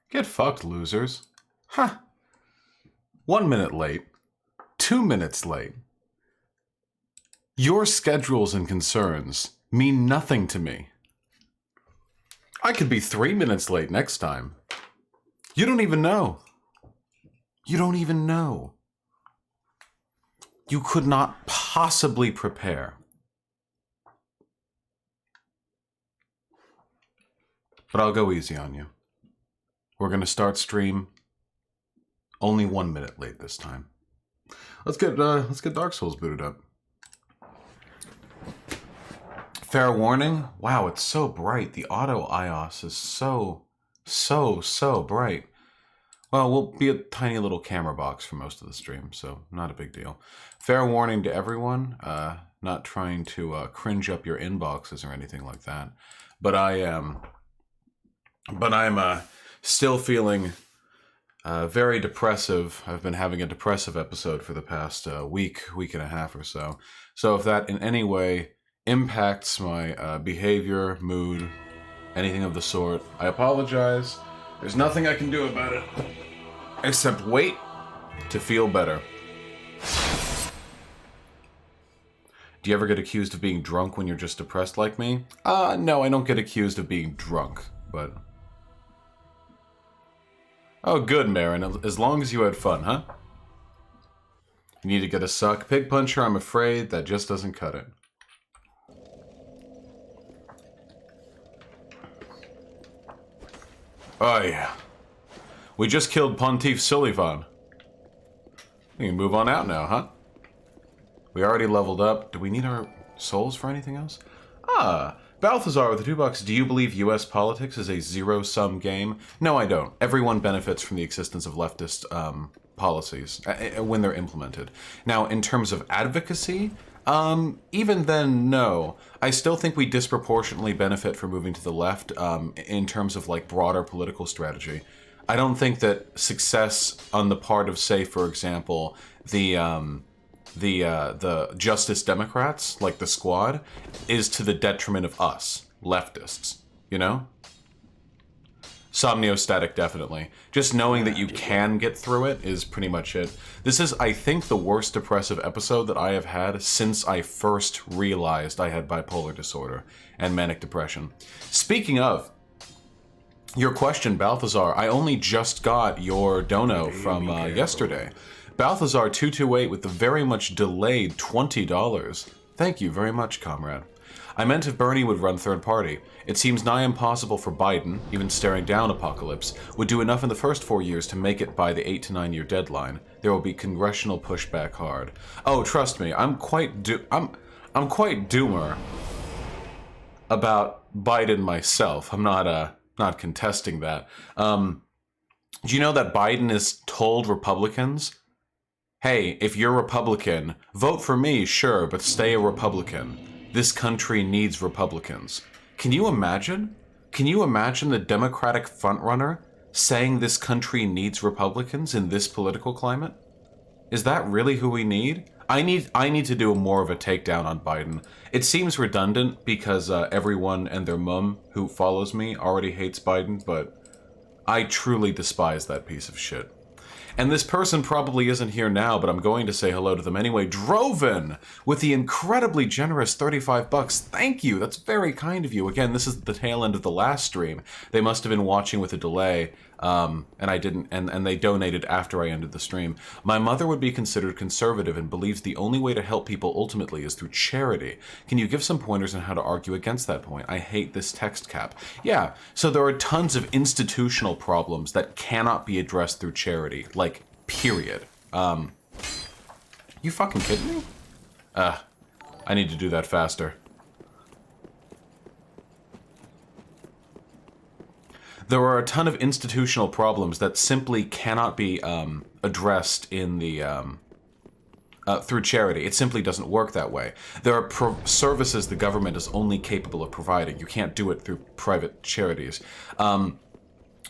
Get fucked, losers. Huh. 1 minute late. 2 minutes late. Your schedules and concerns mean nothing to me. I could be 3 minutes late next time. You don't even know. You don't even know. You could not possibly prepare. But I'll go easy on you. We're going to start stream only 1 minute late this time. Let's get Dark Souls booted up. Fair warning. Wow, it's so bright. The auto IOS is so bright. Well, we'll be a tiny little camera box for most of the stream, so not a big deal. Fair warning to everyone. Not trying to cringe up your inboxes or anything like that, but I'm still feeling very depressive. I've been having a depressive episode for the past week and a half or so. So if that in any way impacts my behavior, mood, anything of the sort, I apologize. There's nothing I can do about it, except wait to feel better. Do you ever get accused of being drunk when you're just depressed like me? No, I don't get accused of being drunk, but... Oh, good, Marin. As long as you had fun, huh? You need to get a suck. Pig Puncher, I'm afraid that just doesn't cut it. Oh, yeah. We just killed Pontiff Sullivan. We can move on out now, huh? We already leveled up. Do we need our souls for anything else? Balthazar with the $2. Do you believe U.S. politics is a zero-sum game? No, I don't. Everyone benefits from the existence of leftist policies when they're implemented. Now, in terms of advocacy, even then, no. I still think we disproportionately benefit from moving to the left in terms of like broader political strategy. I don't think that success on the part of, say, for example, the Justice Democrats, like the Squad, is to the detriment of us, leftists, you know? Somniostatic, definitely. Just knowing that you can get through it is pretty much it. This is, I think, the worst depressive episode that I have had since I first realized I had bipolar disorder and manic depression. Speaking of, your question, Balthazar, I only just got your dono from yesterday. Balthazar228 with the very much delayed $20. Thank you very much, comrade. I meant if Bernie would run third party. It seems nigh impossible for Biden, even staring down apocalypse, would do enough in the first 4 years to make it by the 8 to 9 year deadline. There will be congressional pushback hard. Oh, trust me, I'm quite doomer about Biden myself. I'm not contesting that. Do you know that Biden has told Republicans, hey, if you're Republican, vote for me, sure, but stay a Republican. This country needs Republicans. Can you imagine? Can you imagine the Democratic frontrunner saying this country needs Republicans in this political climate? Is that really who we need? I need to do more of a takedown on Biden. It seems redundant because everyone and their mum who follows me already hates Biden, but I truly despise that piece of shit. And this person probably isn't here now, but I'm going to say hello to them anyway. Droven, with the incredibly generous $35. Thank you. That's very kind of you. Again, this is the tail end of the last stream. They must have been watching with a delay, and I didn't. And they donated after I ended the stream. My mother would be considered conservative and believes the only way to help people ultimately is through charity. Can you give some pointers on how to argue against that point? I hate this text cap. Yeah. So there are tons of institutional problems that cannot be addressed through charity. Like, period. You fucking kidding me? I need to do that faster. There are a ton of institutional problems that simply cannot be addressed in the through charity. It simply doesn't work that way. There are services the government is only capable of providing. You can't do it through private charities.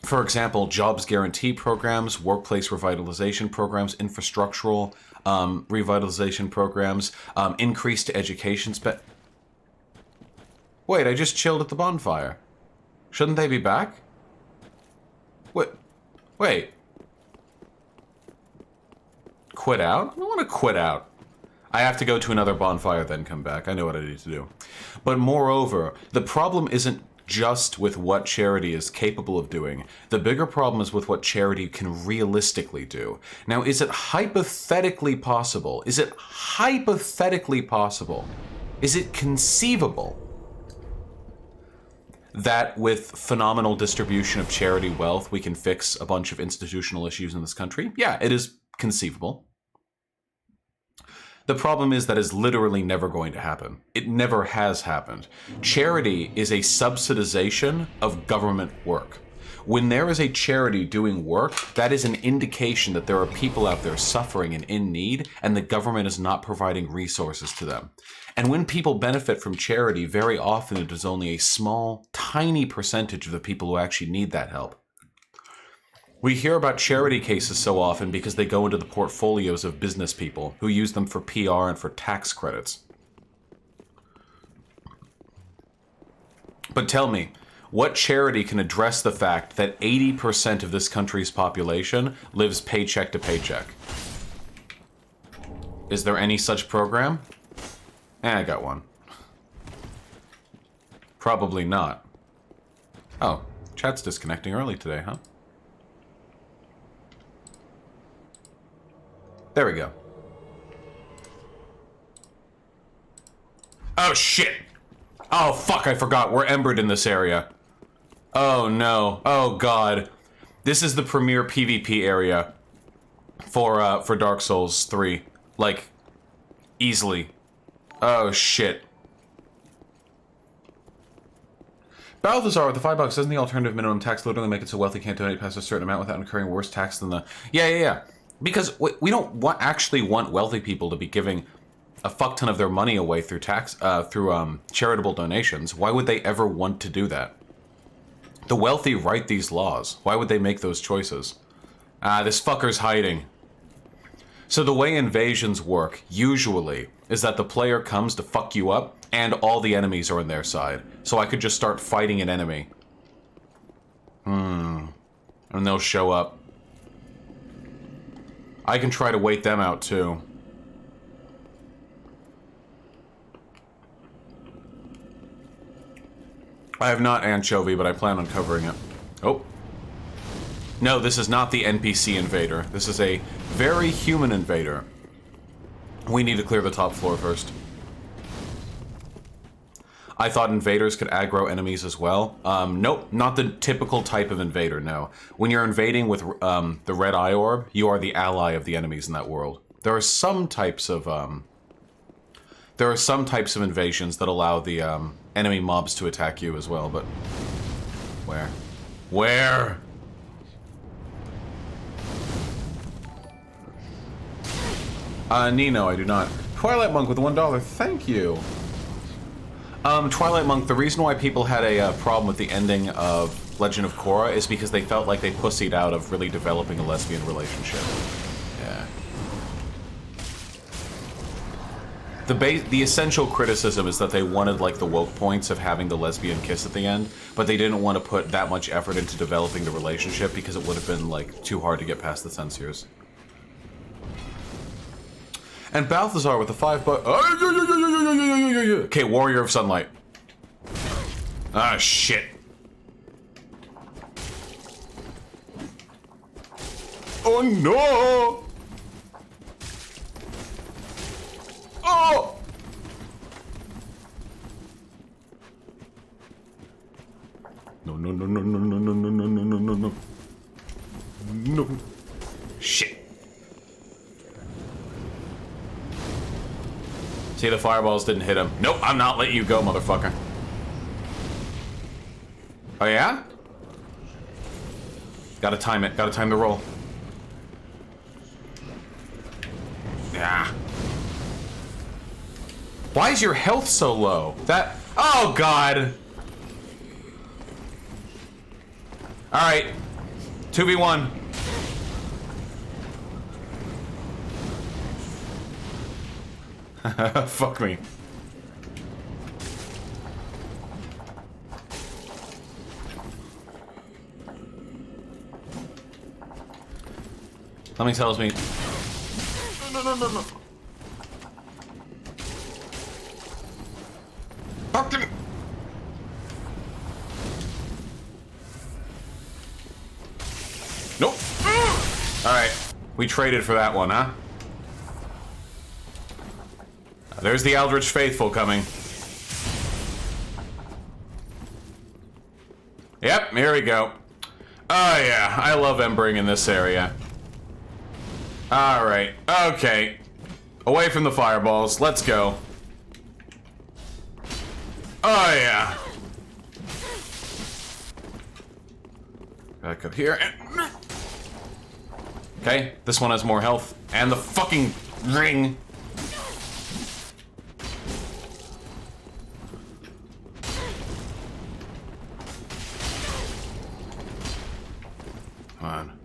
For example, jobs guarantee programs, workplace revitalization programs, infrastructural revitalization programs, increased education Wait, I just chilled at the bonfire. Shouldn't they be back? What? Wait. Quit out? I don't want to quit out. I have to go to another bonfire, then come back. I know what I need to do. But moreover, the problem isn't just with what charity is capable of doing. The bigger problem is with what charity can realistically do. Now, is it hypothetically possible? Is it hypothetically possible? Is it conceivable that with phenomenal distribution of charity wealth, we can fix a bunch of institutional issues in this country? Yeah, it is conceivable. The problem is that is literally never going to happen. It never has happened. Charity is a subsidization of government work. When there is a charity doing work, that is an indication that there are people out there suffering and in need, and the government is not providing resources to them. And when people benefit from charity, very often it is only a small, tiny percentage of the people who actually need that help. We hear about charity cases so often because they go into the portfolios of business people who use them for PR and for tax credits. But tell me, what charity can address the fact that 80% of this country's population lives paycheck to paycheck? Is there any such program? I got one. Probably not. Oh, chat's disconnecting early today, huh? There we go. Oh, shit! Oh, fuck, I forgot. We're embered in this area. Oh, no. Oh, God. This is the premier PvP area for Dark Souls 3. Like, easily. Oh, shit. Balthazar with the $5, doesn't the alternative minimum tax literally make it so wealthy can't donate past a certain amount without incurring worse tax than the... Yeah. Because we don't actually want wealthy people to be giving a fuck ton of their money away through charitable donations. Why would they ever want to do that? The wealthy write these laws. Why would they make those choices? This fucker's hiding. So the way invasions work, usually, is that the player comes to fuck you up, and all the enemies are on their side. So I could just start fighting an enemy. And they'll show up. I can try to wait them out, too. I have not anchovy, but I plan on covering it. Oh. No, this is not the NPC invader. This is a very human invader. We need to clear the top floor first. I thought invaders could aggro enemies as well. Nope, not the typical type of invader, no. When you're invading with the red eye orb, you are the ally of the enemies in that world. There are some types of invasions that allow the enemy mobs to attack you as well, but where? Where? Nino, I do not. Twilight Monk with $1. Thank you. Twilight Monk, the reason why people had a problem with the ending of Legend of Korra is because they felt like they pussied out of really developing a lesbian relationship. Yeah. The essential criticism is that they wanted, like, the woke points of having the lesbian kiss at the end, but they didn't want to put that much effort into developing the relationship because it would have been, like, too hard to get past the censors. And Balthazar with the $5. Okay, Warrior of Sunlight. Ah, shit. Oh no! Oh! No. No. Shit. See, the fireballs didn't hit him. Nope, I'm not letting you go, motherfucker. Oh, yeah? Gotta time it. Gotta time the roll. Yeah. Why is your health so low? That... Oh, God! Alright. 2v1. Fuck me. Something tells me... No. Fucking... Nope. Alright. We traded for that one, huh? There's the Eldritch Faithful coming. Yep, here we go. Oh yeah, I love embering in this area. Alright, okay. Away from the fireballs, let's go. Oh yeah. Back up here. Okay, this one has more health. And the fucking ring. Come on.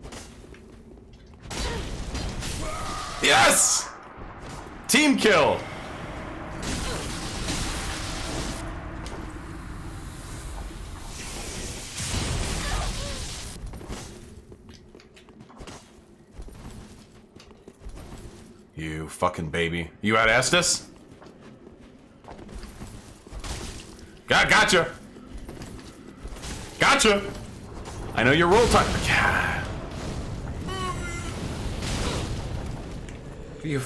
Yes! Team kill! You fucking baby. You out Estus? Gotcha! Gotcha! I know your roll time. Yeah. You.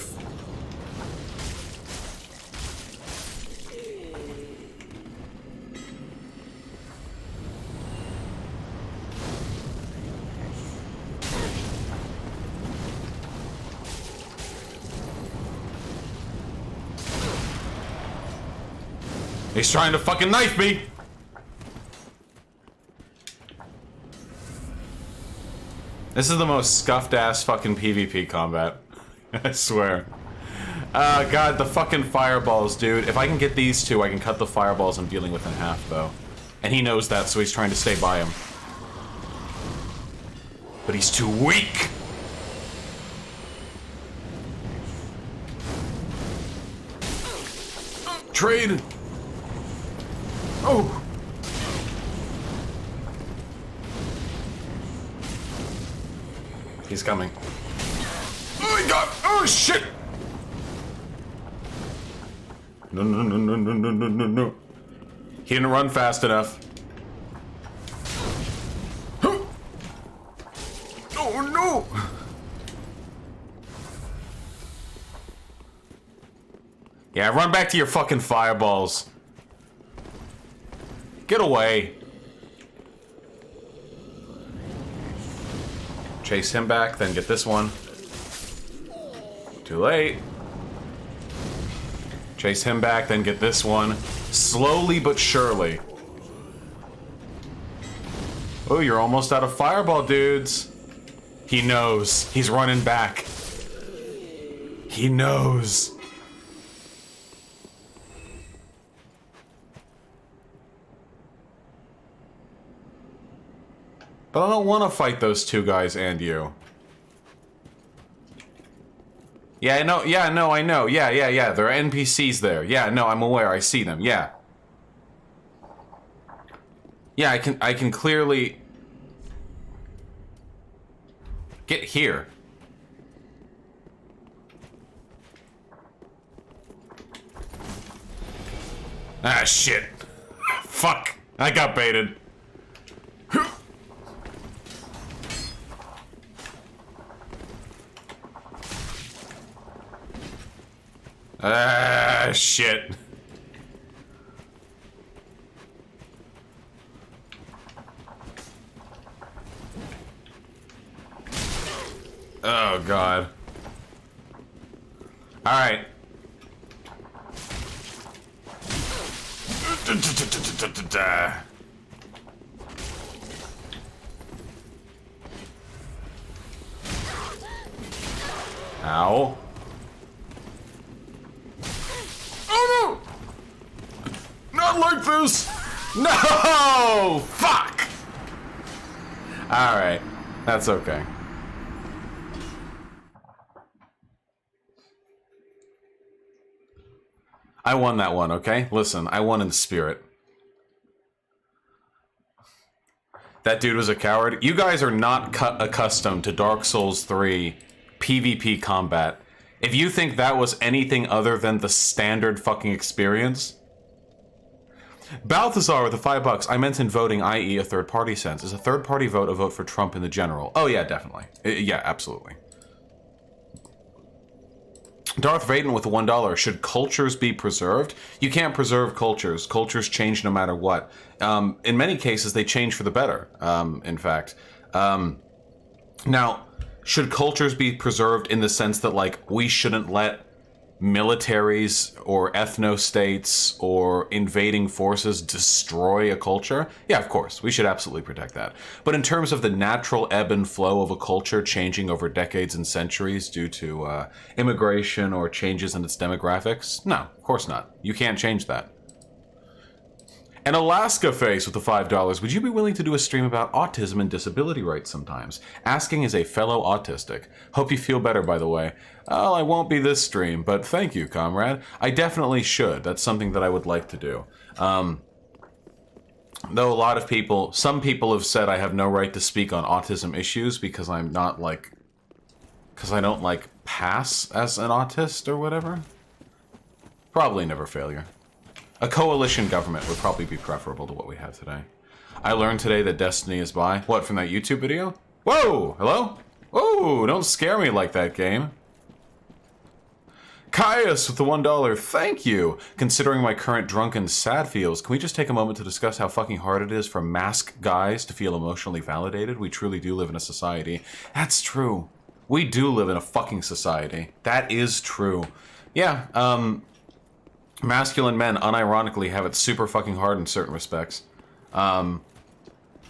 He's trying to fucking knife me! This is the most scuffed-ass fucking PvP combat. I swear. God, the fucking fireballs, dude. If I can get these two, I can cut the fireballs I'm dealing with in half, though. And he knows that, so he's trying to stay by him. But he's too weak! Trade! Oh! He's coming. Oh my god! Oh shit! No. He didn't run fast enough. Oh no! Yeah, run back to your fucking fireballs. Get away. Chase him back, then get this one. Too late. Chase him back, then get this one. Slowly but surely. Oh, you're almost out of fireball, dudes. He knows. He's running back. He knows. But I don't want to fight those two guys and you. Yeah, I know. Yeah, no, I know. Yeah. There are NPCs there. Yeah, no, I'm aware. I see them. Yeah. Yeah, I can clearly get here. Ah, shit. Fuck. I got baited. Ah, shit. Oh, God. All right. Ow. Oh no! Not like this! No! Fuck! Alright. That's okay. I won that one, okay? Listen, I won in spirit. That dude was a coward. You guys are not accustomed to Dark Souls 3 PvP combat. If you think that was anything other than the standard fucking experience... Balthazar with the $5. I meant in voting, i.e. a third-party sense. Is a third-party vote a vote for Trump in the general? Oh yeah, definitely. Yeah, absolutely. Darth Vaden with the $1. Should cultures be preserved? You can't preserve cultures. Cultures change no matter what. In many cases, they change for the better, in fact. Now, should cultures be preserved in the sense that, like, we shouldn't let militaries or ethno-states or invading forces destroy a culture? Yeah, of course. We should absolutely protect that. But in terms of the natural ebb and flow of a culture changing over decades and centuries due to immigration or changes in its demographics, no, of course not. You can't change that. And Alaska Face with the $5. Would you be willing to do a stream about autism and disability rights sometimes? Asking as a fellow autistic. Hope you feel better, by the way. Well, I won't be this stream, but thank you, comrade. I definitely should. That's something that I would like to do. Though a lot of people, some people have said I have no right to speak on autism issues because I'm not like, because I don't like pass as an autist or whatever. Probably never failure. A coalition government would probably be preferable to what we have today. I learned today that Destiny is by... What, from that YouTube video? Whoa! Hello? Whoa! Don't scare me like that, game. Caius with the $1. Thank you! Considering my current drunken sad feels, can we just take a moment to discuss how fucking hard it is for masked guys to feel emotionally validated? We truly do live in a society. That's true. We do live in a fucking society. That is true. Yeah, masculine men, unironically, have it super fucking hard in certain respects.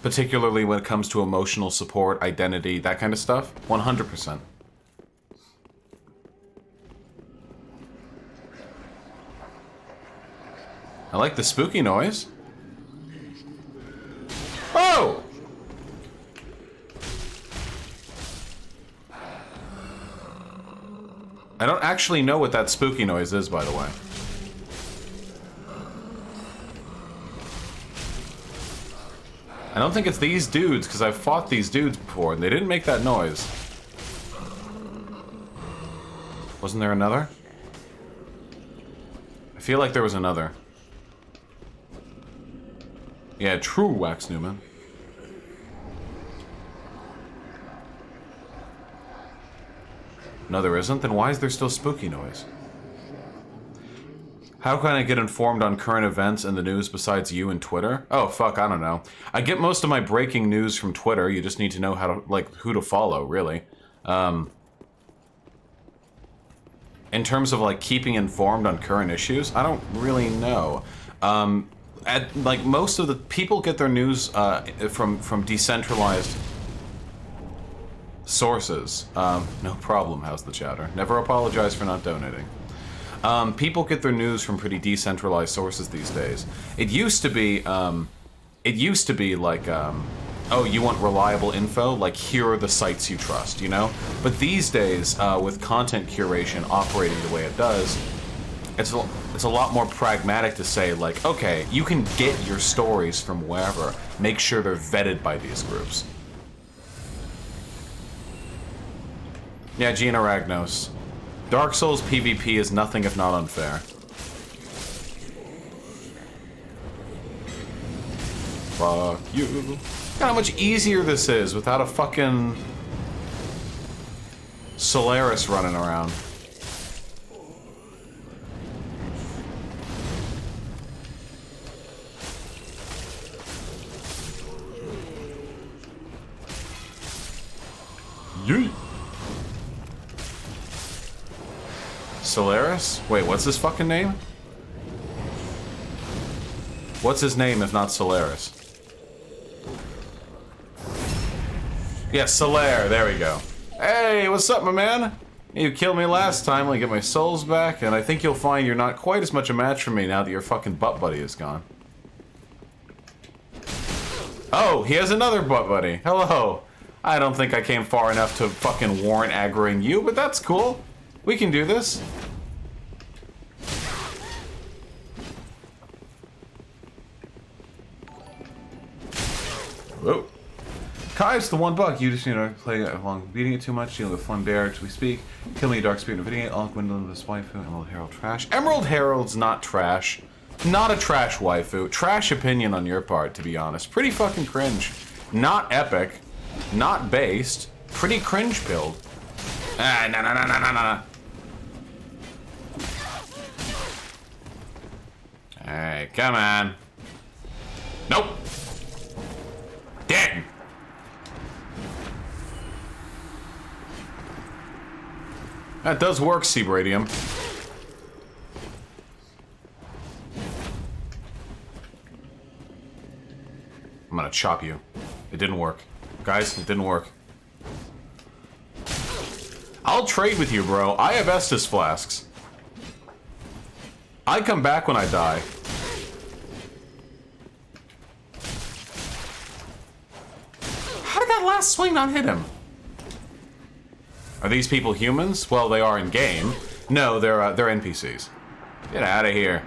Particularly when it comes to emotional support, identity, that kind of stuff. 100%. I like the spooky noise. Oh! I don't actually know what that spooky noise is, by the way. I don't think it's these dudes, because I've fought these dudes before, and they didn't make that noise. Wasn't there another? I feel like there was another. Yeah, true, Wax Newman. No, there isn't? Then why is there still spooky noise? How can I get informed on current events and the news besides you and Twitter? Oh, fuck, I don't know. I get most of my breaking news from Twitter. You just need to know how to, like, who to follow, really. In terms of, like, keeping informed on current issues, I don't really know. Like, most of the people get their news from decentralized sources. No problem, how's the chatter? Never apologize for not donating. People get their news from pretty decentralized sources these days. It used to be like, oh, you want reliable info? Like, here are the sites you trust, you know? But these days, with content curation operating the way it does, it's a lot more pragmatic to say, like, okay, you can get your stories from wherever. Make sure they're vetted by these groups. Yeah, Gina Ragnos. Dark Souls PvP is nothing if not unfair. Fuck you. Look how much easier this is without a fucking Solaris running around. Yeet. Solaris? Wait, what's his fucking name? What's his name if not Solaris? Yeah, Solaire, there we go. Hey, what's up, my man? You killed me last time, let me get my souls back, and I think you'll find you're not quite as much a match for me now that your fucking butt buddy is gone. Oh, he has another butt buddy. Hello. I don't think I came far enough to fucking warrant aggroing you, but that's cool. We can do this. Whoa. Kai's the $1. You just, play along beating it too much, dealing with fun bear as we speak. Kill me, Dark Spirit, Nvidia, Alec Windland, this waifu, Emerald Herald trash. Emerald Herald's not trash. Not a trash waifu. Trash opinion on your part, to be honest. Pretty fucking cringe. Not epic. Not based. Pretty cringe build. Ah, nah. Alright, come on. Nope. Dead. That does work, Seabradium. I'm gonna chop you. It didn't work. Guys, it didn't work. I'll trade with you, bro. I have Estus flasks. I come back when I die. How did that last swing not hit him? Are these people humans? Well, they are in game. No, they're NPCs. Get out of here.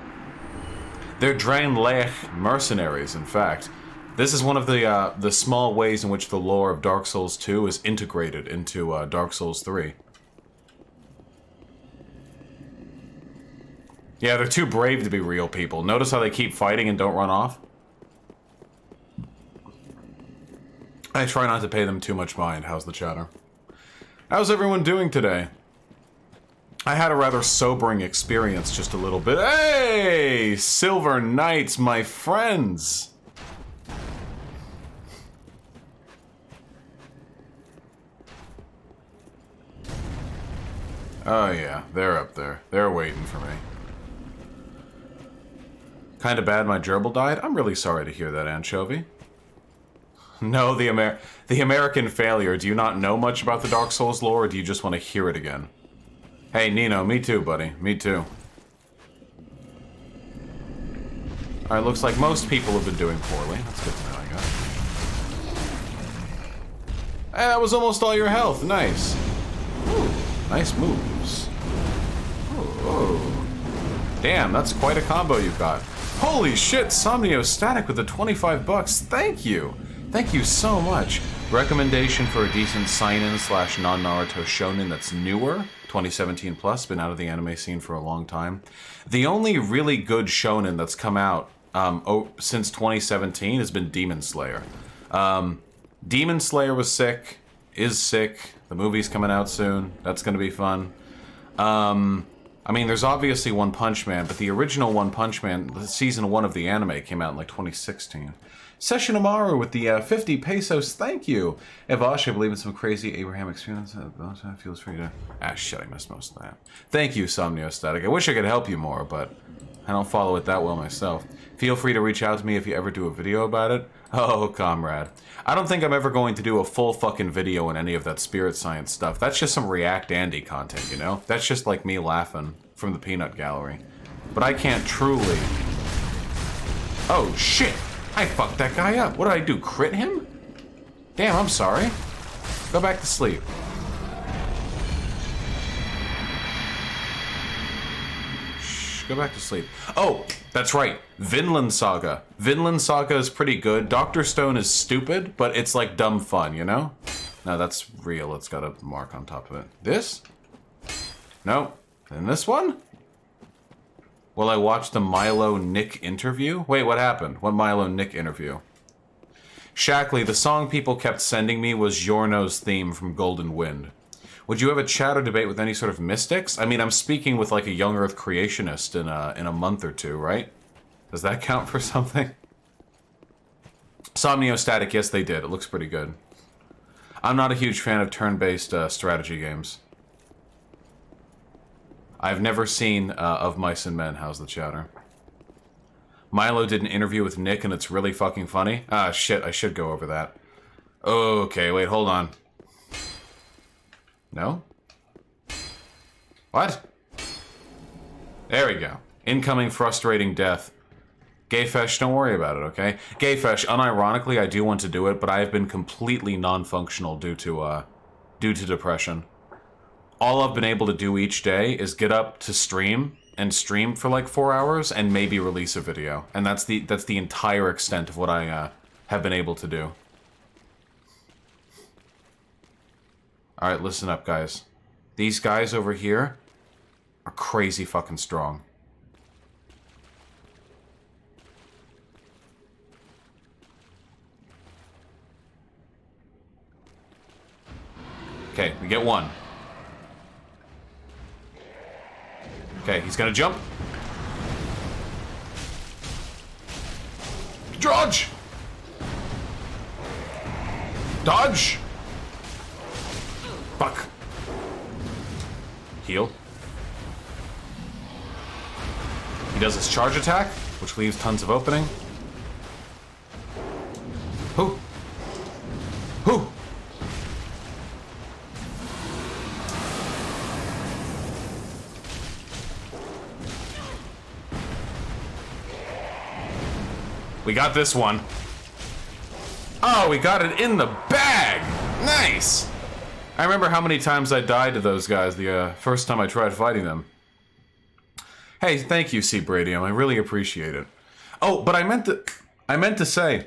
They're Drain Lech mercenaries, in fact. This is one of the small ways in which the lore of Dark Souls 2 is integrated into Dark Souls 3. Yeah, they're too brave to be real people. Notice how they keep fighting and don't run off? I try not to pay them too much mind. How's the chatter? How's everyone doing today? I had a rather sobering experience just a little bit. Hey! Silver Knights, my friends! Oh yeah, they're up there. They're waiting for me. Kinda bad my gerbil died? I'm really sorry to hear that, Anchovy. No, the American failure. Do you not know much about the Dark Souls lore, or do you just want to hear it again? Hey, Nino, me too, buddy. Me too. Alright, looks like most people have been doing poorly. That's good to know, I guess. Hey, that was almost all your health. Nice. Ooh, nice moves. Oh. Damn, that's quite a combo you've got. Holy shit, Somnio Static with the $25. Thank you. Thank you so much. Recommendation for a decent sign-in / non-Naruto shonen that's newer, 2017 plus, been out of the anime scene for a long time. The only really good shonen that's come out since 2017 has been Demon Slayer. Demon Slayer was sick, is sick. The movie's coming out soon. That's gonna be fun. I mean, there's obviously One Punch Man, but the original One Punch Man, season 1 of the anime, came out in like 2016. Session Amaru with the 50 pesos, thank you. Vaush, I believe in some crazy Abraham experience. Feels free to... Ah, shit, I missed most of that. Thank you, Somnio Static. I wish I could help you more, but I don't follow it that well myself. Feel free to reach out to me if you ever do a video about it. Oh, comrade. I don't think I'm ever going to do a full fucking video on any of that spirit science stuff. That's just some React Andy content, you know? That's just like me laughing from the peanut gallery. But I can't truly... Oh, shit! I fucked that guy up. What did I do, crit him? Damn, I'm sorry. Go back to sleep. Shh, go back to sleep. Oh, that's right. Vinland Saga. Vinland Saga is pretty good. Dr. Stone is stupid, but it's like dumb fun, you know? No, that's real. It's got a mark on top of it. This? No. And this one? Well, I watched the Milo Nick interview. Wait, what happened? What Milo Nick interview? Shackley, the song people kept sending me was Yorno's theme from Golden Wind. Would you have a chat or debate with any sort of mystics? I mean, I'm speaking with like a young Earth creationist in a month or two, right? Does that count for something? Somnio Static, yes they did. It looks pretty good. I'm not a huge fan of turn-based strategy games. I've never seen Of Mice and Men. How's the chatter? Milo did an interview with Nick and it's really fucking funny. Ah, shit, I should go over that. Okay, wait, hold on. No? What? There we go. Incoming frustrating death. Gayfesh, don't worry about it, okay? Gayfesh, unironically, I do want to do it, but I have been completely non-functional due to depression. All I've been able to do each day is get up to stream and stream for like 4 hours and maybe release a video. And that's the entire extent of what I have been able to do. Alright, listen up, guys. These guys over here are crazy fucking strong. Okay, we get one. Okay, he's gonna jump. Dodge! Dodge! Fuck. Heal. He does his charge attack, which leaves tons of opening. Who? Who? We got this one. Oh, we got it in the bag! Nice! I remember how many times I died to those guys the first time I tried fighting them. Hey, thank you, C. Bradium. I really appreciate it. Oh, but I meant to say,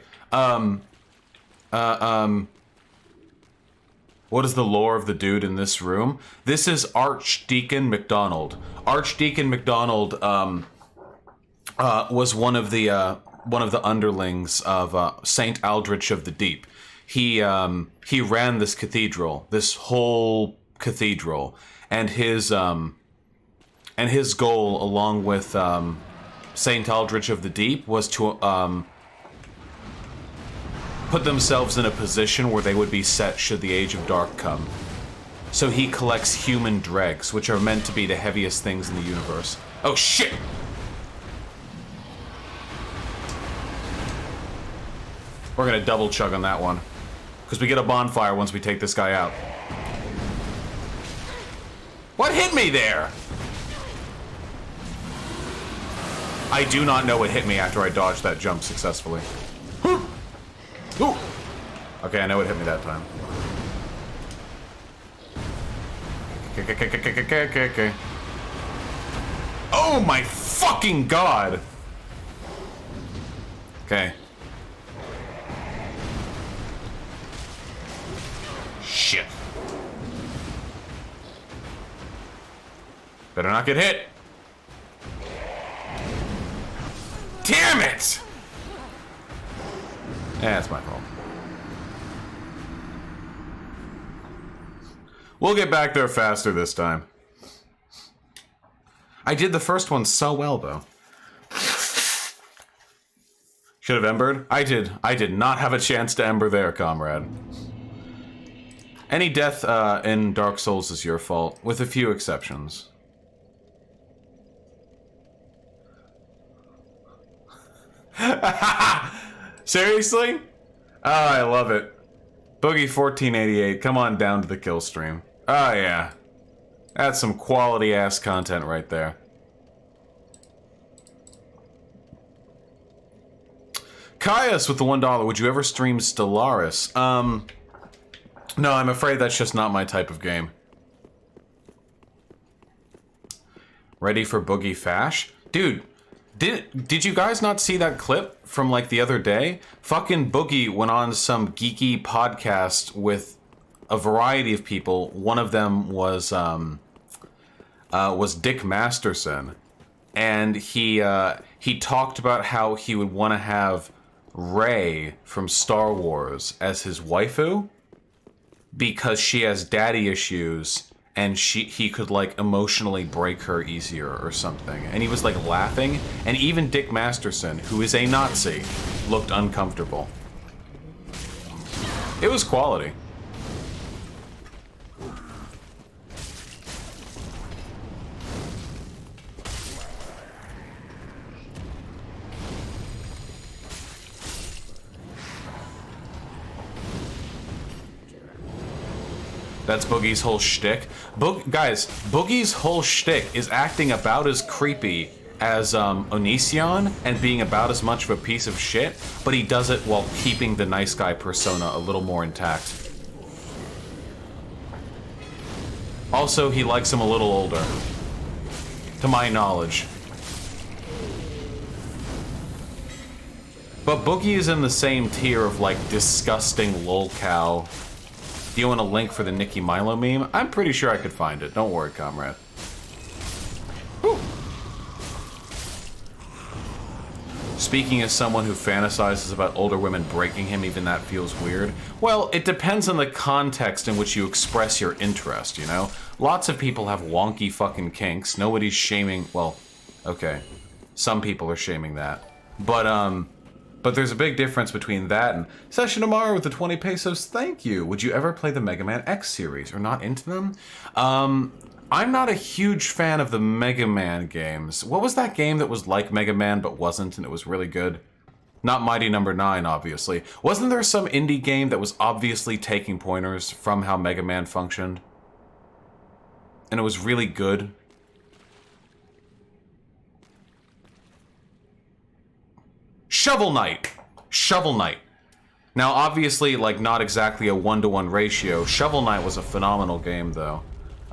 what is the lore of the dude in this room? This is Archdeacon MacDonald. Archdeacon MacDonald, was one of the underlings of Saint Aldrich of the Deep. He ran this cathedral, this whole cathedral, and his goal, along with Saint Aldrich of the Deep, was to put themselves in a position where they would be set should the Age of Dark come. So he collects human dregs, which are meant to be the heaviest things in the universe. Oh shit! We're gonna double chug on that one. Because we get a bonfire once we take this guy out. What hit me there? I do not know what hit me after I dodged that jump successfully. Okay, I know what hit me that time. Okay. Oh my fucking god! Okay. Shit. Better not get hit. Damn it! Yeah, that's my fault. We'll get back there faster this time. I did the first one so well, though. Should have embered? I did not have a chance to ember there, comrade. Any death in Dark Souls is your fault, with a few exceptions. Seriously? Oh, I love it. Boogie1488, come on down to the kill stream. Oh, yeah. That's some quality-ass content right there. Caius with the $1. Would you ever stream Stellaris? No, I'm afraid that's just not my type of game. Ready for Boogie Fash? Dude, did you guys not see that clip from, like, the other day? Fucking Boogie went on some geeky podcast with a variety of people. One of them was Dick Masterson. And he talked about how he would want to have Rey from Star Wars as his waifu, because she has daddy issues and he could, like, emotionally break her easier or something. And he was, like, laughing, and even Dick Masterson, who is a Nazi, looked uncomfortable. It was quality. That's Boogie's whole shtick. Guys, Boogie's whole shtick is acting about as creepy as Onision and being about as much of a piece of shit, but he does it while keeping the nice guy persona a little more intact. Also, he likes him a little older, to my knowledge. But Boogie is in the same tier of, like, disgusting lolcow Do you want a link for the Nicky Milo meme? I'm pretty sure I could find it. Don't worry, comrade. Whew. Speaking as someone who fantasizes about older women breaking him, even that feels weird. Well, it depends on the context in which you express your interest, you know? Lots of people have wonky fucking kinks. Nobody's shaming... Well, okay. Some people are shaming that. But there's a big difference between that and Session tomorrow with the 20 pesos, thank you. Would you ever play the Mega Man X series or not into them? I'm not a huge fan of the Mega Man games. What was that game that was like Mega Man but wasn't and it was really good? Not Mighty Number 9, obviously. Wasn't there some indie game that was obviously taking pointers from how Mega Man functioned? And it was really good? Shovel Knight! Shovel Knight. Now, obviously, like, not exactly a 1-to-1 ratio. Shovel Knight was a phenomenal game, though.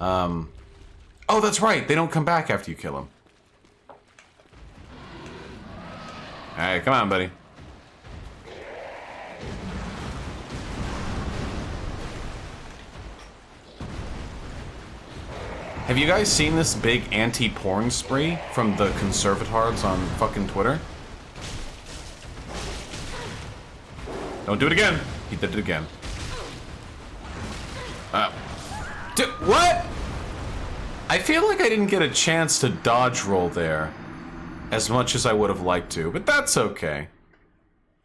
Oh, that's right! They don't come back after you kill them. Alright, come on, buddy. Have you guys seen this big anti-porn spree from the conservatards on fucking Twitter? Don't do it again. He did it again. What? I feel like I didn't get a chance to dodge roll there as much as I would have liked to, but that's okay.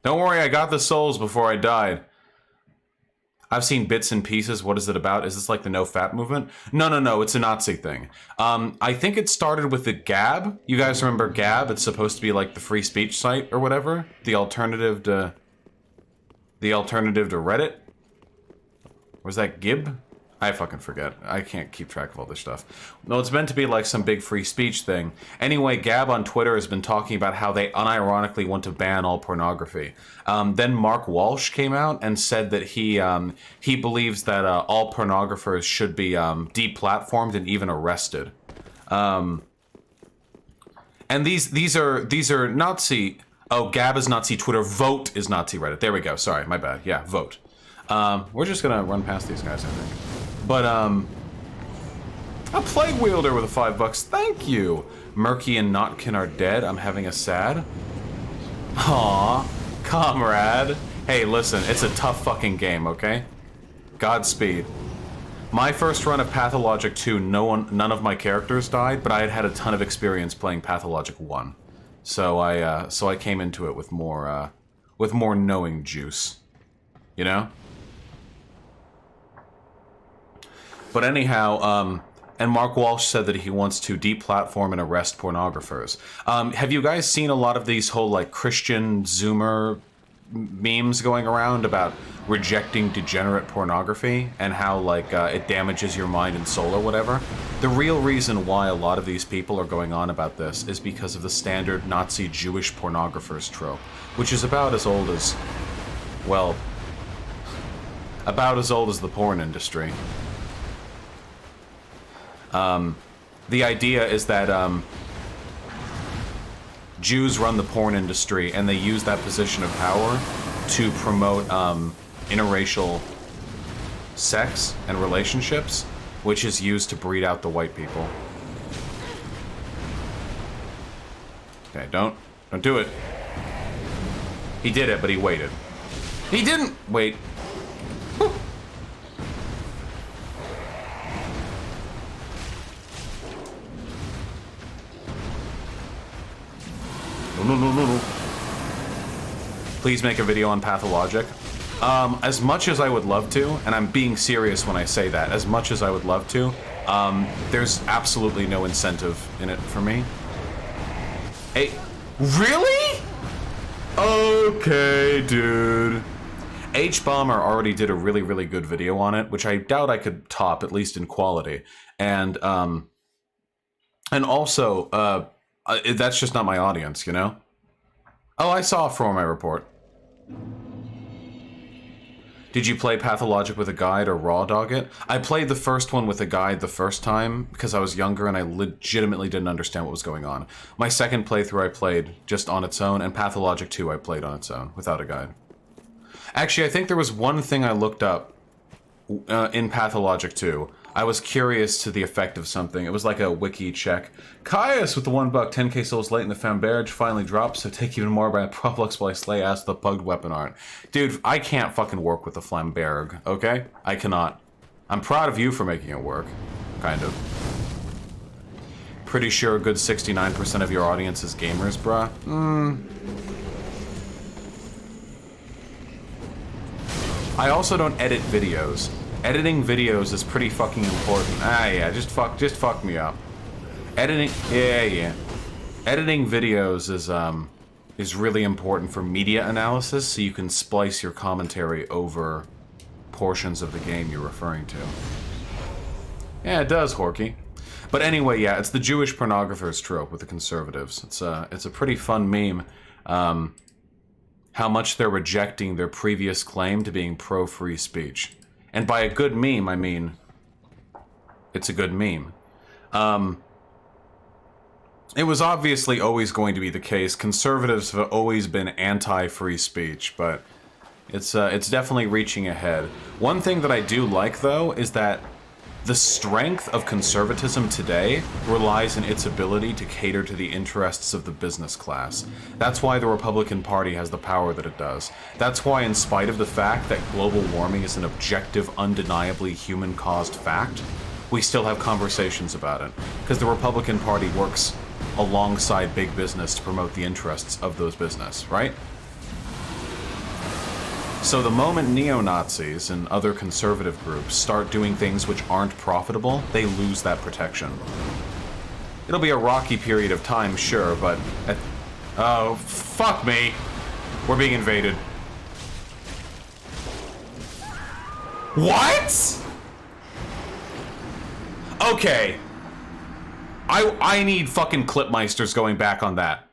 Don't worry, I got the souls before I died. I've seen bits and pieces. What is it about? Is this like the no fat movement? No, it's a Nazi thing. I think it started with the Gab. You guys remember Gab? It's supposed to be like the free speech site or whatever. The alternative to Reddit? Or was that Gib? I fucking forget. I can't keep track of all this stuff. No, it's meant to be like some big free speech thing. Anyway, Gab on Twitter has been talking about how they unironically want to ban all pornography. Then Mark Walsh came out and said that he believes that all pornographers should be deplatformed and even arrested. And these are Nazi. Oh, Gab is Nazi Twitter. Vote is Nazi Reddit. There we go. Sorry, my bad. Yeah, Vote. We're just gonna run past these guys, I think. But, a plague wielder with a $5. Thank you! Murky and Notkin are dead. I'm having a sad. Aw, comrade. Hey, listen, it's a tough fucking game, okay? Godspeed. My first run of Pathologic 2, none of my characters died, but I had had a ton of experience playing Pathologic 1. So I came into it with more knowing juice. You know? But anyhow, and Mark Walsh said that he wants to deplatform and arrest pornographers. Have you guys seen a lot of these whole, like, Christian Zoomer memes going around about rejecting degenerate pornography and how, like, it damages your mind and soul or whatever? The real reason why a lot of these people are going on about this is because of the standard Nazi Jewish pornographers trope, which is about as old as, well, about as old as the porn industry. The idea is that Jews run the porn industry and they use that position of power to promote interracial sex and relationships, which is used to breed out the white people. Okay, don't do it. He did it, but he waited. He didn't wait. Whew. No. Please make a video on Pathologic. As much as I would love to, and I'm being serious when I say that, as much as I would love to, there's absolutely no incentive in it for me. Hey, really? Okay, dude. H-Bomber already did a really, really good video on it, which I doubt I could top, at least in quality. And also, that's just not my audience, you know? Oh, I saw from my report. Did you play Pathologic with a guide or raw dog it? I played the first one with a guide the first time because I was younger and I legitimately didn't understand what was going on. My second playthrough I played just on its own, and Pathologic 2 I played on its own, without a guide. Actually, I think there was one thing I looked up in Pathologic 2, I was curious to the effect of something. It was like a wiki check. Caius with the $1, 10k souls late in the Famberge finally dropped, so take even more by Proflux while I slay ass the bugged weapon art. Dude, I can't fucking work with the Flamberg, okay? I cannot. I'm proud of you for making it work. Kind of. Pretty sure a good 69% of your audience is gamers, bruh. I also don't edit videos. Editing videos is pretty fucking important. Yeah, just fuck me up. Editing, yeah. Editing videos is really important for media analysis, so you can splice your commentary over portions of the game you're referring to. Yeah, it does, Horky. But anyway, yeah, it's the Jewish pornographers trope with the conservatives. It's a pretty fun meme. How much they're rejecting their previous claim to being pro-free speech. And by a good meme, I mean, it's a good meme. It was obviously always going to be the case. Conservatives have always been anti-free speech, but it's definitely reaching ahead. One thing that I do like, though, is that the strength of conservatism today relies in its ability to cater to the interests of the business class. That's why the Republican Party has the power that it does. That's why, in spite of the fact that global warming is an objective, undeniably human-caused fact, we still have conversations about it. Because the Republican Party works alongside big business to promote the interests of those business, right? So the moment neo-Nazis and other conservative groups start doing things which aren't profitable, they lose that protection. It'll be a rocky period of time, sure, but... oh, fuck me! We're being invaded. What?! Okay. I need fucking Clipmeisters going back on that.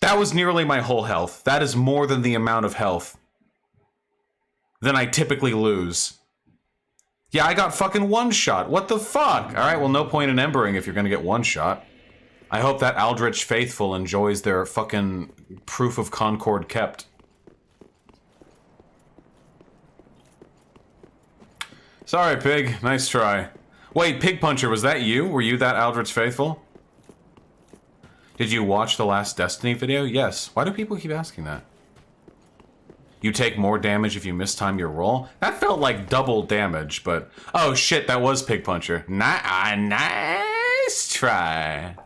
That was nearly my whole health. That is more than the amount of health than I typically lose. Yeah, I got fucking one shot. What the fuck? Alright, well, no point in embering if you're gonna get one shot. I hope that Aldrich faithful enjoys their fucking proof of Concord kept. Sorry, Pig. Nice try. Wait, Pig Puncher, was that you? Were you that Aldrich faithful? Did you watch the last Destiny video? Yes. Why do people keep asking that? You take more damage if you mistime your roll? That felt like double damage, but... oh shit, that was Pig Puncher. Nice try.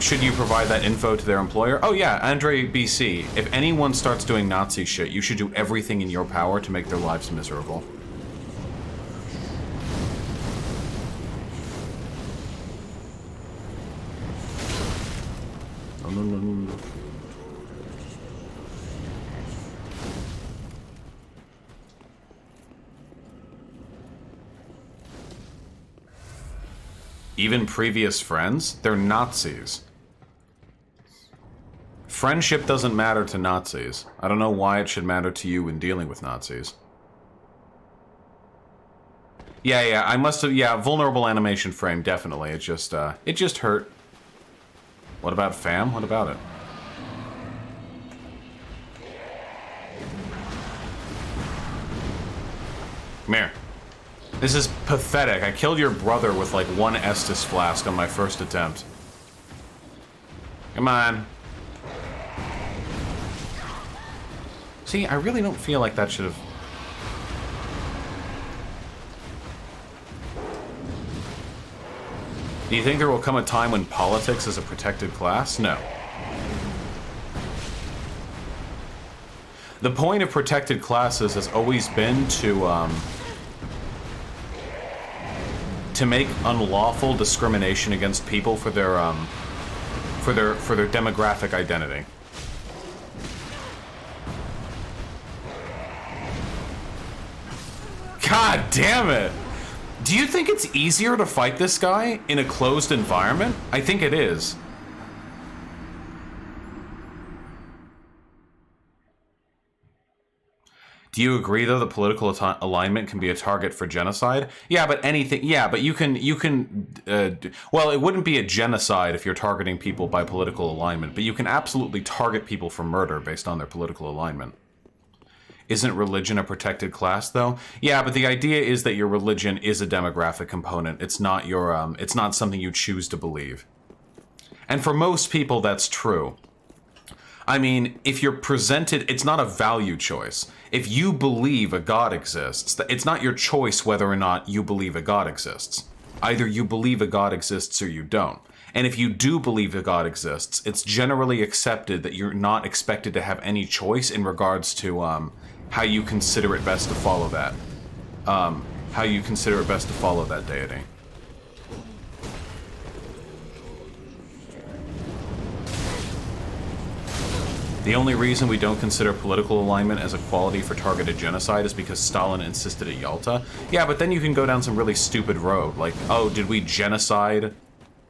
Should you provide that info to their employer? Oh yeah, Andre BC. If anyone starts doing Nazi shit, you should do everything in your power to make their lives miserable. No. Even previous friends? They're Nazis. Friendship doesn't matter to Nazis. I don't know why it should matter to you in dealing with Nazis. Yeah, I must have... yeah, vulnerable animation frame, definitely. It just hurt. What about fam? What about it? Come here. This is pathetic. I killed your brother with like one Estus flask on my first attempt. Come on. See, I really don't feel like that should have... Do you think there will come a time when politics is a protected class? No. The point of protected classes has always been to make unlawful discrimination against people for their demographic identity. God damn it! Do you think it's easier to fight this guy in a closed environment? I think it is. Do you agree, though, the political alignment can be a target for genocide? Yeah, but anything... yeah, but you can... well, it wouldn't be a genocide if you're targeting people by political alignment, but you can absolutely target people for murder based on their political alignment. Isn't religion a protected class, though? Yeah, but the idea is that your religion is a demographic component. It's not your, it's not something you choose to believe. And for most people, that's true. I mean, if you're presented, it's not a value choice. If you believe a God exists, it's not your choice whether or not you believe a God exists. Either you believe a God exists or you don't. And if you do believe a God exists, it's generally accepted that you're not expected to have any choice in regards to how you consider it best to follow that. How you consider it best to follow that deity. The only reason we don't consider political alignment as a quality for targeted genocide is because Stalin insisted at Yalta. Yeah, but then you can go down some really stupid road. Like, oh, did we genocide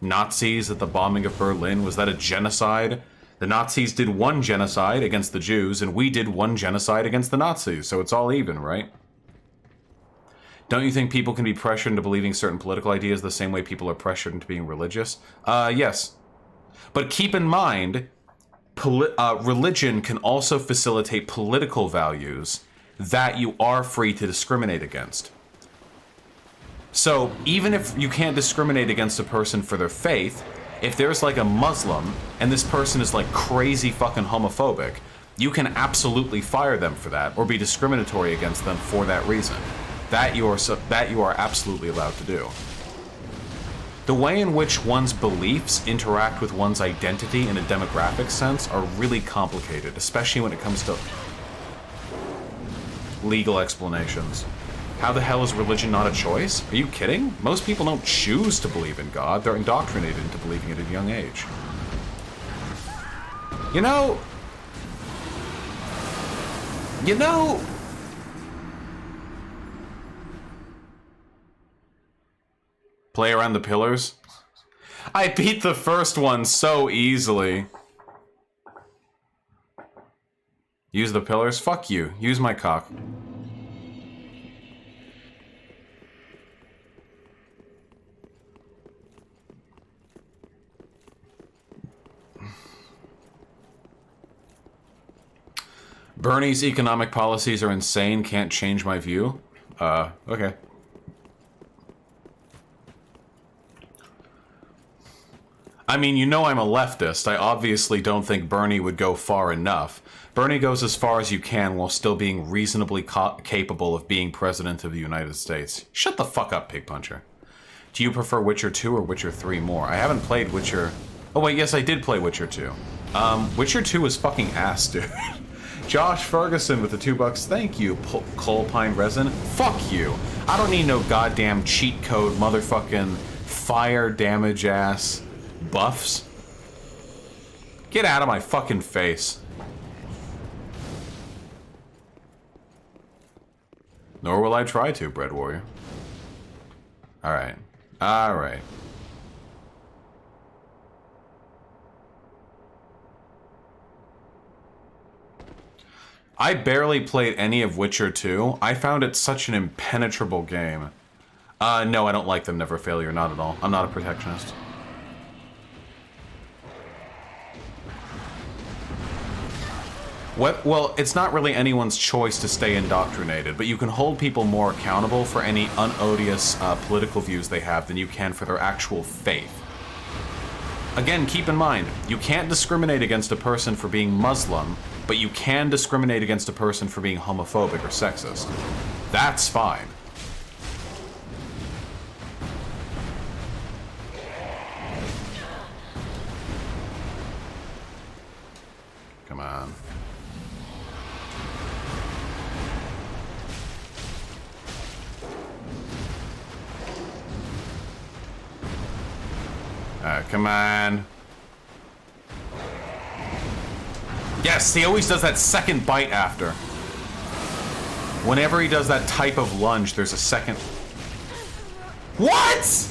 Nazis at the bombing of Berlin? Was that a genocide? The Nazis did one genocide against the Jews, and we did one genocide against the Nazis, so it's all even, right? Don't you think people can be pressured into believing certain political ideas the same way people are pressured into being religious? Yes. But keep in mind, religion can also facilitate political values that you are free to discriminate against. So even if you can't discriminate against a person for their faith, if there's like a Muslim and this person is like crazy fucking homophobic, you can absolutely fire them for that or be discriminatory against them for that reason. That you are absolutely allowed to do. The way in which one's beliefs interact with one's identity in a demographic sense are really complicated, especially when it comes to legal explanations. How the hell is religion not a choice? Are you kidding? Most people don't choose to believe in God. They're indoctrinated into believing it at a young age. You know... Play around the pillars? I beat the first one so easily. Use the pillars? Fuck you. Use my cock. Bernie's economic policies are insane. Can't change my view. Okay. I mean, you know I'm a leftist. I obviously don't think Bernie would go far enough. Bernie goes as far as you can while still being reasonably capable of being president of the United States. Shut the fuck up, Pig Puncher. Do you prefer Witcher 2 or Witcher 3 more? I haven't played Witcher... Oh wait, yes, I did play Witcher 2. Witcher 2 is fucking ass, dude. Josh Ferguson with the $2. Thank you, Coal Pine Resin. Fuck you. I don't need no goddamn cheat code motherfucking fire damage ass buffs. Get out of my fucking face. Nor will I try to, Bread Warrior. Alright. Alright. I barely played any of Witcher 2. I found it such an impenetrable game. No, I don't like them, Never Failure, not at all. I'm not a protectionist. Well, it's not really anyone's choice to stay indoctrinated, but you can hold people more accountable for any unodious political views they have than you can for their actual faith. Again, keep in mind, you can't discriminate against a person for being Muslim, but you can discriminate against a person for being homophobic or sexist. That's fine. Come on. Come on. Yes, he always does that second bite after. Whenever he does that type of lunge, there's a second... What?!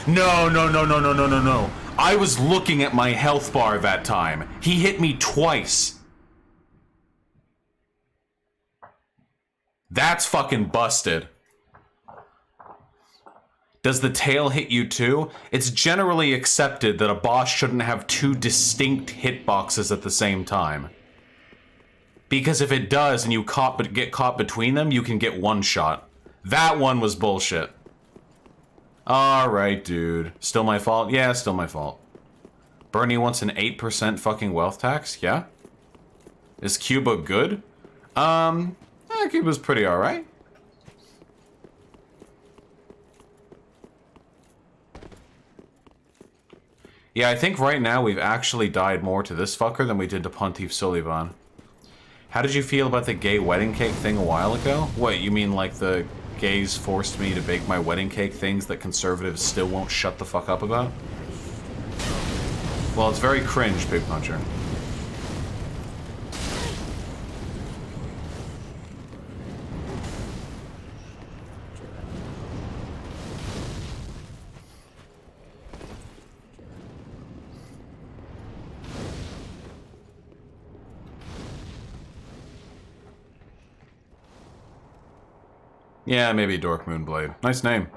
No, no, no, no, no, no, no, no. I was looking at my health bar that time. He hit me twice. That's fucking busted. Does the tail hit you too? It's generally accepted that a boss shouldn't have two distinct hitboxes at the same time. Because if it does and you get caught between them, you can get one shot. That one was bullshit. Alright, dude. Still my fault? Yeah, still my fault. Bernie wants an 8% fucking wealth tax? Yeah? Is Cuba good? Cuba's pretty alright. Yeah, I think right now we've actually died more to this fucker than we did to Pontiff Sullivan. How did you feel about the gay wedding cake thing a while ago? What, you mean like the gays forced me to bake my wedding cake things that conservatives still won't shut the fuck up about? Well, it's very cringe, Big Puncher. Yeah, maybe Dork Moonblade. Nice name.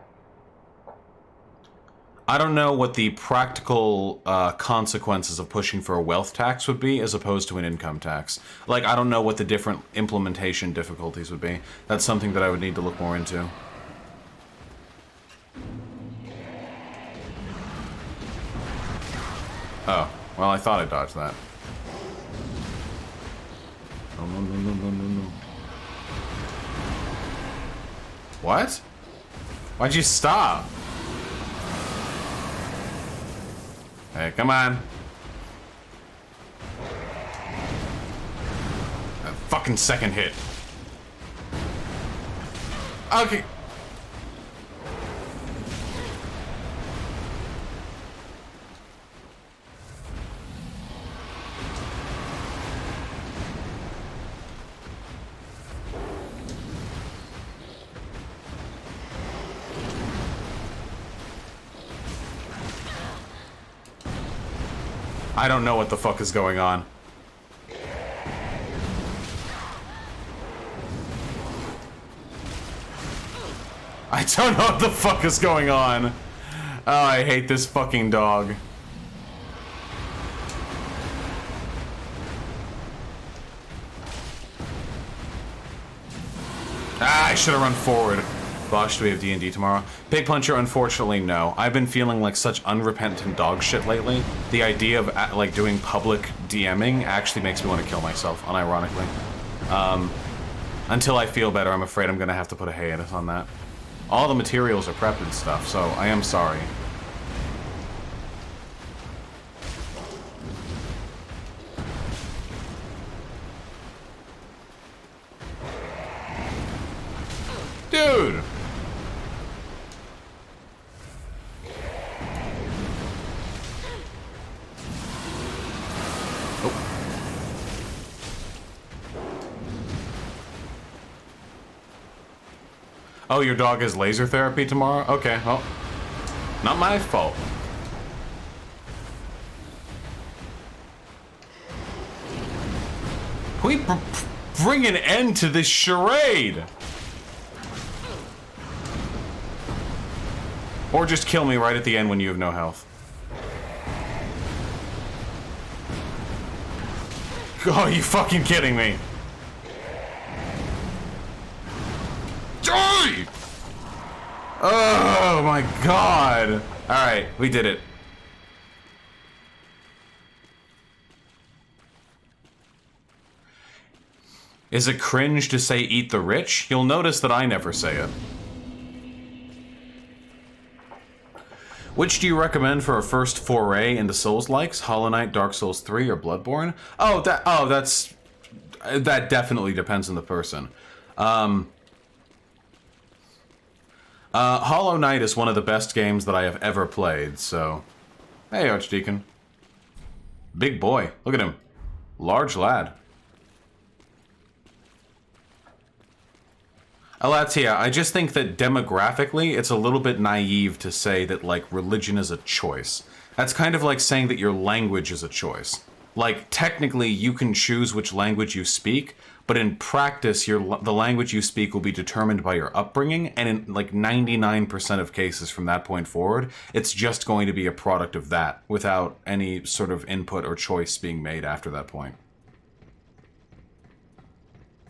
I don't know what the practical consequences of pushing for a wealth tax would be as opposed to an income tax. Like, I don't know what the different implementation difficulties would be. That's something that I would need to look more into. Oh, well, I thought I dodged that. No, no, no, no, no, no, no. What? Why'd you stop? Hey, come on. A fucking second hit. Okay. I don't know what the fuck is going on. I don't know what the fuck is going on. Oh, I hate this fucking dog. Ah, I should have run forward. Vaush, do we have D&D tomorrow? Big Puncher, unfortunately, no. I've been feeling like such unrepentant dog shit lately. The idea of, like, doing public DMing actually makes me want to kill myself, unironically. Until I feel better, I'm afraid I'm gonna have to put a hiatus on that. All the materials are prepped and stuff, so I am sorry. Dude! Oh, your dog has laser therapy tomorrow? Okay, well, not my fault. Can we bring an end to this charade? Or just kill me right at the end when you have no health. Oh, are you fucking kidding me? Die! Oh my god. Alright, we did it. Is it cringe to say eat the rich? You'll notice that I never say it. Which do you recommend for a first foray into Souls-likes? Hollow Knight, Dark Souls 3, or Bloodborne? That definitely depends on the person. Hollow Knight is one of the best games that I have ever played, so... Hey, Archdeacon. Big boy. Look at him. Large lad. Alatia, I just think that demographically, it's a little bit naive to say that, like, religion is a choice. That's kind of like saying that your language is a choice. Like, technically, you can choose which language you speak, but in practice, the language you speak will be determined by your upbringing, and in, like, 99% of cases from that point forward, it's just going to be a product of that, without any sort of input or choice being made after that point.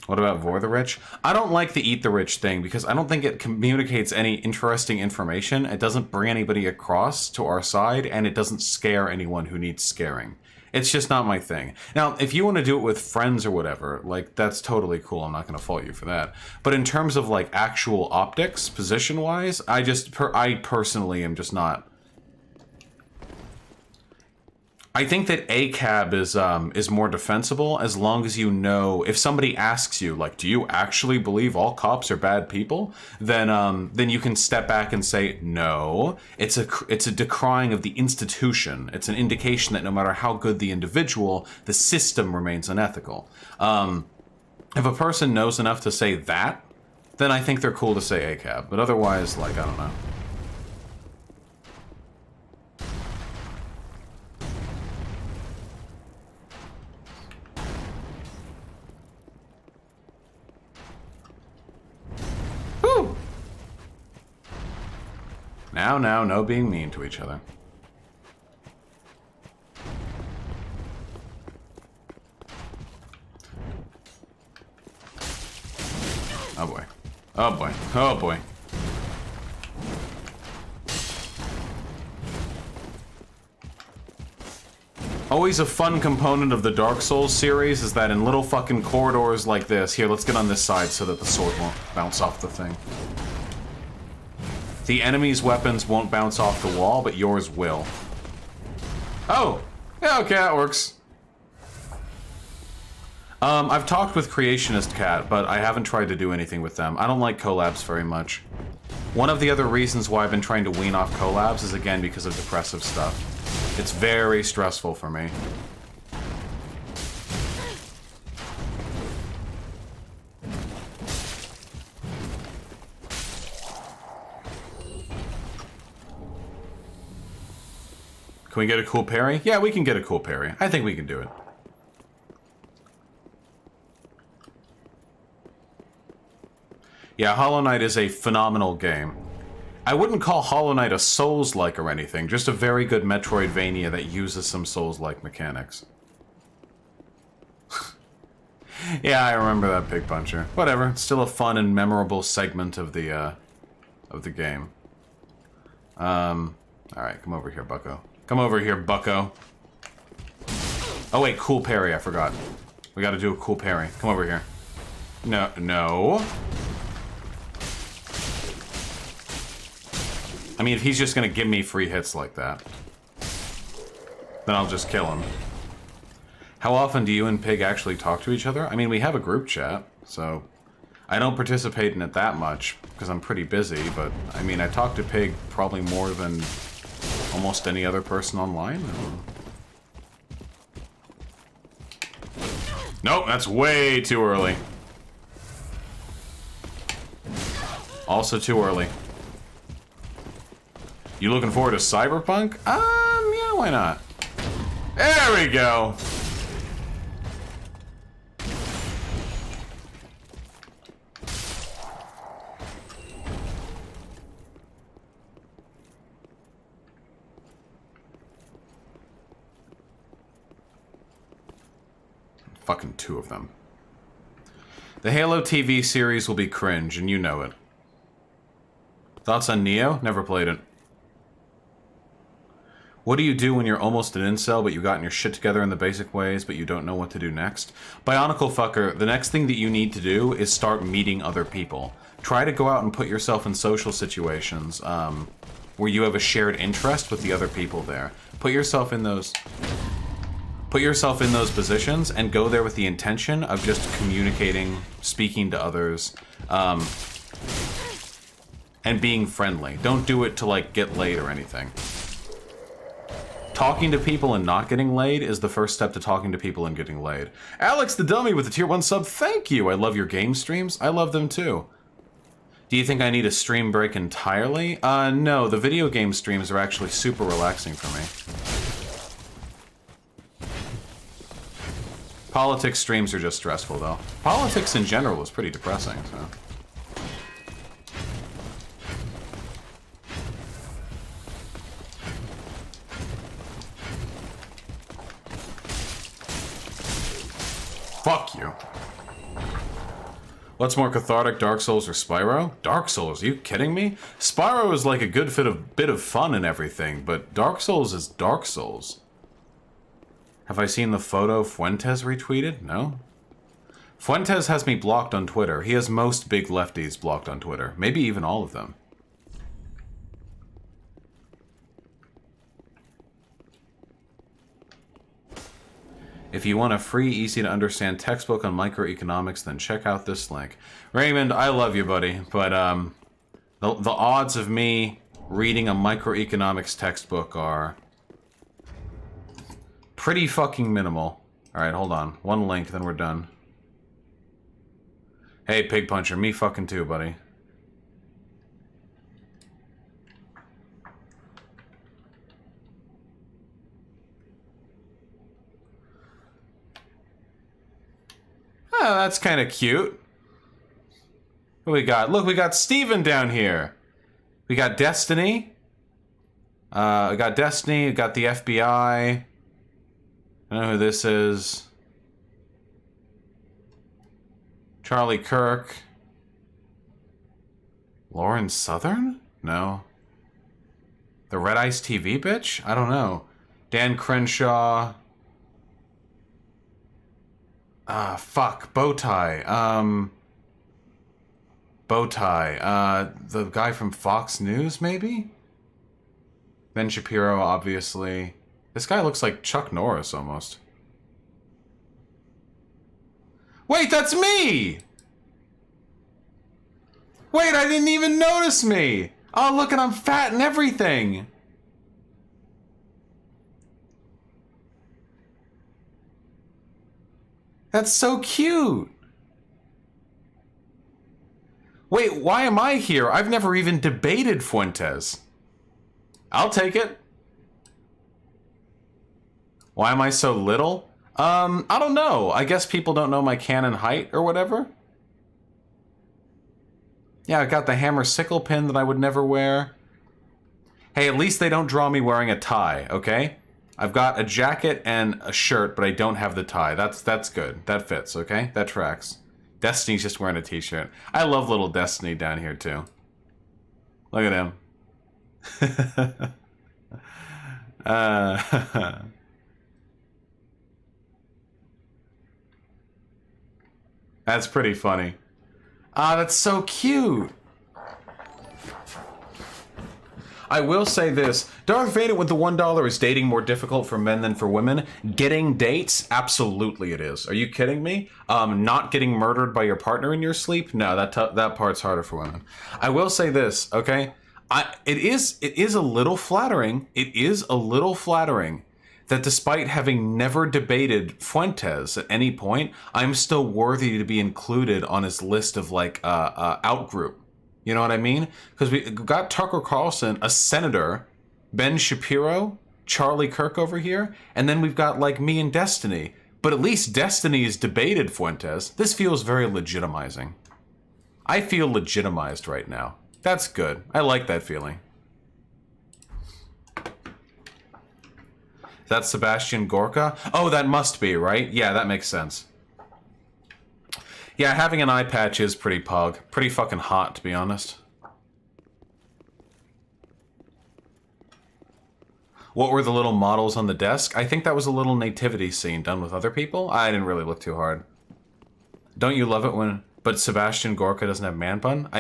What about Vor the Rich? I don't like the Eat the Rich thing because I don't think it communicates any interesting information. It doesn't bring anybody across to our side, and it doesn't scare anyone who needs scaring. It's just not my thing. Now, if you want to do it with friends or whatever, like, that's totally cool. I'm not going to fault you for that. But in terms of, like, actual optics, position-wise, I personally am just not... I think that ACAB is more defensible as long as you know, if somebody asks you, like, do you actually believe all cops are bad people? Then you can step back and say, no. It's a decrying of the institution. It's an indication that no matter how good the individual, the system remains unethical. If a person knows enough to say that, then I think they're cool to say ACAB. But otherwise, like, I don't know. Now, no being mean to each other. Oh boy. Oh boy. Oh boy. Always a fun component of the Dark Souls series is that in little fucking corridors like this... Here, let's get on this side so that the sword won't bounce off the thing. The enemy's weapons won't bounce off the wall, but yours will. Oh! Yeah, okay, that works. I've talked with Creationist Cat, but I haven't tried to do anything with them. I don't like collabs very much. One of the other reasons why I've been trying to wean off collabs is, again, because of depressive stuff. It's very stressful for me. Can we get a cool parry? Yeah, we can get a cool parry. I think we can do it. Yeah, Hollow Knight is a phenomenal game. I wouldn't call Hollow Knight a Souls-like or anything, just a very good Metroidvania that uses some Souls-like mechanics. Yeah, I remember that Pig Puncher. Whatever, it's still a fun and memorable segment of the game. Alright, come over here, bucko. Come over here, bucko. Oh wait, cool parry, I forgot. We gotta do a cool parry. Come over here. No. I mean, if he's just gonna give me free hits like that, then I'll just kill him. How often do you and Pig actually talk to each other? I mean, we have a group chat, so... I don't participate in it that much, because I'm pretty busy, but, I mean, I talk to Pig probably more than almost any other person online. Nope, that's way too early. Also too early. You looking forward to Cyberpunk? Yeah, why not? There we go! Fucking two of them. The Halo TV series will be cringe, and you know it. Thoughts on Neo? Never played it. What do you do when you're almost an incel, but you've gotten your shit together in the basic ways, but you don't know what to do next? Bionicle fucker, the next thing that you need to do is start meeting other people. Try to go out and put yourself in social situations where you have a shared interest with the other people there. Put yourself in those positions and go there with the intention of just communicating, speaking to others, and being friendly. Don't do it to, like, get laid or anything. Talking to people and not getting laid is the first step to talking to people and getting laid. Alex the Dummy with the tier 1 sub, thank you! I love your game streams. I love them too. Do you think I need a stream break entirely? No, the video game streams are actually super relaxing for me. Politics streams are just stressful, though. Politics in general is pretty depressing, so... Fuck you. What's more cathartic, Dark Souls or Spyro? Dark Souls, are you kidding me? Spyro is like a good bit of fun and everything, but Dark Souls is Dark Souls. Have I seen the photo Fuentes retweeted? No. Fuentes has me blocked on Twitter. He has most big lefties blocked on Twitter. Maybe even all of them. If you want a free, easy-to-understand textbook on microeconomics, then check out this link. Raymond, I love you, buddy, but the odds of me reading a microeconomics textbook are pretty fucking minimal. Alright, hold on. One link, then we're done. Hey, Pig Puncher, me fucking too, buddy. Oh, that's kind of cute. What we got? Look, we got Steven down here. We got Destiny. We got Destiny, we got the FBI. I don't know who this is. Charlie Kirk. Lauren Southern? No. The Red Ice TV bitch? I don't know. Dan Crenshaw. Fuck. Bowtie. Bowtie. The guy from Fox News, maybe? Ben Shapiro, obviously. This guy looks like Chuck Norris, almost. Wait, that's me! Wait, I didn't even notice me! Oh, look, and I'm fat and everything! That's so cute! Wait, why am I here? I've never even debated Fuentes. I'll take it. Why am I so little? I don't know. I guess people don't know my canon height or whatever. Yeah, I got the hammer sickle pin that I would never wear. Hey, at least they don't draw me wearing a tie, okay? I've got a jacket and a shirt, but I don't have the tie. That's good. That fits, okay? That tracks. Destiny's just wearing a t-shirt. I love little Destiny down here, too. Look at him. That's pretty funny. Ah, that's so cute. I will say this. Darth Vader with the $1 is dating more difficult for men than for women. Getting dates? Absolutely it is. Are you kidding me? Not getting murdered by your partner in your sleep? No, that part's harder for women. I will say this, okay? It is a little flattering. It is a little flattering that despite having never debated Fuentes at any point, I'm still worthy to be included on his list of, like, outgroup. You know what I mean? Because we got Tucker Carlson, a senator, Ben Shapiro, Charlie Kirk over here, and then we've got, like, me and Destiny. But at least Destiny has debated Fuentes. This feels very legitimizing. I feel legitimized right now. That's good. I like that feeling. That's Sebastian Gorka? Oh, that must be, right? Yeah, that makes sense. Yeah, having an eye patch is pretty pog. Pretty fucking hot, to be honest. What were the little models on the desk? I think that was a little nativity scene done with other people. I didn't really look too hard. Don't you love it when... But Sebastian Gorka doesn't have man bun?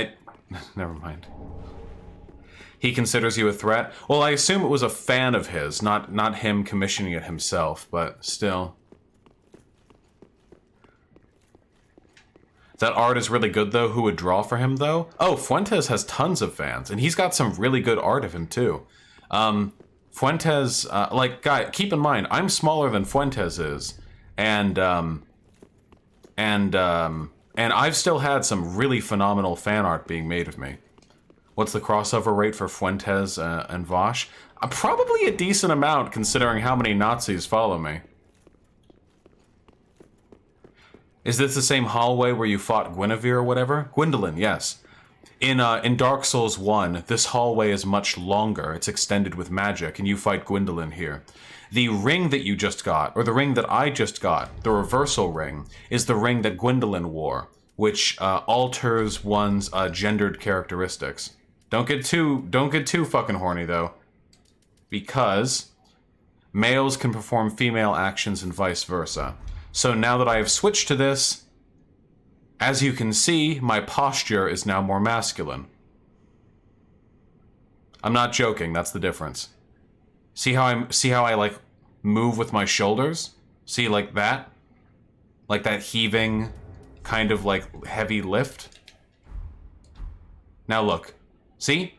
Never mind. He considers you a threat? Well, I assume it was a fan of his, not him commissioning it himself, but still. That art is really good, though. Who would draw for him, though? Oh, Fuentes has tons of fans, and he's got some really good art of him, too. Fuentes, like, guy, keep in mind, I'm smaller than Fuentes is, and I've still had some really phenomenal fan art being made of me. What's the crossover rate for Fuentes and Vaush? Probably a decent amount, considering how many Nazis follow me. Is this the same hallway where you fought Guinevere or whatever? Gwendolyn, yes. In Dark Souls 1, this hallway is much longer. It's extended with magic, and you fight Gwendolyn here. The ring that you just got, or the ring that I just got, the reversal ring, is the ring that Gwendolyn wore. which alters one's gendered characteristics. Don't get too fucking horny though, because males can perform female actions and vice versa. So now that I have switched to this, as you can see, my posture is now more masculine. I'm not joking, that's the difference. See how I like move with my shoulders? See, like that? Like that heaving kind of like heavy lift? Now look. See?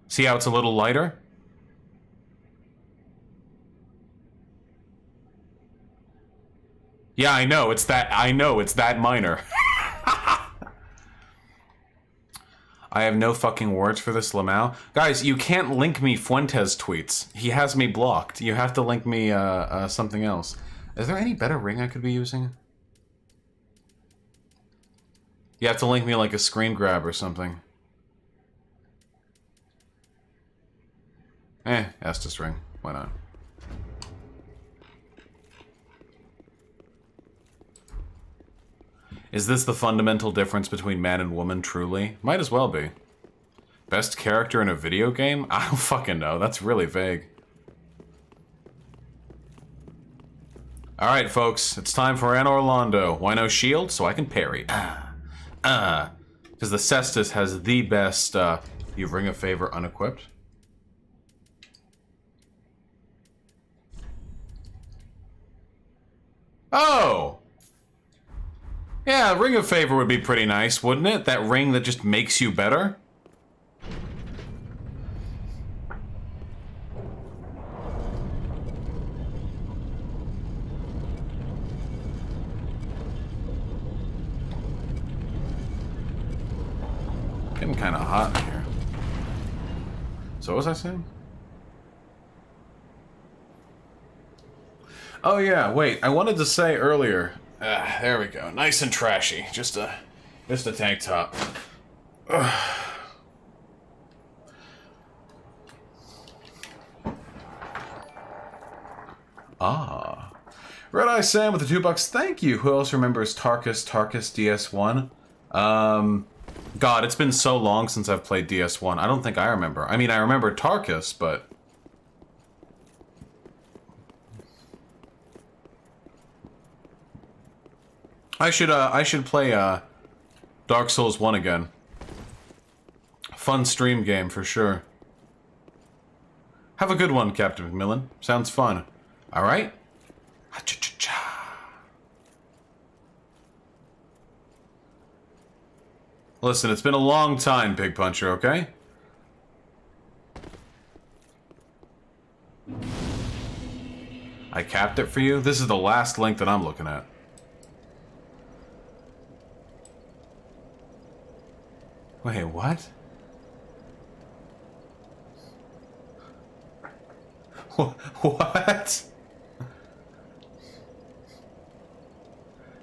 See how it's a little lighter? Yeah, I know it's that minor. I have no fucking words for this, Lamau. Guys, you can't link me Fuentes tweets. He has me blocked. You have to link me something else. Is there any better ring I could be using? You have to link me like a screen grab or something. Estus ring. Why not? Is this the fundamental difference between man and woman, truly? Might as well be. Best character in a video game? I don't fucking know. That's really vague. Alright, folks. It's time for Anne Orlando. Why no shield? So I can parry. Because the Cestus has the best, you Ring of Favor unequipped. Oh! Yeah, Ring of Favor would be pretty nice, wouldn't it? That ring that just makes you better? Getting kind of hot in here. So what was I saying? Oh yeah, wait, I wanted to say earlier... there we go. Nice and trashy. Just a tank top. Ah. Red Eye Sam with the $2. Thank you. Who else remembers Tarkus DS1? God, it's been so long since I've played DS1. I don't think I remember. I mean, I remember Tarkus, but... I should play Dark Souls 1 again. Fun stream game for sure. Have a good one, Captain McMillan. Sounds fun. All right. Listen, it's been a long time, Pig Puncher. Okay. I capped it for you. This is the last link that I'm looking at. Wait, what? What?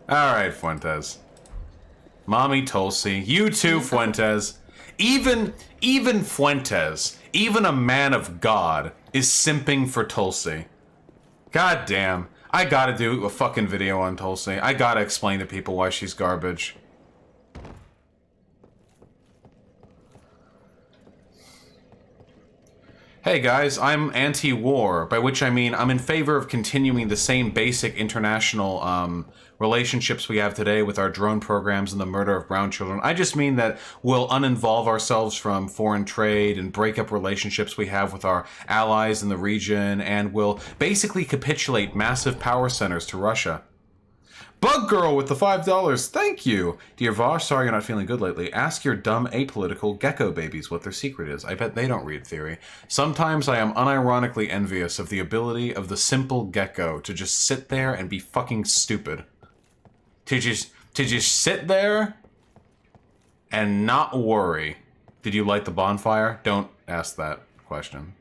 Alright, Fuentes. Mommy Tulsi. You too, Fuentes. Even Fuentes, even a man of God, is simping for Tulsi. God damn. I gotta do a fucking video on Tulsi. I gotta explain to people why she's garbage. Hey guys, I'm anti-war, by which I mean I'm in favor of continuing the same basic international relationships we have today with our drone programs and the murder of brown children. I just mean that we'll uninvolve ourselves from foreign trade and break up relationships we have with our allies in the region, and we'll basically capitulate massive power centers to Russia. Bug Girl with the $5. Thank you. Dear Vaush, sorry you're not feeling good lately. Ask your dumb apolitical gecko babies what their secret is. I bet they don't read theory. Sometimes I am unironically envious of the ability of the simple gecko to just sit there and be fucking stupid. To just sit there and not worry. Did you light the bonfire? Don't ask that question.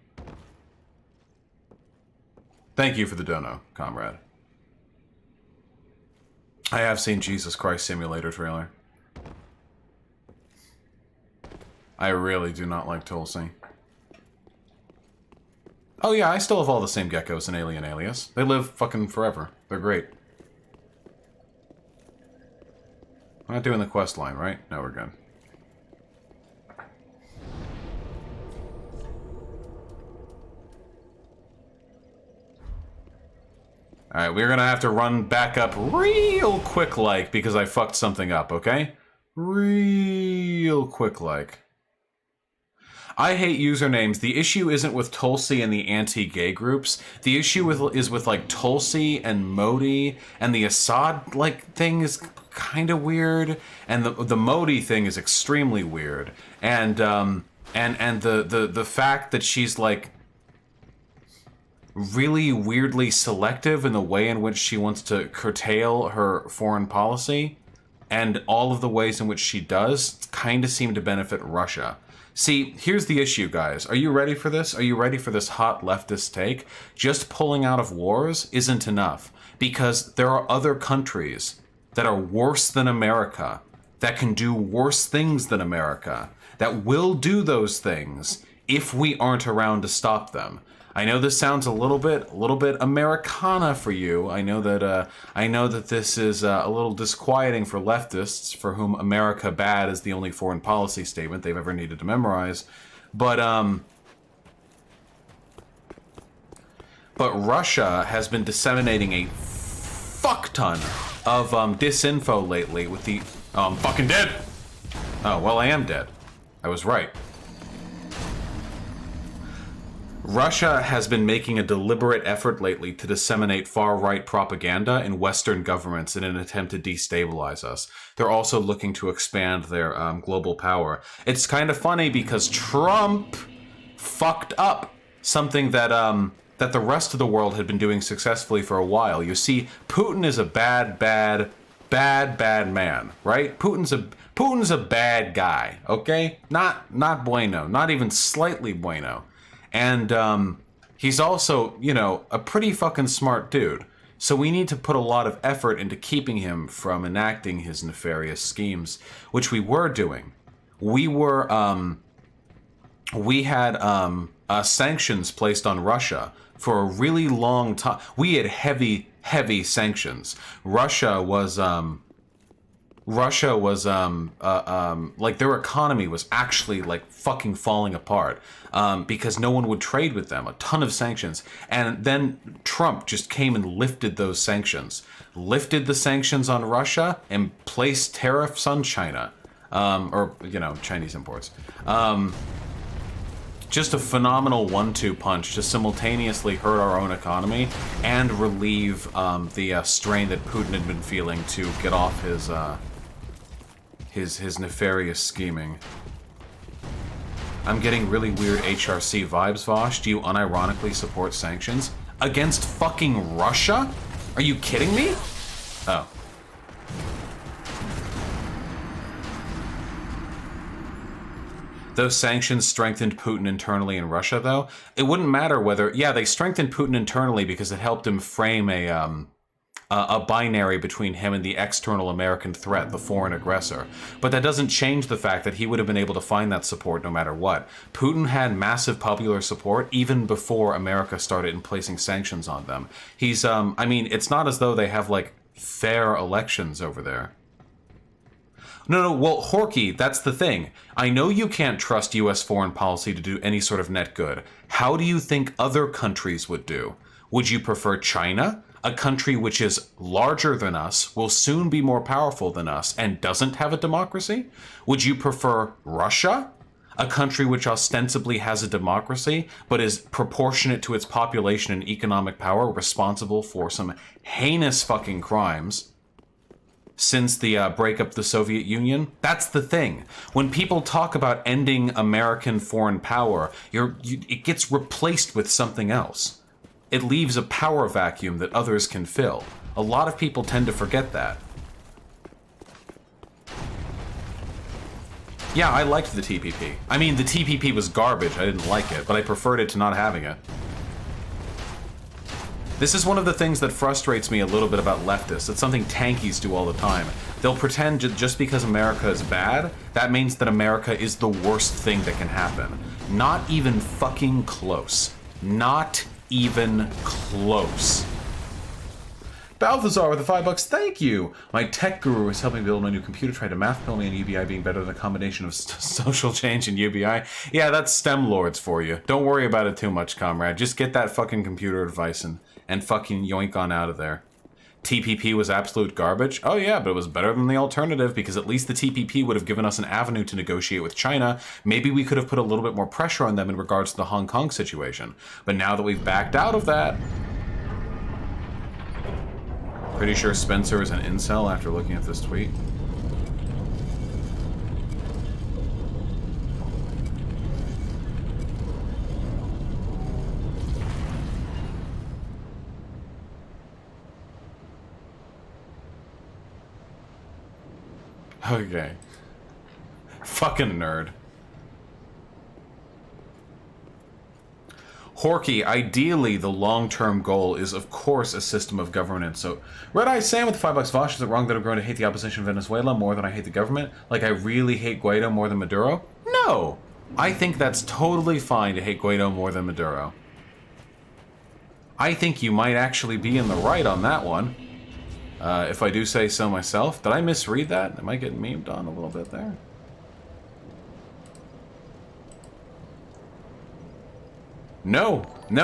Thank you for the dono, comrade. I have seen Jesus Christ Simulator trailer. I really do not like Tulsi. Oh yeah, I still have all the same geckos in Alien Alias. They live fucking forever. They're great. We're not doing the quest line, right? No, we're good. Alright, we're gonna have to run back up real quick-like because I fucked something up, okay? Real quick-like. I hate usernames. The issue isn't with Tulsi and the anti-gay groups. The issue is with like Tulsi and Modi, and the Assad like thing is kind of weird, and the Modi thing is extremely weird, and the fact that she's like really weirdly selective in the way in which she wants to curtail her foreign policy, and all of the ways in which she does kind of seem to benefit Russia. See, here's the issue, guys. Are you ready for this? Are you ready for this hot leftist take? Just pulling out of wars isn't enough, because there are other countries that are worse than America, that can do worse things than America, that will do those things if we aren't around to stop them. I know this sounds a little bit Americana for you. I know that this is a little disquieting for leftists, for whom America bad is the only foreign policy statement they've ever needed to memorize. But Russia has been disseminating a fuck ton of disinfo lately with the... Oh, I'm fucking dead! Oh, well, I am dead. I was right. Russia has been making a deliberate effort lately to disseminate far-right propaganda in Western governments in an attempt to destabilize us. They're also looking to expand their global power. It's kind of funny because Trump fucked up something that that the rest of the world had been doing successfully for a while. You see, Putin is a bad man, right? Putin's a bad guy, okay? Not bueno, not even slightly bueno. And he's also, you know, a pretty fucking smart dude. So we need to put a lot of effort into keeping him from enacting his nefarious schemes, which we were doing. We had sanctions placed on Russia for a really long time. We had heavy sanctions. Russia was like their economy was actually like fucking falling apart because no one would trade with them. A ton of sanctions. And then Trump just came and lifted those sanctions. Lifted the sanctions on Russia and placed tariffs on China. Or, you know, Chinese imports. Just a phenomenal 1-2 punch to simultaneously hurt our own economy and relieve the strain that Putin had been feeling to get off his nefarious scheming. I'm getting really weird HRC vibes, Vaush. Do you unironically support sanctions? Against fucking Russia? Are you kidding me? Oh. Those sanctions strengthened Putin internally in Russia, though. It wouldn't matter whether... Yeah, they strengthened Putin internally because it helped him frame a binary between him and the external American threat, the foreign aggressor. But that doesn't change the fact that he would have been able to find that support no matter what. Putin had massive popular support even before America started in placing sanctions on them. He's, I mean, it's not as though they have, like, fair elections over there. No, well, Horky, that's the thing. I know you can't trust U.S. foreign policy to do any sort of net good. How do you think other countries would do? Would you prefer China? A country which is larger than us, will soon be more powerful than us, and doesn't have a democracy? Would you prefer Russia? A country which ostensibly has a democracy, but is proportionate to its population and economic power, responsible for some heinous fucking crimes since the breakup of the Soviet Union? That's the thing. When people talk about ending American foreign power, it gets replaced with something else. It leaves a power vacuum that others can fill. A lot of people tend to forget that. Yeah, I liked the TPP. I mean, the TPP was garbage. I didn't like it, but I preferred it to not having it. This is one of the things that frustrates me a little bit about leftists. It's something tankies do all the time. They'll pretend just because America is bad, that means that America is the worst thing that can happen. Not even fucking close. Not even close. Balthazar with the $5. Thank you. My tech guru is helping build my new computer. Tried to math pill me and UBI being better than a combination of social change and UBI. Yeah, that's STEM lords for you. Don't worry about it too much, comrade. Just get that fucking computer advice and fucking yoink on out of there. TPP was absolute garbage. Oh yeah, but it was better than the alternative because at least the TPP would have given us an avenue to negotiate with China. Maybe we could have put a little bit more pressure on them in regards to the Hong Kong situation. But now that we've backed out of that... Pretty sure Spencer is an incel after looking at this tweet. Okay. Fucking nerd. Horky, ideally the long-term goal is of course a system of governance. So, Red Eye Sam with the $5. Vaush, is it wrong that I'm going to hate the opposition of Venezuela more than I hate the government? Like I really hate Guaido more than Maduro? No! I think that's totally fine to hate Guaido more than Maduro. I think you might actually be in the right on that one. If I do say so myself. Did I misread that? Am I getting memed on a little bit there? No,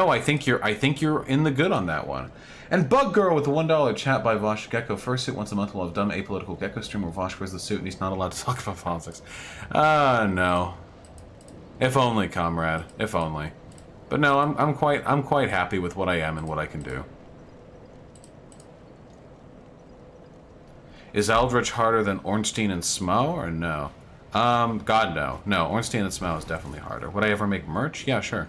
I think you're in the good on that one. And Bug Girl with the $1 chat by Vaush Gecko. Fursuit once a month will have dumb apolitical Gecko stream where Vaush wears the suit and he's not allowed to talk about politics. No. If only, comrade. If only. But no, I'm quite happy with what I am and what I can do. Is Eldritch harder than Ornstein and Smo, or no? God, no. No, Ornstein and Smo is definitely harder. Would I ever make merch? Yeah, sure.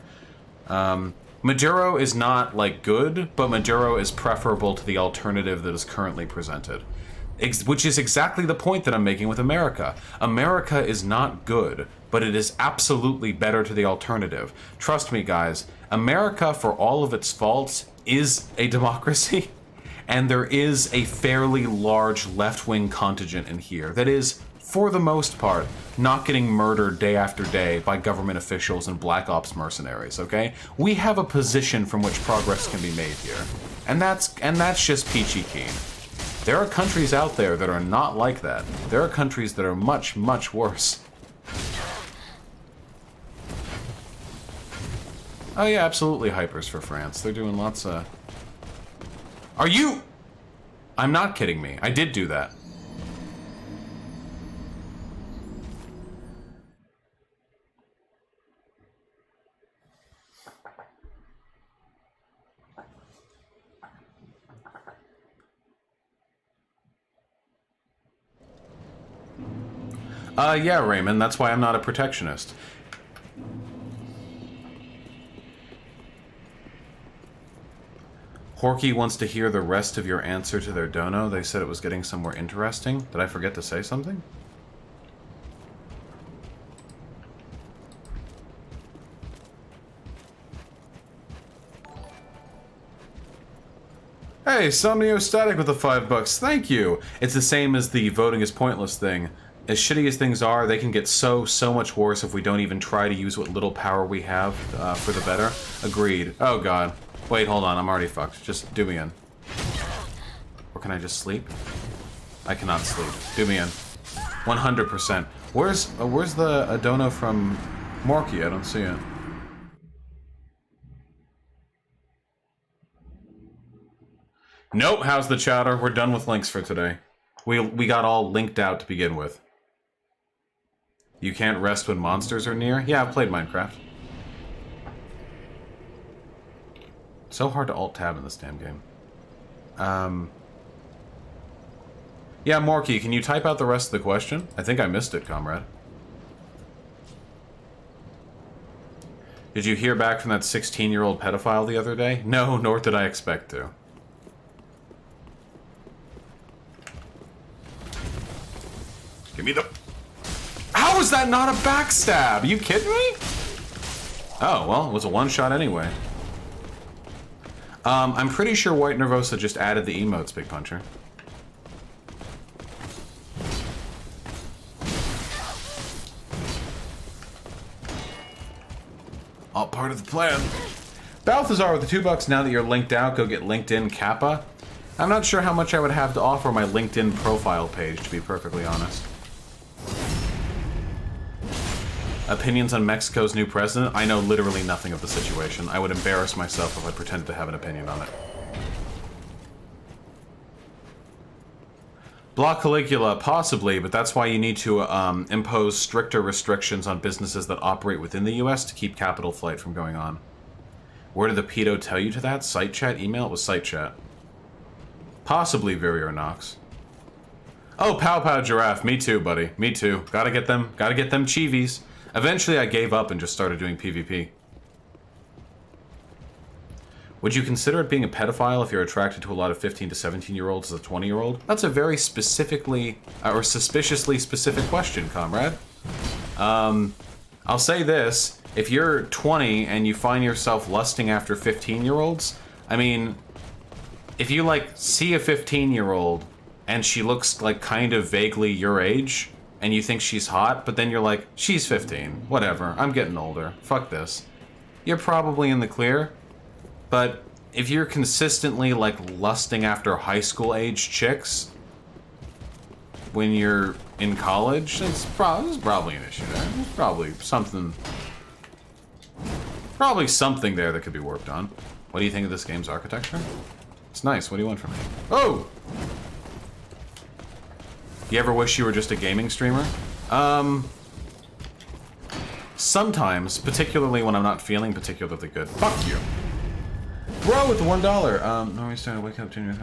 Maduro is not, like, good, but Maduro is preferable to the alternative that is currently presented. Which is exactly the point that I'm making with America. America is not good, but it is absolutely better to the alternative. Trust me, guys. America, for all of its faults, is a democracy. And there is a fairly large left-wing contingent in here that is, for the most part, not getting murdered day after day by government officials and black ops mercenaries, okay? We have a position from which progress can be made here. And that's just peachy keen. There are countries out there that are not like that. There are countries that are much, much worse. Oh yeah, absolutely hypers for France. They're doing lots of... Are you... I'm not kidding me. I did do that. Yeah, Raymond, that's why I'm not a protectionist. Horky wants to hear the rest of your answer to their dono. They said it was getting somewhere interesting. Did I forget to say something? Hey, Somniostatic with the $5. Thank you. It's the same as the voting is pointless thing. As shitty as things are, they can get so much worse if we don't even try to use what little power we have for the better. Agreed. Oh god. Wait, hold on. I'm already fucked. Just do me in. Or can I just sleep? I cannot sleep. Do me in. 100%. Where's the Adono from Morky? I don't see it. Nope. How's the chatter? We're done with links for today. We got all linked out to begin with. You can't rest when monsters are near? Yeah, I've played Minecraft. So hard to alt-tab in this damn game. Yeah, Morky, can you type out the rest of the question? I think I missed it, comrade. Did you hear back from that 16-year-old pedophile the other day? No, nor did I expect to. Give me the... How is that not a backstab? Are you kidding me? Oh, well, it was a one-shot anyway. I'm pretty sure White Nervosa just added the emotes, Big Puncher. All part of the plan. Balthazar with the $2. Now that you're linked out, go get LinkedIn Kappa. I'm not sure how much I would have to offer my LinkedIn profile page, to be perfectly honest. Opinions on Mexico's new president? I know literally nothing of the situation. I would embarrass myself if I pretended to have an opinion on it. Block Caligula, possibly, but that's why you need to impose stricter restrictions on businesses that operate within the US to keep capital flight from going on. Where did the pedo tell you to that? Site chat? Email? It was site chat. Possibly Virior Nox. Oh, Pow Pow Giraffe. Me too, buddy. Me too. Gotta get them chivies. Eventually I gave up and just started doing PvP. Would you consider it being a pedophile if you're attracted to a lot of 15 to 17-year-olds as a 20-year-old? That's a very specifically, or suspiciously specific question, comrade. I'll say this. If you're 20 and you find yourself lusting after 15-year-olds, I mean, if you, like, see a 15-year-old and she looks, like, kind of vaguely your age, and you think she's hot, but then you're like, she's 15. Whatever. I'm getting older. Fuck this. You're probably in the clear. But if you're consistently, like, lusting after high school age chicks when you're in college, there's probably an issue there. There's probably something there that could be worked on. What do you think of this game's architecture? It's nice. What do you want from me? Oh! You ever wish you were just a gaming streamer? Sometimes, particularly when I'm not feeling particularly good. Fuck you. Bro with the $1. Normally starting to wake up, Junior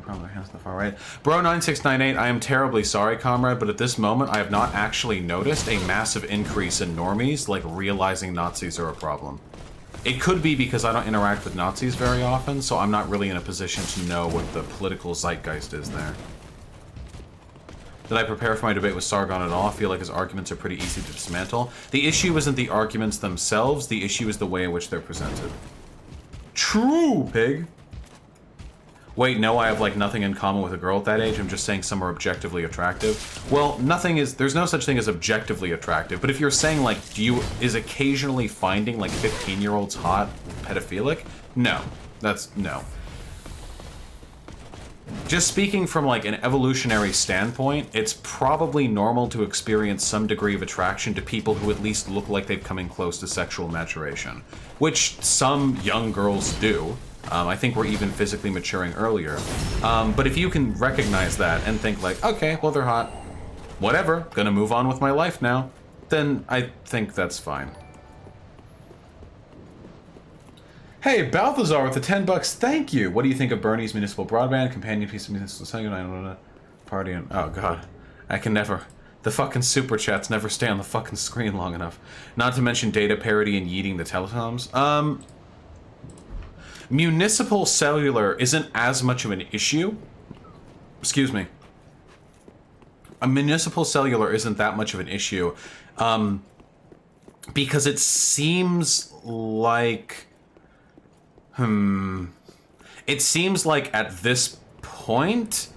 probably has the far right. Bro 9698, I am terribly sorry, comrade, but at this moment I have not actually noticed a massive increase in normies, like realizing Nazis are a problem. It could be because I don't interact with Nazis very often, so I'm not really in a position to know what the political zeitgeist is there. Did I prepare for my debate with Sargon at all? I feel like his arguments are pretty easy to dismantle. The issue isn't the arguments themselves, the issue is the way in which they're presented. True, pig! Wait, no, I have, like, nothing in common with a girl at that age, I'm just saying some are objectively attractive. Well, there's no such thing as objectively attractive, but if you're saying, like, is occasionally finding, like, 15-year-olds hot pedophilic? No. No. Just speaking from, like, an evolutionary standpoint, it's probably normal to experience some degree of attraction to people who at least look like they've come in close to sexual maturation. Which some young girls do. I think we're even physically maturing earlier. But if you can recognize that and think like, okay, well, they're hot. Whatever, gonna move on with my life now. Then I think that's fine. Hey, Balthazar with the $10, thank you! What do you think of Bernie's municipal broadband, companion piece of municipal cellular, party and... Oh, God. I can never... The fucking super chats never stay on the fucking screen long enough. Not to mention data parity and yeeting the telecoms. Municipal cellular isn't as much of an issue. Excuse me. A municipal cellular isn't that much of an issue. Because it seems like... It seems like at this point,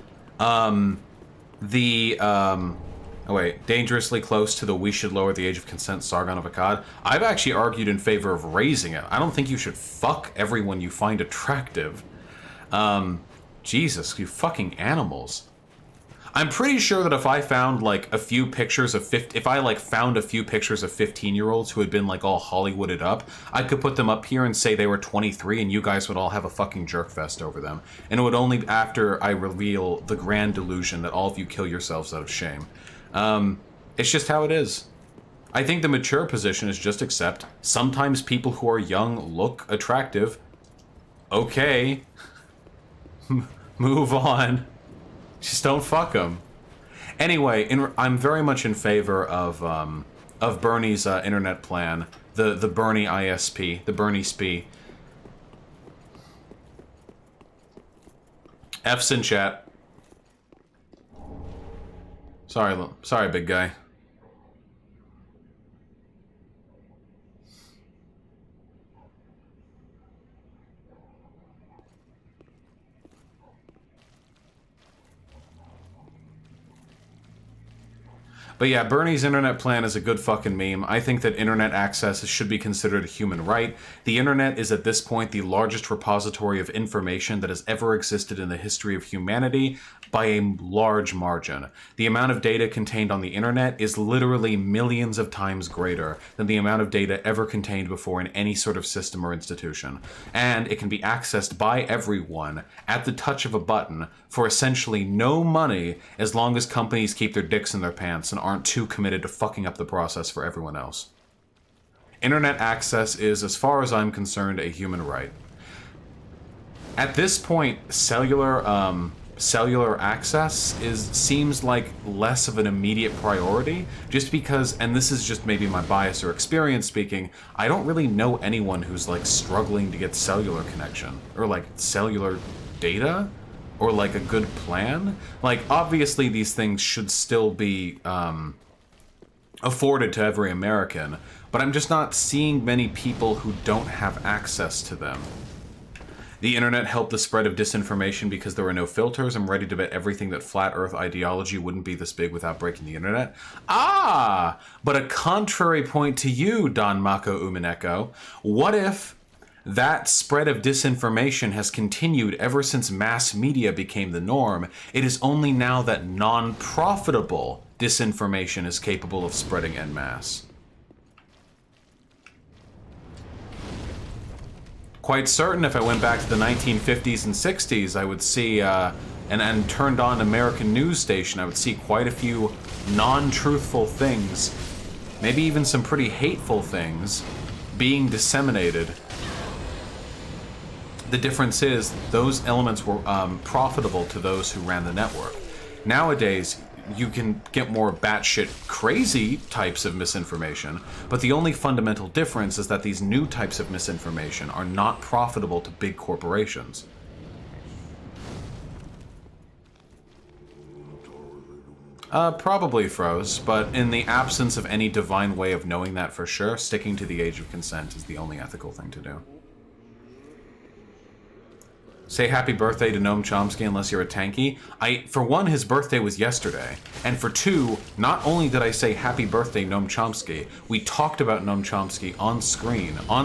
dangerously close to the we should lower the age of consent Sargon of Akkad. I've actually argued in favor of raising it. I don't think you should fuck everyone you find attractive. Jesus, you fucking animals. I'm pretty sure that if I found like a few pictures of found a few pictures of 15-year-olds who had been like all Hollywooded up, I could put them up here and say they were 23 and you guys would all have a fucking jerk fest over them. And it would only be after I reveal the grand delusion that all of you kill yourselves out of shame. It's just how it is. I think the mature position is just accept sometimes people who are young look attractive. Okay. Move on. Just don't fuck them. Anyway, I'm very much in favor of Bernie's internet plan, the Bernie ISP, the Bernie SP. F's in chat. Sorry, big guy. But yeah, Bernie's internet plan is a good fucking meme. I think that internet access should be considered a human right. The internet is at this point the largest repository of information that has ever existed in the history of humanity by a large margin. The amount of data contained on the internet is literally millions of times greater than the amount of data ever contained before in any sort of system or institution. And it can be accessed by everyone at the touch of a button for essentially no money, as long as companies keep their dicks in their pants and aren't too committed to fucking up the process for everyone else. Internet access is, as far as I'm concerned, a human right. At this point, cellular access seems like less of an immediate priority, just because, and this is just maybe my bias or experience speaking, I don't really know anyone who's like struggling to get cellular connection or like cellular data or like a good plan. Like, obviously these things should still be afforded to every American, but I'm just not seeing many people who don't have access to them. The internet helped the spread of disinformation because there were no filters. I'm ready to bet everything that flat earth ideology wouldn't be this big without breaking the internet. Ah! But a contrary point to you, Don Mako Umineko. What if that spread of disinformation has continued ever since mass media became the norm? It is only now that non-profitable disinformation is capable of spreading en masse. Quite certain if I went back to the 1950s and 60s, I would see, and turned on an American news station, I would see quite a few non-truthful things, maybe even some pretty hateful things, being disseminated. The difference is, those elements were profitable to those who ran the network. Nowadays, you can get more batshit crazy types of misinformation, but the only fundamental difference is that these new types of misinformation are not profitable to big corporations. Probably froze, but in the absence of any divine way of knowing that for sure, sticking to the age of consent is the only ethical thing to do. Say happy birthday to Noam Chomsky unless you're a tanky. For one, his birthday was yesterday. And for two, not only did I say happy birthday Noam Chomsky, we talked about Noam Chomsky on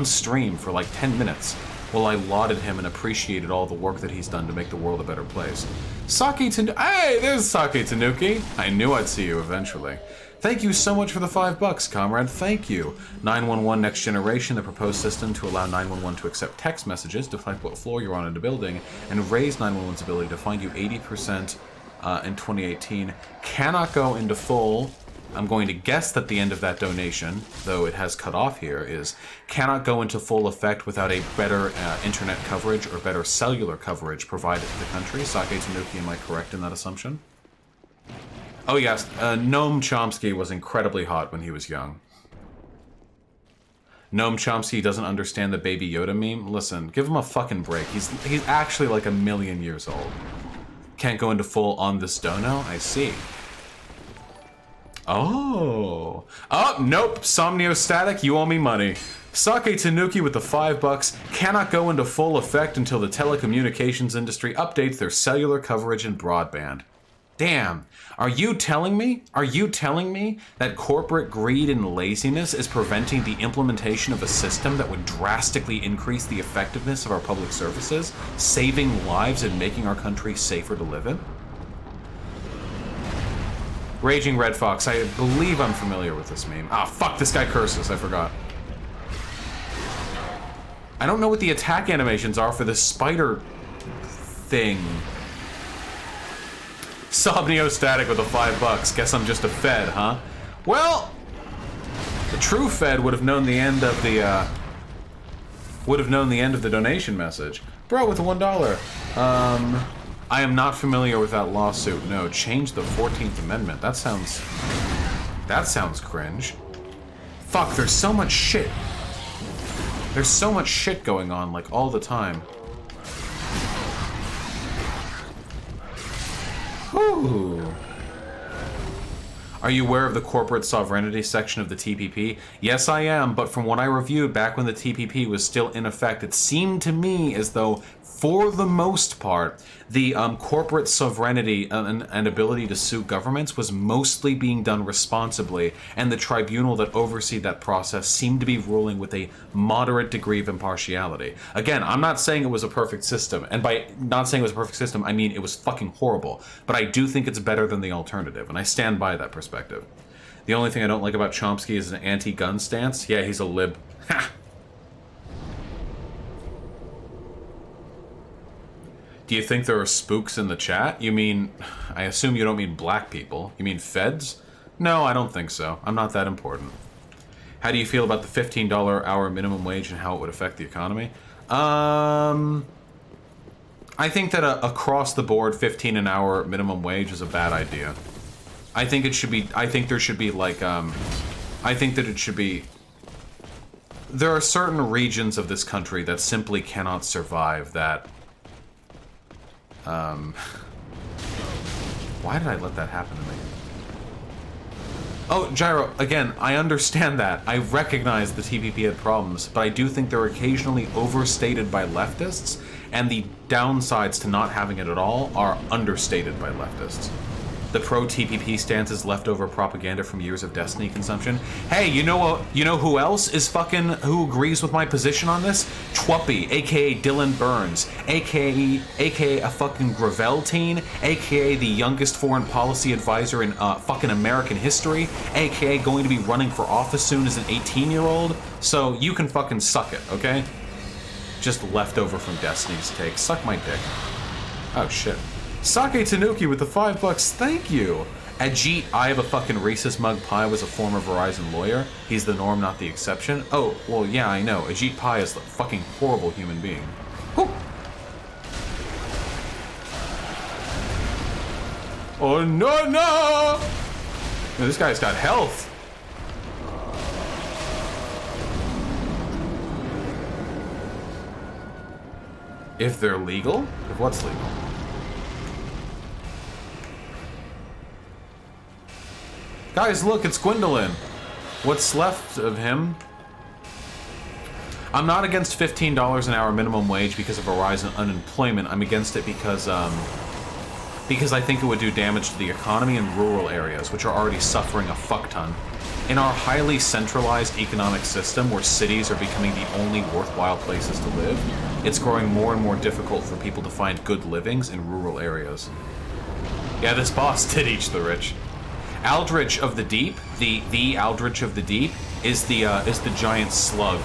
stream for like 10 minutes, while I lauded him and appreciated all the work that he's done to make the world a better place. Hey, there's Saki Tanuki! I knew I'd see you eventually. Thank you so much for the $5, comrade. Thank you. 911 Next Generation, the proposed system to allow 911 to accept text messages, define what floor you're on in a building, and raise 911's ability to find you 80% in 2018. Cannot go into full. I'm going to guess that the end of that donation, though it has cut off here, is cannot go into full effect without a better internet coverage or better cellular coverage provided to the country. Sake Tanuki, am I correct in that assumption? Oh yes, Noam Chomsky was incredibly hot when he was young. Noam Chomsky doesn't understand the Baby Yoda meme? Listen, give him a fucking break. He's actually like 1,000,000 years old. Can't go into full on this dono? I see. Oh. Oh, nope. Somniostatic, you owe me money. Sake Tanuki with the $5 cannot go into full effect until the telecommunications industry updates their cellular coverage and broadband. Damn. Are you telling me that corporate greed and laziness is preventing the implementation of a system that would drastically increase the effectiveness of our public services, saving lives and making our country safer to live in? Raging Red Fox, I believe I'm familiar with this meme. Ah, fuck, this guy curses, I forgot. I don't know what the attack animations are for this spider thing. Somniostatic with the $5. Guess I'm just a Fed, huh? Well, the true Fed would have known the end of the donation message. Bro, with the $1. I am not familiar with that lawsuit. No, change the 14th Amendment. That sounds cringe. Fuck, there's so much shit. There's so much shit going on, like, all the time. Whew. Are you aware of the corporate sovereignty section of the TPP? Yes, I am, but from what I reviewed back when the TPP was still in effect, it seemed to me as though for the most part, the corporate sovereignty and ability to sue governments was mostly being done responsibly, and the tribunal that oversees that process seemed to be ruling with a moderate degree of impartiality. Again, I'm not saying it was a perfect system, and by not saying it was a perfect system, I mean it was fucking horrible, but I do think it's better than the alternative, and I stand by that perspective. The only thing I don't like about Chomsky is an anti-gun stance. Yeah, he's a lib. Ha! Do you think there are spooks in the chat? You mean, I assume you don't mean black people. You mean feds? No, I don't think so. I'm not that important. How do you feel about the $15 hour minimum wage and how it would affect the economy? I think that across the board 15 an hour minimum wage is a bad idea. I think it should be, I think there should be like, I think that it should be, there are certain regions of this country that simply cannot survive that. Why did I let that happen to me? Oh, Gyro, again, I understand that. I recognize the TPP had problems, but I do think they're occasionally overstated by leftists, and the downsides to not having it at all are understated by leftists. The pro-TPP stance is leftover propaganda from years of Destiny consumption. Hey, you know what? You know who else is fucking, who agrees with my position on this? Twuppy, aka Dylan Burns, aka a fucking Gravel teen, aka the youngest foreign policy advisor in fucking American history, aka going to be running for office soon as an 18-year-old. So you can fucking suck it, okay? Just leftover from Destiny's take. Suck my dick. Oh shit. Sake Tanuki with the $5. Thank you. Ajit, I have a fucking racist mug pie, was a former Verizon lawyer. He's the norm, not the exception. Oh, well, yeah, I know. Ajit Pai is a fucking horrible human being. Whew. Oh, no, no! This guy's got health. If they're legal? If what's legal? Guys, look, it's Gwendolyn. What's left of him? I'm not against $15 an hour minimum wage because of a rise in unemployment. I'm against it because I think it would do damage to the economy in rural areas, which are already suffering a fuck ton. In our highly centralized economic system, where cities are becoming the only worthwhile places to live, it's growing more and more difficult for people to find good livings in rural areas. Yeah, this boss did eat the rich. Aldrich of the Deep, the Aldrich of the Deep, is the giant slug.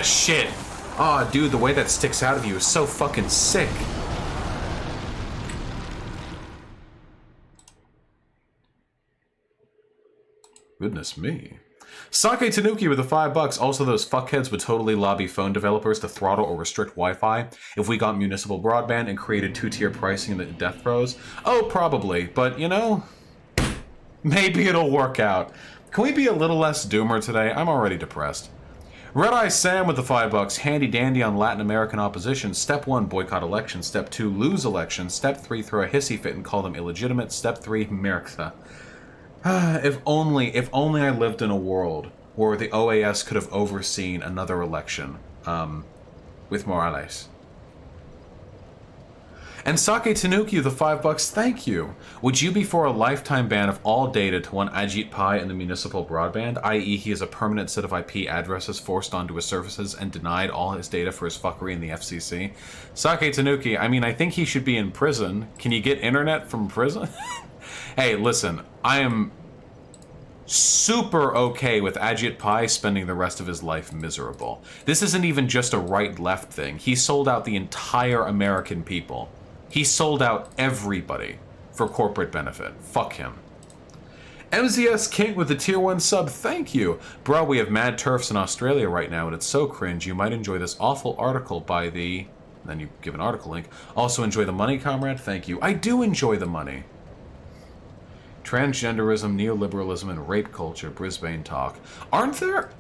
Shit! Aw, dude, the way that sticks out of you is so fucking sick. Goodness me. Sake Tanuki with the $5. Also, those fuckheads would totally lobby phone developers to throttle or restrict Wi-Fi if we got municipal broadband and created two-tier pricing in the death throes. Oh, probably, but you know, maybe it'll work out. Can we be a little less doomer today? I'm already depressed. Red Eye Sam with the $5. Handy dandy on Latin American opposition. Step 1, boycott elections. Step 2, lose elections. Step 3, throw a hissy fit and call them illegitimate. Step 3, Merkta. If only I lived in a world where the OAS could have overseen another election, with Morales. And Sake Tanuki, the $5, thank you. Would you be for a lifetime ban of all data to one Ajit Pai and the municipal broadband, i.e. he has a permanent set of IP addresses forced onto his services and denied all his data for his fuckery in the FCC? Sake Tanuki, I mean, I think he should be in prison. Can you get internet from prison? Hey, listen, I am super okay with Ajit Pai spending the rest of his life miserable. This isn't even just a right-left thing. He sold out the entire American people. He sold out everybody for corporate benefit. Fuck him. MZS King with the tier 1 sub, thank you. Bro, we have mad turfs in Australia right now and it's so cringe. You might enjoy this awful article by the... Then you give an article link. Also enjoy the money, comrade. Thank you. I do enjoy the money. Transgenderism, neoliberalism, and rape culture, Brisbane talk. Aren't there...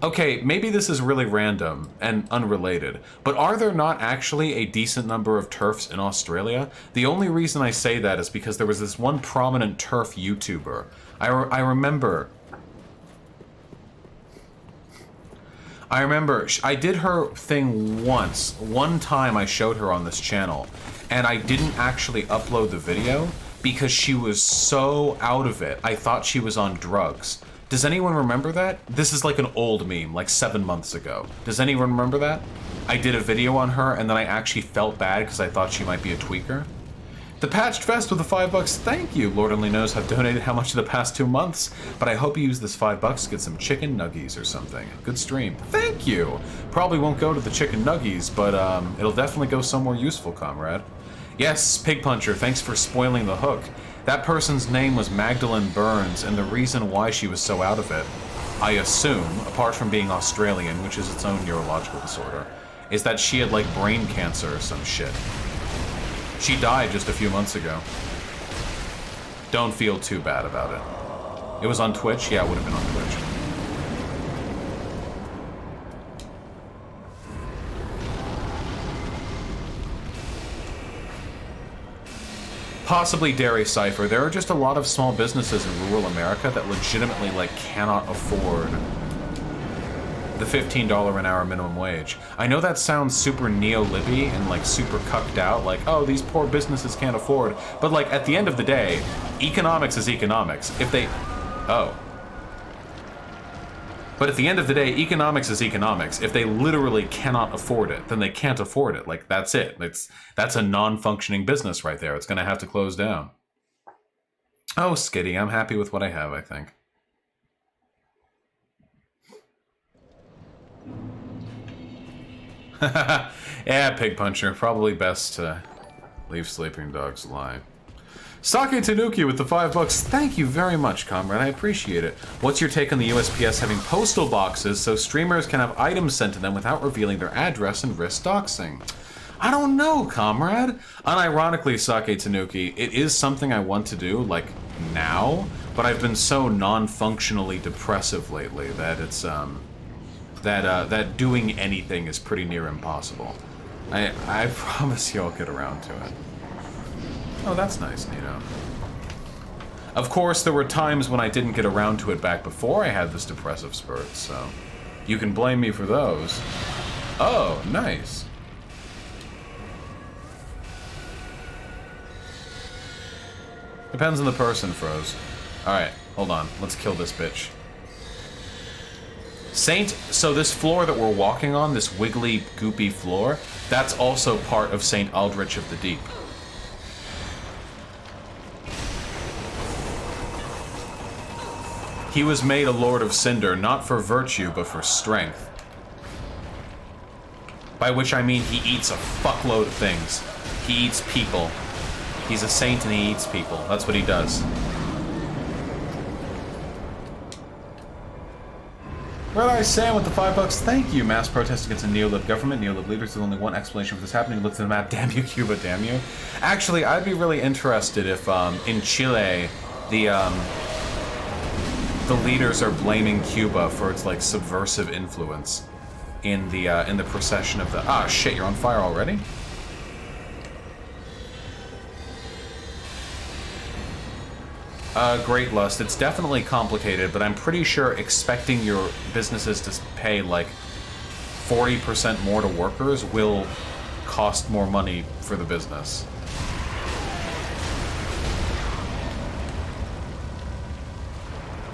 Okay, maybe this is really random and unrelated, but are there not actually a decent number of TERFs in Australia? The only reason I say that is because there was this one prominent TERF YouTuber. I remember I remember I did her thing once. One time I showed her on this channel, and I didn't actually upload the video because she was so out of it. I thought she was on drugs. Does anyone remember that? This is like an old meme, like 7 months ago. Does anyone remember that? I did a video on her, and then I actually felt bad because I thought she might be a tweaker. The Patched Vest with the $5, thank you. Lord only knows I've donated how much in the past 2 months, but I hope you use this $5 to get some chicken nuggies or something. Good stream. Thank you. Probably won't go to the chicken nuggies, but it'll definitely go somewhere useful, comrade. Yes, Pig Puncher, thanks for spoiling the hook. That person's name was Magdalene Burns, and the reason why she was so out of it, I assume, apart from being Australian, which is its own neurological disorder, is that she had like brain cancer or some shit. She died just a few months ago. Don't feel too bad about it. It was on Twitch? Yeah, it would have been on Twitch. Possibly Dairy Cipher. There are just a lot of small businesses in rural America that legitimately, like, cannot afford the $15 an hour minimum wage. I know that sounds super neo-libby and, like, super cucked out, like, oh, these poor businesses can't afford, but, like, at the end of the day, economics is economics. If they... Oh. But at the end of the day, economics is economics. If they literally cannot afford it, then they can't afford it. Like, that's it. That's a non-functioning business right there. It's going to have to close down. Oh, Skitty, I'm happy with what I have, I think. Yeah, Pig Puncher. Probably best to leave sleeping dogs lie. Sake Tanuki with the $5. Thank you very much, comrade. I appreciate it. What's your take on the USPS having postal boxes so streamers can have items sent to them without revealing their address and risk doxing? I don't know, comrade. Unironically, Sake Tanuki, it is something I want to do, like, now, but I've been so non-functionally depressive lately that it's, that doing anything is pretty near impossible. I promise you I'll get around to it. Oh, that's nice, Nito. Of course, there were times when I didn't get around to it back before I had this depressive spurt, so you can blame me for those. Oh, nice. Depends on the person, Froze. Alright, hold on. Let's kill this bitch. So this floor that we're walking on, this wiggly, goopy floor, that's also part of Saint Aldrich of the Deep. He was made a Lord of Cinder, not for virtue, but for strength. By which I mean he eats a fuckload of things. He eats people. He's a saint and he eats people. That's what he does. Red Eye Sam with the $5. Thank you. Mass protest against a neo-lib government. Neo-lib leaders. There's only one explanation for this happening. Look at the map. Damn you, Cuba. Damn you. Actually, I'd be really interested if in Chile the leaders are blaming Cuba for its like subversive influence in the procession of the... Ah, shit, you're on fire already? Great Lust. It's definitely complicated, but I'm pretty sure expecting your businesses to pay like 40% more to workers will cost more money for the business.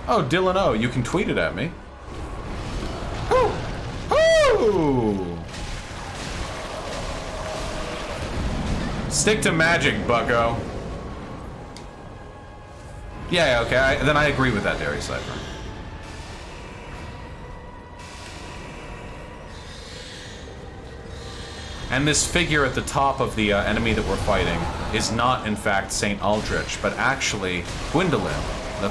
Oh, Dylan O, you can tweet it at me. Woo! Woo! Stick to magic, bucko. Yeah, okay, then I agree with that, Dairy Cipher. And this figure at the top of the enemy that we're fighting is not, in fact, Saint Aldrich, but actually Gwendolyn, the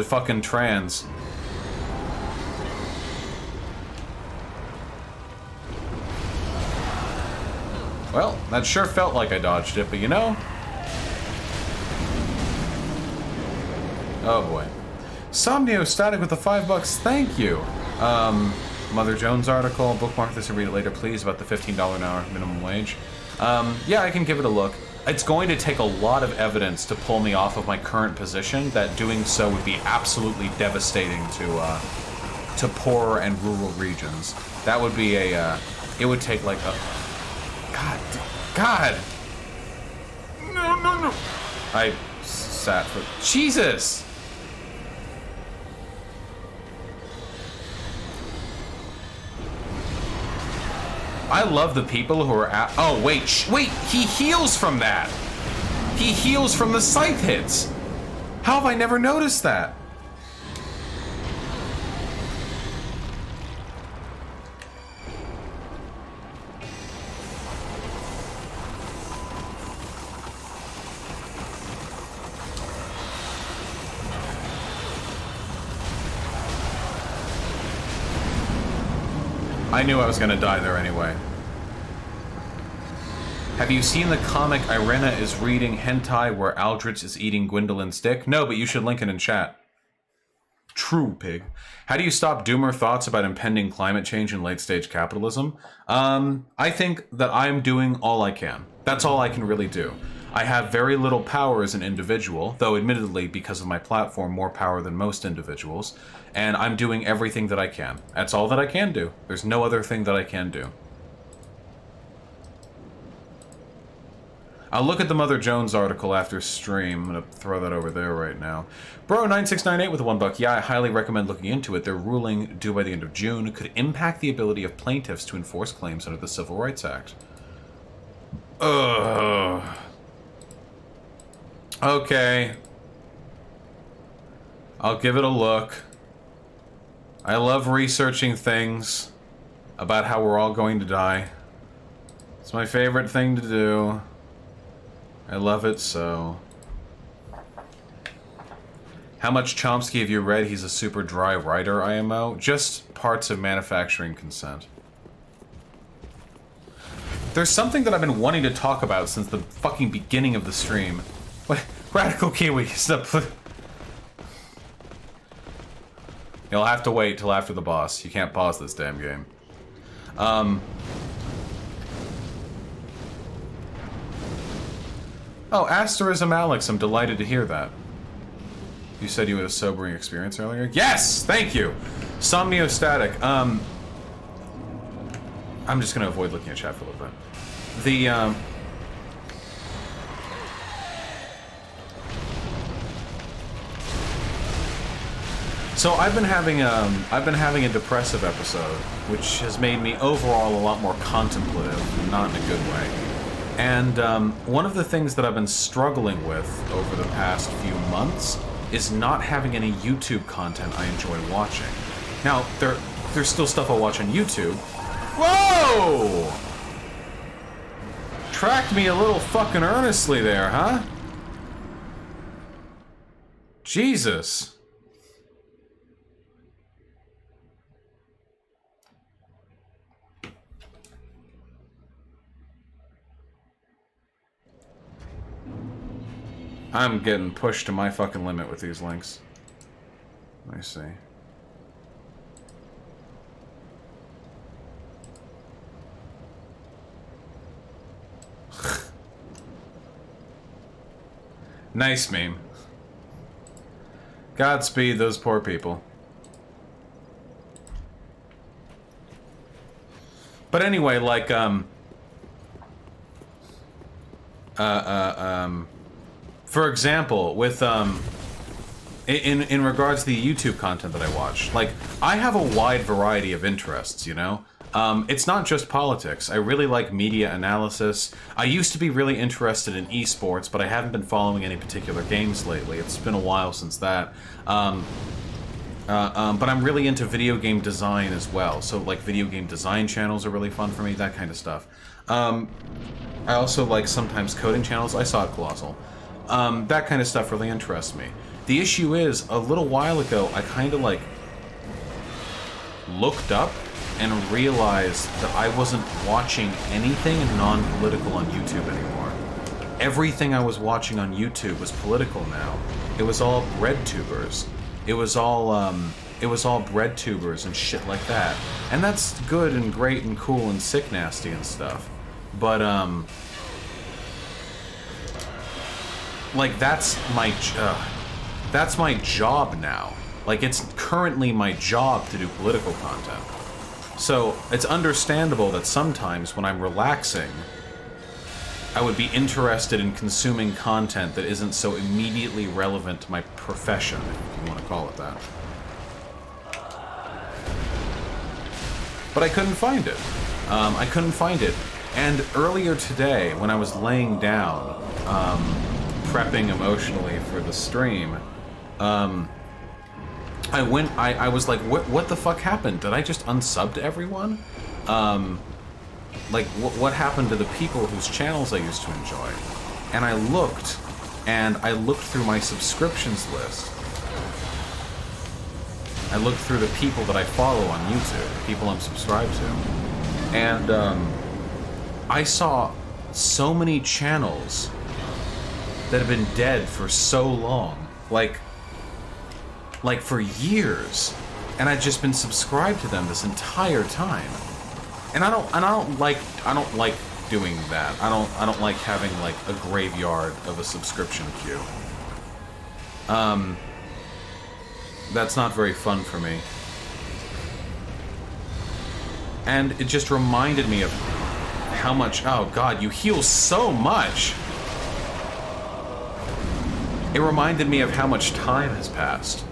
fucking trans. Well, that sure felt like I dodged it, but you know... Oh boy. Somnio Static with the $5. Thank you. Mother Jones article. Bookmark this and read it later, please, about the $15 an hour minimum wage. Yeah, I can give it a look. it's going to take a lot of evidence to pull me off of my current position, that doing so would be absolutely devastating to poorer and rural regions. That would be a, it would take like a... God! No. I sat for... Jesus! I love the people who are at... Oh, wait, he heals from that! He heals from the scythe hits! How have I never noticed that? I knew I was gonna die there anyway. Have you seen the comic Irena is reading hentai where Aldrich is eating Gwendolyn's dick? No, but you should link it in chat. True, pig. How do you stop doomer thoughts about impending climate change and late-stage capitalism? I think that I'm doing all I can. That's all I can really do. I have very little power as an individual, though admittedly, because of my platform, more power than most individuals, and I'm doing everything that I can. That's all that I can do. There's no other thing that I can do. I'll look at the Mother Jones article after stream. I'm gonna throw that over there right now. Bro9698 with $1. Yeah, I highly recommend looking into it. Their ruling, due by the end of June, could impact the ability of plaintiffs to enforce claims under the Civil Rights Act. Ugh. Okay. I'll give it a look. I love researching things about how we're all going to die. It's my favorite thing to do. I love it so. How much Chomsky have you read? He's a super dry writer, IMO. Just parts of Manufacturing Consent. There's something that I've been wanting to talk about since the fucking beginning of the stream. What? Radical Kiwi, stop. You'll have to wait till after the boss. You can't pause this damn game. Oh, Asterism Alex, I'm delighted to hear that. You said you had a sobering experience earlier? Yes! Thank you! Somniostatic. I'm just gonna avoid looking at chat for a little bit. The, So I've been having a depressive episode, which has made me overall a lot more contemplative, not in a good way. And one of the things that I've been struggling with over the past few months is not having any YouTube content I enjoy watching. Now, there's still stuff I'll watch on YouTube. Whoa! Tracked me a little fucking earnestly there, huh? Jesus. I'm getting pushed to my fucking limit with these links. Let me see. Nice meme. Godspeed those poor people. But anyway, like, for example, with, in regards to the YouTube content that I watch, like, I have a wide variety of interests, you know? It's not just politics. I really like media analysis. I used to be really interested in esports, but I haven't been following any particular games lately. It's been a while since that. But I'm really into video game design as well. So, like, video game design channels are really fun for me, that kind of stuff. I also like sometimes coding channels. I saw it, Colossal. That kind of stuff really interests me. The issue is, a little while ago, I kind of, like, looked up and realized that I wasn't watching anything non-political on YouTube anymore. Everything I was watching on YouTube was political now. It was all breadtubers. It was all breadtubers and shit like that. And that's good and great and cool and sick nasty and stuff. But, like, that's my job now. Like, it's currently my job to do political content. So, it's understandable that sometimes when I'm relaxing, I would be interested in consuming content that isn't so immediately relevant to my profession, if you want to call it that. But I couldn't find it. I couldn't find it. And earlier today, when I was laying down, prepping emotionally for the stream, I was like, what the fuck happened? Did I just unsub to everyone? Like, what happened to the people whose channels I used to enjoy? And I looked through my subscriptions list. I looked through the people that I follow on YouTube, the people I'm subscribed to. And, I saw so many channels that have been dead for so long. Like for years. And I'd just been subscribed to them this entire time. And I don't like doing that. I don't like having like a graveyard of a subscription queue. That's not very fun for me. And it just reminded me of how much, oh god, you heal so much. It reminded me of how much time has passed.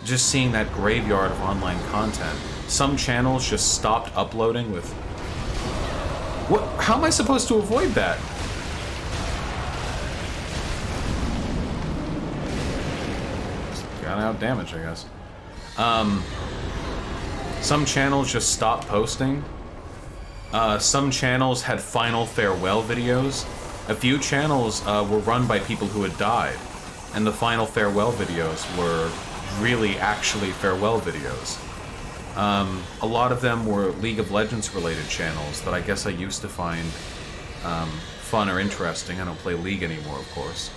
Just seeing that graveyard of online content. Some channels just stopped uploading with... What? How am I supposed to avoid that? Got out damage, I guess. Some channels just stopped posting. Some channels had final farewell videos. A few channels were run by people who had died. And the final farewell videos were really actually farewell videos. A lot of them were League of Legends related channels that I guess I used to find fun or interesting. I don't play League anymore, of course.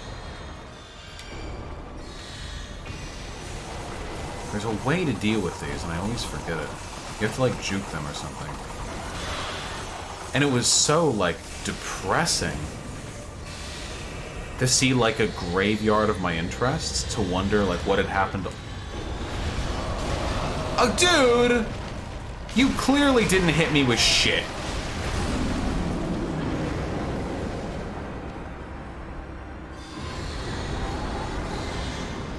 There's a way to deal with these, and I always forget it. You have to, like, juke them or something. And it was so, like, depressing to see, like, a graveyard of my interests, to wonder, like, what had happened to... Oh, dude! You clearly didn't hit me with shit.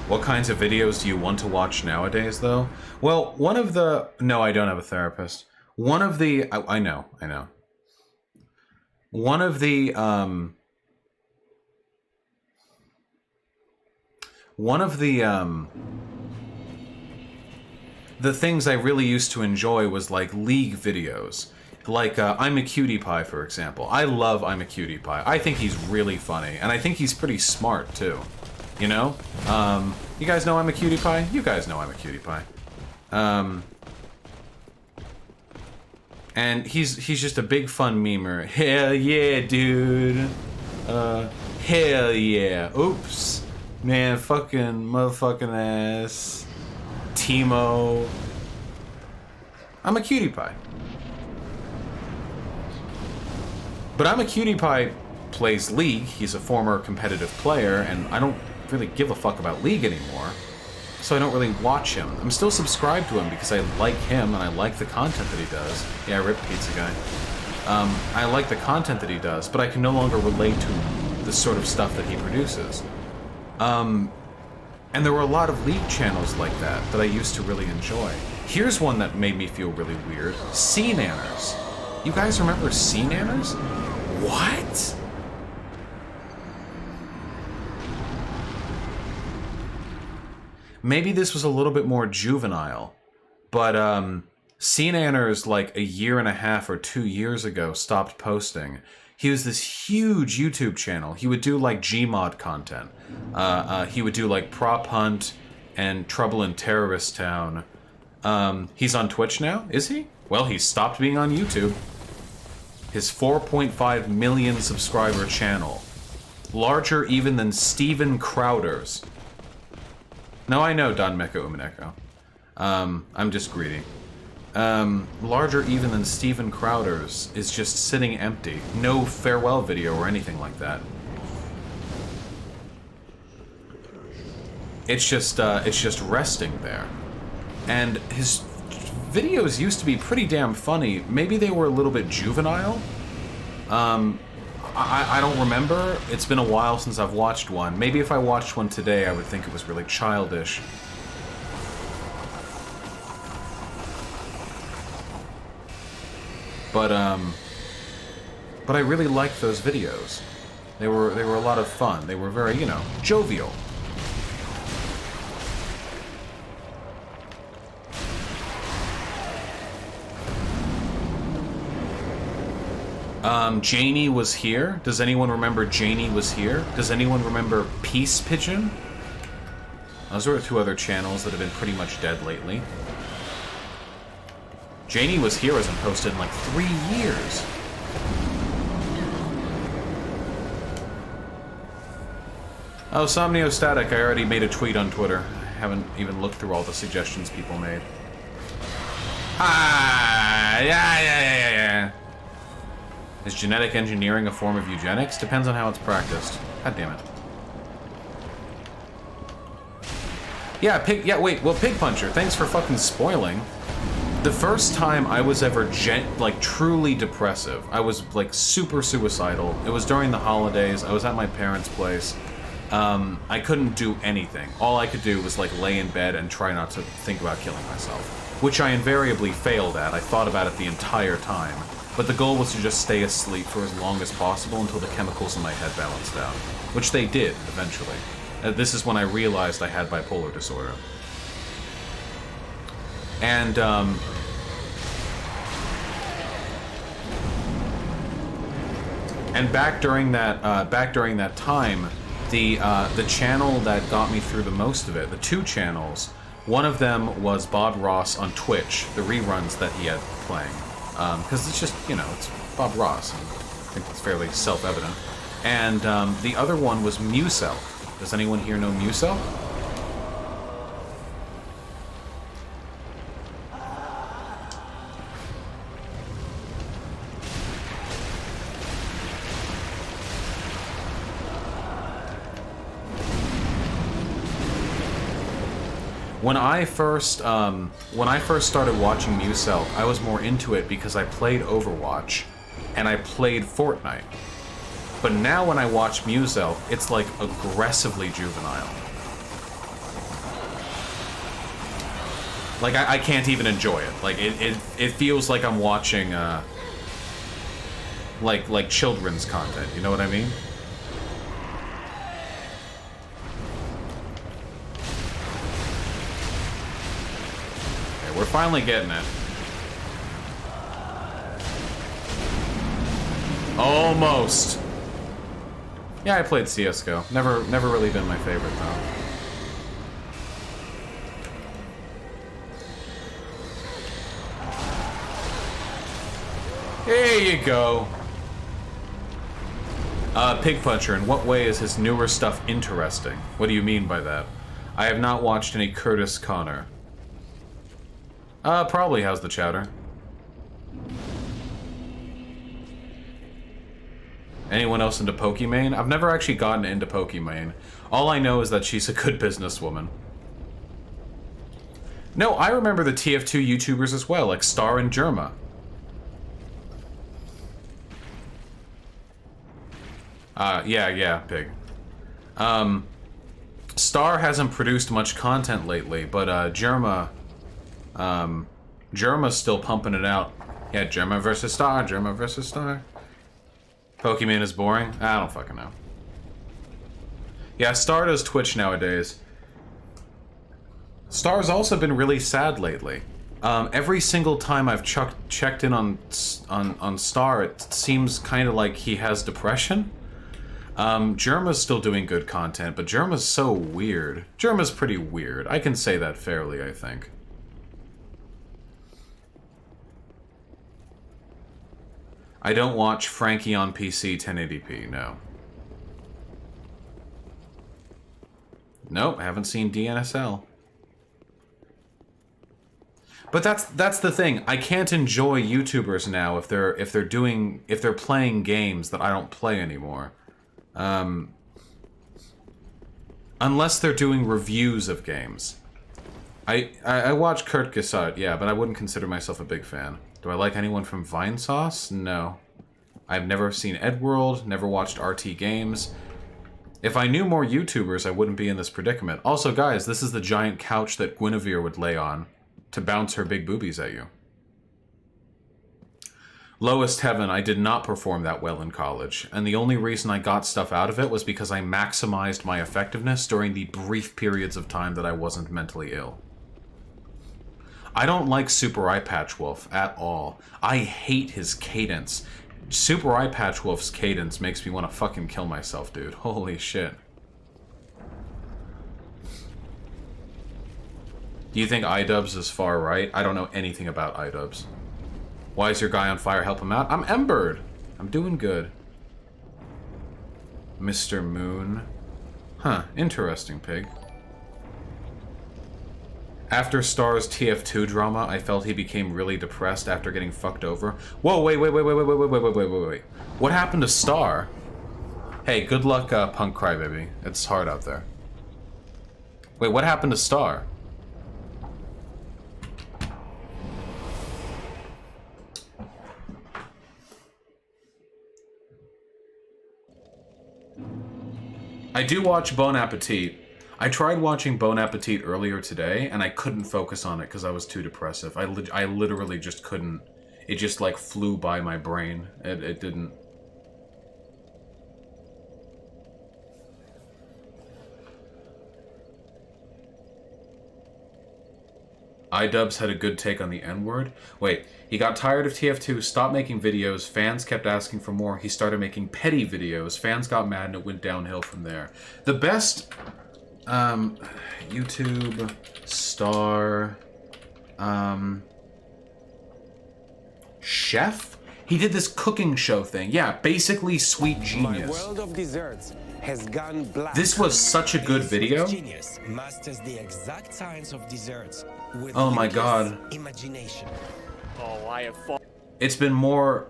What kinds of videos do you want to watch nowadays, though? Well, one of the... No, I don't have a therapist. One of the... I know. One of the, the things I really used to enjoy was, like, League videos. Like, I'm a Cutie Pie, for example. I love I'm a Cutie Pie. I think he's really funny, and I think he's pretty smart, too. You know? You guys know I'm a Cutie Pie? You guys know I'm a Cutie Pie. And he's just a big fun memer. Hell yeah, dude. Hell yeah. Oops. Man, fucking motherfucking ass. Timo. I'm a Cutie Pie. But I'm a Cutie Pie plays League. He's a former competitive player, and I don't really give a fuck about League anymore. So I don't really watch him. I'm still subscribed to him because I like him and I like the content that he does. Yeah, rip pizza guy. I like the content that he does, but I can no longer relate to the sort of stuff that he produces. And there were a lot of League channels like that I used to really enjoy. Here's one that made me feel really weird. Sea Nanners. You guys remember Sea Nanners? What? Maybe this was a little bit more juvenile, but Sea Nanners, like a year and a half or 2 years ago, stopped posting. He was this huge YouTube channel. He would do like Gmod content. He would do like Prop Hunt and Trouble in Terrorist Town. He's on Twitch now, is he? Well, he stopped being on YouTube. His 4.5 million subscriber channel. Larger even than Steven Crowder's. No, I know, Don Mecca Umaneko. I'm just greedy. Larger even than Steven Crowder's is just sitting empty. No farewell video or anything like that. it's just resting there. And his videos used to be pretty damn funny. Maybe they were a little bit juvenile. I don't remember. It's been a while since I've watched one. Maybe if I watched one today, I would think it was really childish. But I really liked those videos. They were a lot of fun. They were very, you know, jovial. Janie was here. Does anyone remember Janie was here? Does anyone remember Peace Pigeon? Those are two other channels that have been pretty much dead lately. Janie was here hasn't posted in like 3 years. Oh, Somniostatic, I already made a tweet on Twitter. I haven't even looked through all the suggestions people made. Ah, yeah. Is genetic engineering a form of eugenics? Depends on how it's practiced. God damn it. Yeah, Pig Puncher, thanks for fucking spoiling. The first time I was ever, truly depressive, I was, like, super suicidal. It was during the holidays, I was at my parents' place. I couldn't do anything. All I could do was, like, lay in bed and try not to think about killing myself. Which I invariably failed at. I thought about it the entire time. But the goal was to just stay asleep for as long as possible until the chemicals in my head balanced out. Which they did, eventually. This is when I realized I had bipolar disorder. And, back during that time, the channel that got me through the most of it, the two channels, one of them was Bob Ross on Twitch, the reruns that he had playing. Because it's just, you know, it's Bob Ross. I think it's fairly self-evident. And the other one was Musel. Does anyone here know Musel? When I first started watching Musel, I was more into it because I played Overwatch and I played Fortnite. But now when I watch Musel, it's like aggressively juvenile. Like I can't even enjoy it. Like it feels like I'm watching like children's content. You know what I mean? We're finally getting it. Almost. Yeah, I played CSGO. Never really been my favorite, though. There you go. Pig Puncher, in what way is his newer stuff interesting? What do you mean by that? I have not watched any Curtis Connor. Probably How's the Chowder. Anyone else into Pokimane? I've never actually gotten into Pokimane. All I know is that she's a good businesswoman. No, I remember the TF2 YouTubers as well, like Star and Germa. Yeah, Pig. Star hasn't produced much content lately, but, Germa's still pumping it out. Yeah, Germa versus Star, Germa versus Star. Pokimane is boring? I don't fucking know. Yeah, Star does Twitch nowadays. Star's also been really sad lately. Every single time I've checked in on Star, it seems kind of like he has depression. Germa's still doing good content, but Germa's so weird. Germa's pretty weird. I can say that fairly, I think. I don't watch Frankie on PC 1080p, no. Nope, I haven't seen DNSL. But that's the thing. I can't enjoy YouTubers now if they're playing games that I don't play anymore. Unless they're doing reviews of games. I watch Kurt Gesart, yeah, but I wouldn't consider myself a big fan. Do I like anyone from Vinesauce? No. I've never seen Edworld, never watched RT Games. If I knew more YouTubers, I wouldn't be in this predicament. Also, guys, this is the giant couch that Guinevere would lay on to bounce her big boobies at you. Lowest Heaven, I did not perform that well in college, and the only reason I got stuff out of it was because I maximized my effectiveness during the brief periods of time that I wasn't mentally ill. I don't like Super Eye Patch Wolf at all. I hate his cadence. Super Eye Patch Wolf's cadence makes me want to fucking kill myself, dude. Holy shit. Do you think iDubbbz is far right? I don't know anything about iDubbbz. Why is your guy on fire? Help him out. I'm Embered. I'm doing good. Mr. Moon. Huh, interesting, pig. After Star's TF2 drama, I felt he became really depressed after getting fucked over. Whoa, wait. What happened to Star? Hey, good luck, Punk Crybaby. It's hard out there. Wait, what happened to Star? I do watch Bon Appetit. I tried watching Bon Appetit earlier today, and I couldn't focus on it because I was too depressive. I literally just couldn't. It just, like, flew by my brain. It didn't. iDubbbz had a good take on the N-word. Wait, he got tired of TF2, stopped making videos, fans kept asking for more, he started making petty videos, fans got mad, and it went downhill from there. The best... YouTube, Star, Chef? He did this cooking show thing. Yeah, basically Sweet Genius. My world of desserts has gone black. This was such a good video. Genius masters the exact science of desserts with oh my god. Imagination. Oh, I have fought. It's been more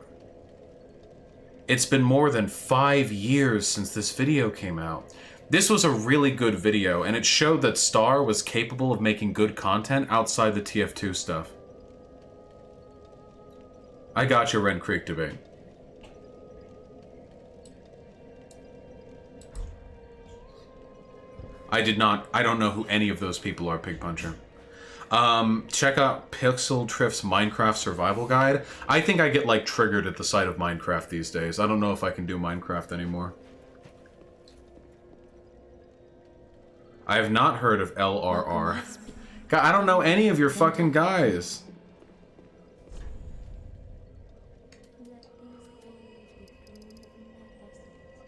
than 5 years since this video came out. This was a really good video, and it showed that Star was capable of making good content outside the TF2 stuff. I got your Ren Creek debate. I did not. I don't know who any of those people are, Pig Puncher. Check out Pixel Triff's Minecraft Survival Guide. I think I get, like, triggered at the sight of Minecraft these days. I don't know if I can do Minecraft anymore. I have not heard of LRR. God, I don't know any of your fucking guys.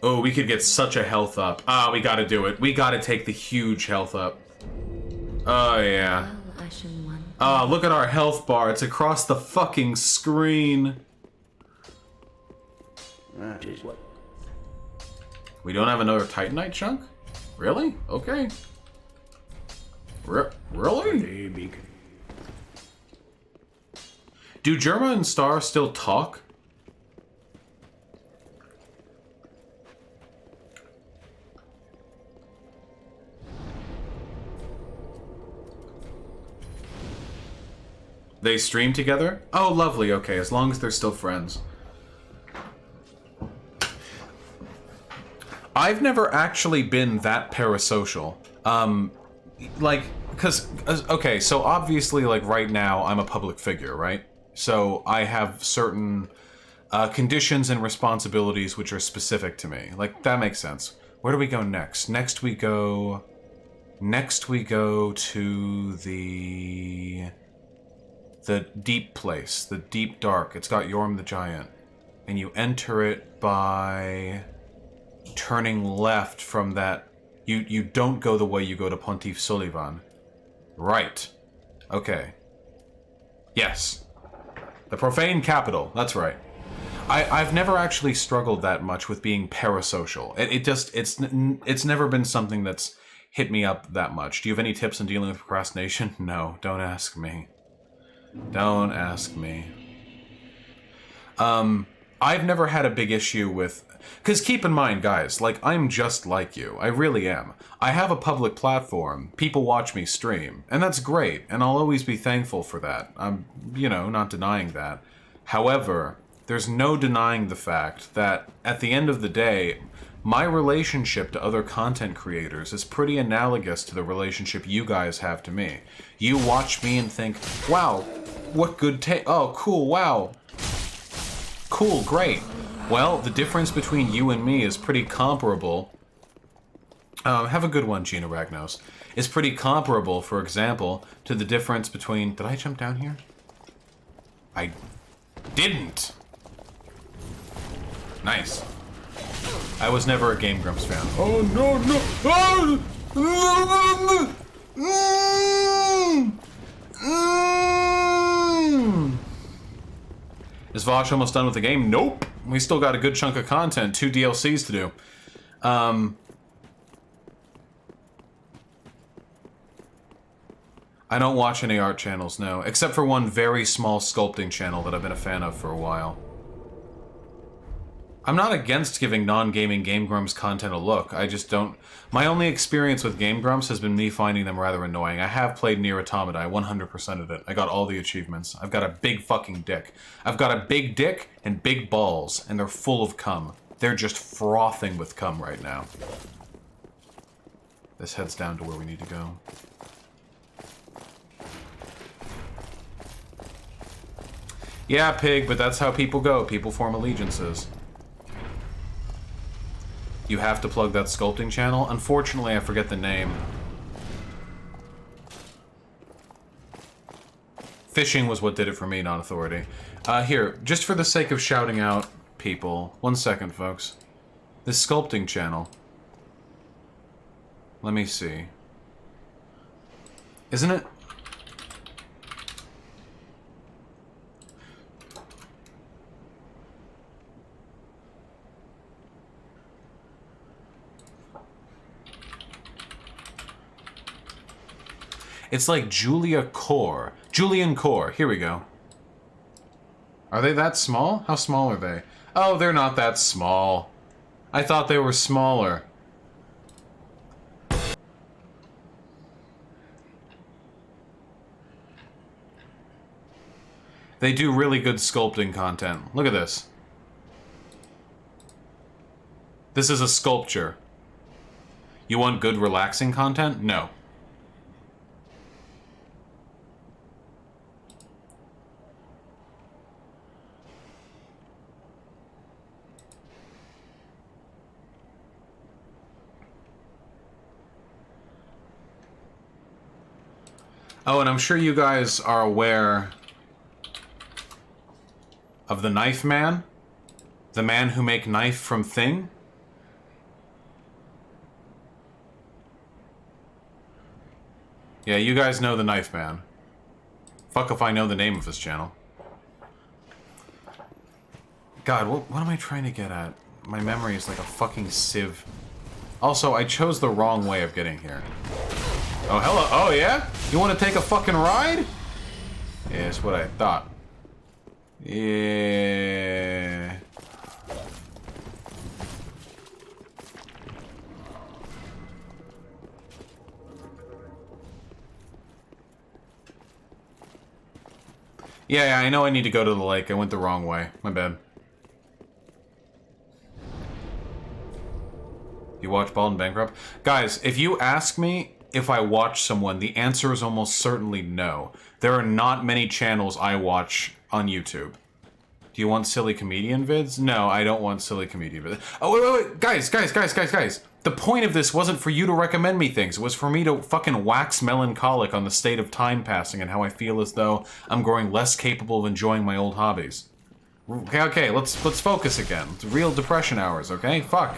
Oh, we could get such a health up. Ah, we gotta do it. We gotta take the huge health up. Oh, yeah. Ah, look at our health bar. It's across the fucking screen. We don't have another Titanite chunk? Really? Okay. Really? Do Germa and Star still talk? They stream together? Oh, lovely. Okay, as long as they're still friends. I've never actually been that parasocial. Like, because, okay, so obviously, like, right now, I'm a public figure, right? So I have certain conditions and responsibilities which are specific to me. Like, that makes sense. Where do we go next? Next we go to the deep place, the deep dark. It's got Yorm the Giant. And you enter it by turning left from that. You don't go the way you go to Pontiff Sullivan. Right. Okay. Yes. The profane capital. That's right. I've never actually struggled that much with being parasocial. It's never been something that's hit me up that much. Do you have any tips on dealing with procrastination? No, don't ask me. Don't ask me. I've never had a big issue with... Because keep in mind, guys, like, I'm just like you. I really am. I have a public platform. People watch me stream. And that's great. And I'll always be thankful for that. I'm, you know, not denying that. However, there's no denying the fact that, at the end of the day, my relationship to other content creators is pretty analogous to the relationship you guys have to me. You watch me and think, wow, what good take. Oh, cool, wow. Cool, great. Well, the difference between you and me is pretty comparable. Have a good one, Gina Ragnos. Is pretty comparable, for example, to the difference between... Did I jump down here? I didn't. Nice. I was never a Game Grumps fan. Oh, no, no! Is Vaush almost done with the game? Nope. We still got a good chunk of content. 2 DLCs to do. I don't watch any art channels, no. Except for one very small sculpting channel that I've been a fan of for a while. I'm not against giving non-gaming Game Grumps content a look. I just don't... My only experience with Game Grumps has been me finding them rather annoying. I have played Nier Automata. I 100%ed it. I got all the achievements. I've got a big fucking dick. I've got a big dick and big balls, and they're full of cum. They're just frothing with cum right now. This heads down to where we need to go. Yeah, Pig, but that's how people go. People form allegiances. You have to plug that sculpting channel? Unfortunately, I forget the name. Fishing was what did it for me, not Authority. Here, just for the sake of shouting out people. 1 second, folks. This sculpting channel. Let me see. Isn't it? It's like Julian Core. Here we go. Are they that small? How small are they? Oh, they're not that small. I thought they were smaller. They do really good sculpting content. Look at this. This is a sculpture. You want good relaxing content? No. Oh, and I'm sure you guys are aware of the Knife Man? The man who make knife from thing? Yeah, you guys know the Knife Man. Fuck if I know the name of his channel. God, what am I trying to get at? My memory is like a fucking sieve. Also, I chose the wrong way of getting here. Oh, hello. Oh, yeah? You want to take a fucking ride? Yeah, that's what I thought. Yeah. Yeah, I know I need to go to the lake. I went the wrong way. My bad. You watch Bald and Bankrupt? Guys, if you ask me if I watch someone, the answer is almost certainly no. There are not many channels I watch on YouTube. Do you want silly comedian vids? No, I don't want silly comedian vids. Oh, wait. Guys. The point of this wasn't for you to recommend me things. It was for me to fucking wax melancholic on the state of time passing and how I feel as though I'm growing less capable of enjoying my old hobbies. Okay, let's focus again. It's real depression hours, okay? Fuck.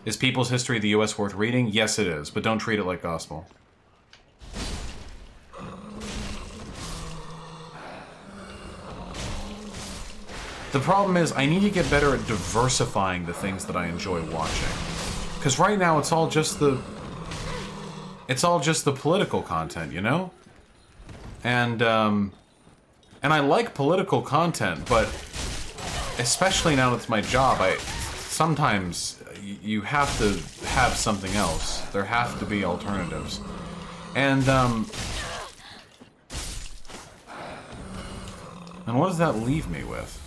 Is People's History of the U.S. worth reading? Yes, it is, but don't treat it like gospel. The problem is, I need to get better at diversifying the things that I enjoy watching. Because right now, it's all just the political content, you know? And I like political content, but especially now that it's my job, sometimes you have to have something else. There have to be alternatives. And what does that leave me with?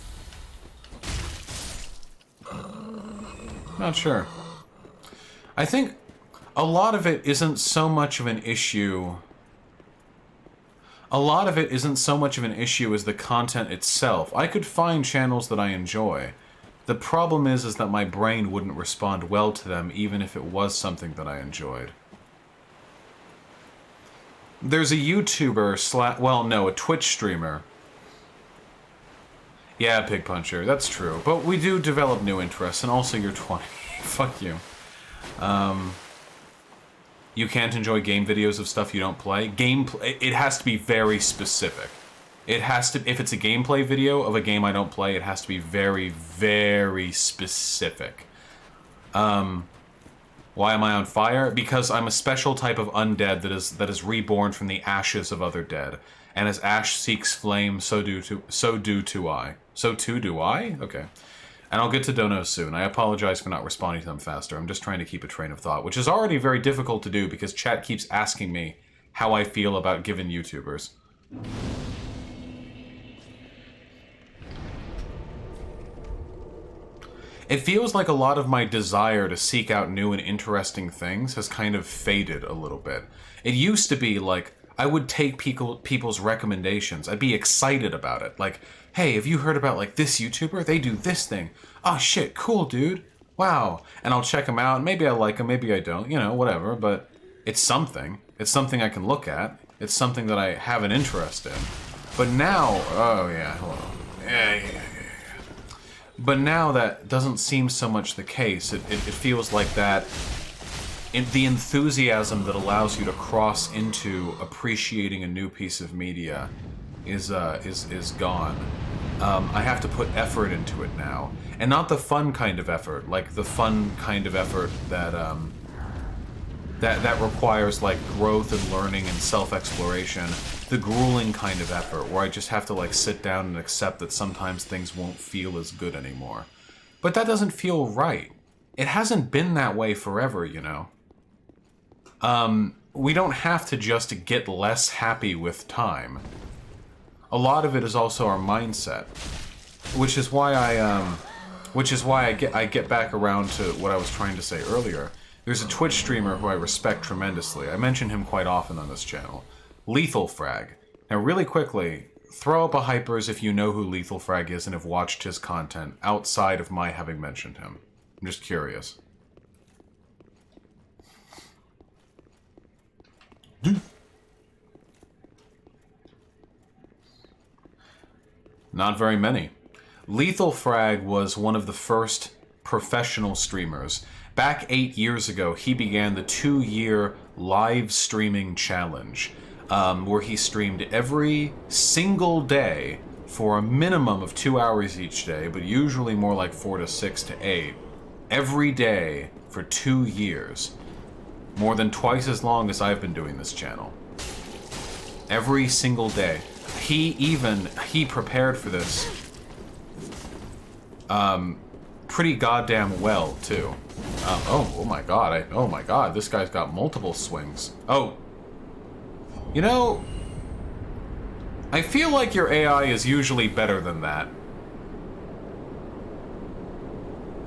Not sure. I think a lot of it isn't so much of an issue. A lot of it isn't so much of an issue as the content itself. I could find channels that I enjoy. The problem is that my brain wouldn't respond well to them even if it was something that I enjoyed. There's a YouTuber a Twitch streamer. Yeah, Pig Puncher, that's true. But we do develop new interests, and also you're 20. Fuck you. You can't enjoy game videos of stuff you don't play. It has to be very specific. It has to, if it's a gameplay video of a game I don't play, it has to be very, very specific. Why am I on fire? Because I'm a special type of undead that is reborn from the ashes of other dead. And as ash seeks flame, so too do I. So too do I? Okay. And I'll get to donos soon. I apologize for not responding to them faster. I'm just trying to keep a train of thought, which is already very difficult to do because chat keeps asking me how I feel about given YouTubers. It feels like a lot of my desire to seek out new and interesting things has kind of faded a little bit. It used to be like, I would take people's recommendations. I'd be excited about it. Like, hey, have you heard about, like, this YouTuber? They do this thing. Oh, shit, cool, dude. Wow. And I'll check them out. Maybe I like them, maybe I don't. You know, whatever. But it's something. It's something I can look at. It's something that I have an interest in. But now... Oh, yeah, hello. Yeah. But now that doesn't seem so much the case. It feels like that... the enthusiasm that allows you to cross into appreciating a new piece of media is gone. I have to put effort into it now, and not the fun kind of effort, like the fun kind of effort that that requires like growth and learning and self-exploration. The grueling kind of effort where I just have to like sit down and accept that sometimes things won't feel as good anymore. But that doesn't feel right. It hasn't been that way forever, you know. We don't have to just get less happy with time. A lot of it is also our mindset, which is why I get back around to what I was trying to say earlier. There's a Twitch streamer who I respect tremendously. I mention him quite often on this channel. Lethal Frag. Now, really quickly, throw up a hypers if you know who Lethal Frag is and have watched his content outside of my having mentioned him. I'm just curious. Not very many. Lethal Frag was one of the first professional streamers. Back 8 years ago, he began the 2-year live streaming challenge, where he streamed every single day for a minimum of 2 hours each day, but usually more like 4 to 6 to 8, every day for 2 years. More than twice as long as I've been doing this channel. Every single day. He prepared for this pretty goddamn well, too. Oh my god, this guy's got multiple swings. Oh. You know, I feel like your AI is usually better than that.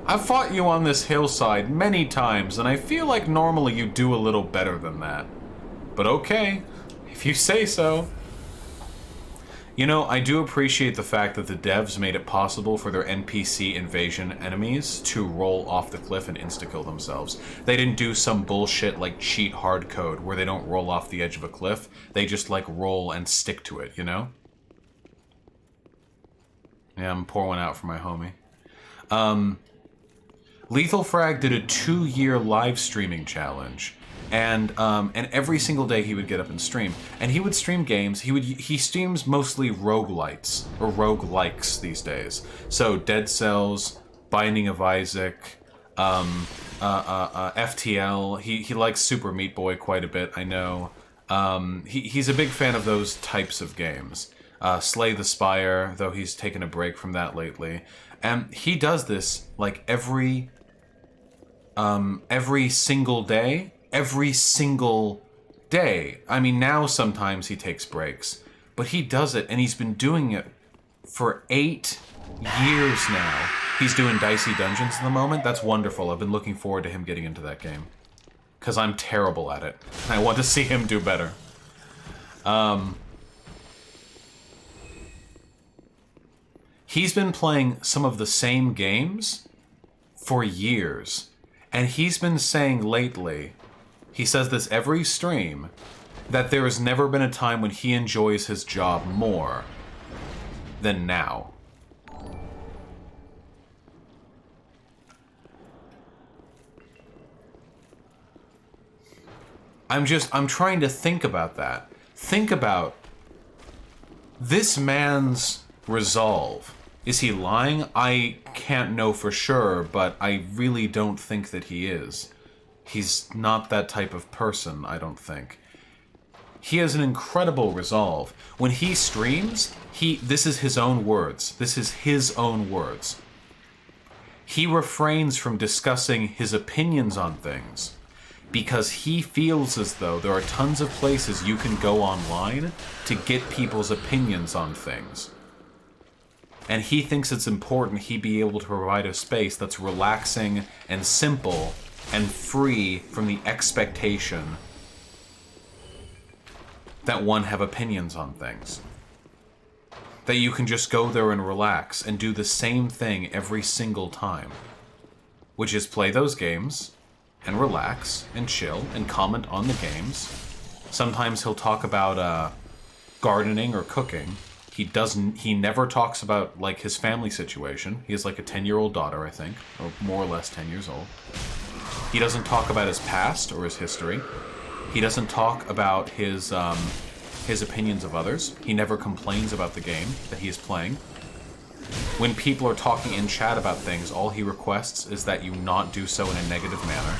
I've fought you on this hillside many times, and I feel like normally you do a little better than that. But okay, if you say so. You know, I do appreciate the fact that the devs made it possible for their NPC invasion enemies to roll off the cliff and insta-kill themselves. They didn't do some bullshit like cheat hard code where they don't roll off the edge of a cliff. They just like roll and stick to it, you know? Yeah, I'm pouring one out for my homie. Lethal Frag did a 2-year live streaming challenge. And every single day he would get up and stream. And he would stream games. He streams mostly roguelites, or roguelikes these days. So Dead Cells, Binding of Isaac, FTL. He likes Super Meat Boy quite a bit, I know. He's a big fan of those types of games. Slay the Spire, though he's taken a break from that lately. And he does this like every single day. Every single day. I mean, now sometimes he takes breaks, but he does it, and he's been doing it for 8 years now. He's doing Dicey Dungeons at the moment. That's wonderful. I've been looking forward to him getting into that game, because I'm terrible at it. I want to see him do better. He's been playing some of the same games for years, and he's been saying lately, he says this every stream, that there has never been a time when he enjoys his job more than now. I'm trying to think about that. Think about this man's resolve. Is he lying? I can't know for sure, but I really don't think that he is. He's not that type of person, I don't think. He has an incredible resolve. When he streams, this is his own words. This is his own words. He refrains from discussing his opinions on things because he feels as though there are tons of places you can go online to get people's opinions on things. And he thinks it's important he be able to provide a space that's relaxing and simple and free from the expectation that one have opinions on things. That you can just go there and relax and do the same thing every single time. Which is play those games and relax and chill and comment on the games. Sometimes he'll talk about gardening or cooking. He never talks about like his family situation. He has like a 10-year-old daughter, I think, or more or less 10 years old. He doesn't talk about his past or his history. He doesn't talk about his opinions of others. He never complains about the game that he is playing. When people are talking in chat about things, all he requests is that you not do so in a negative manner.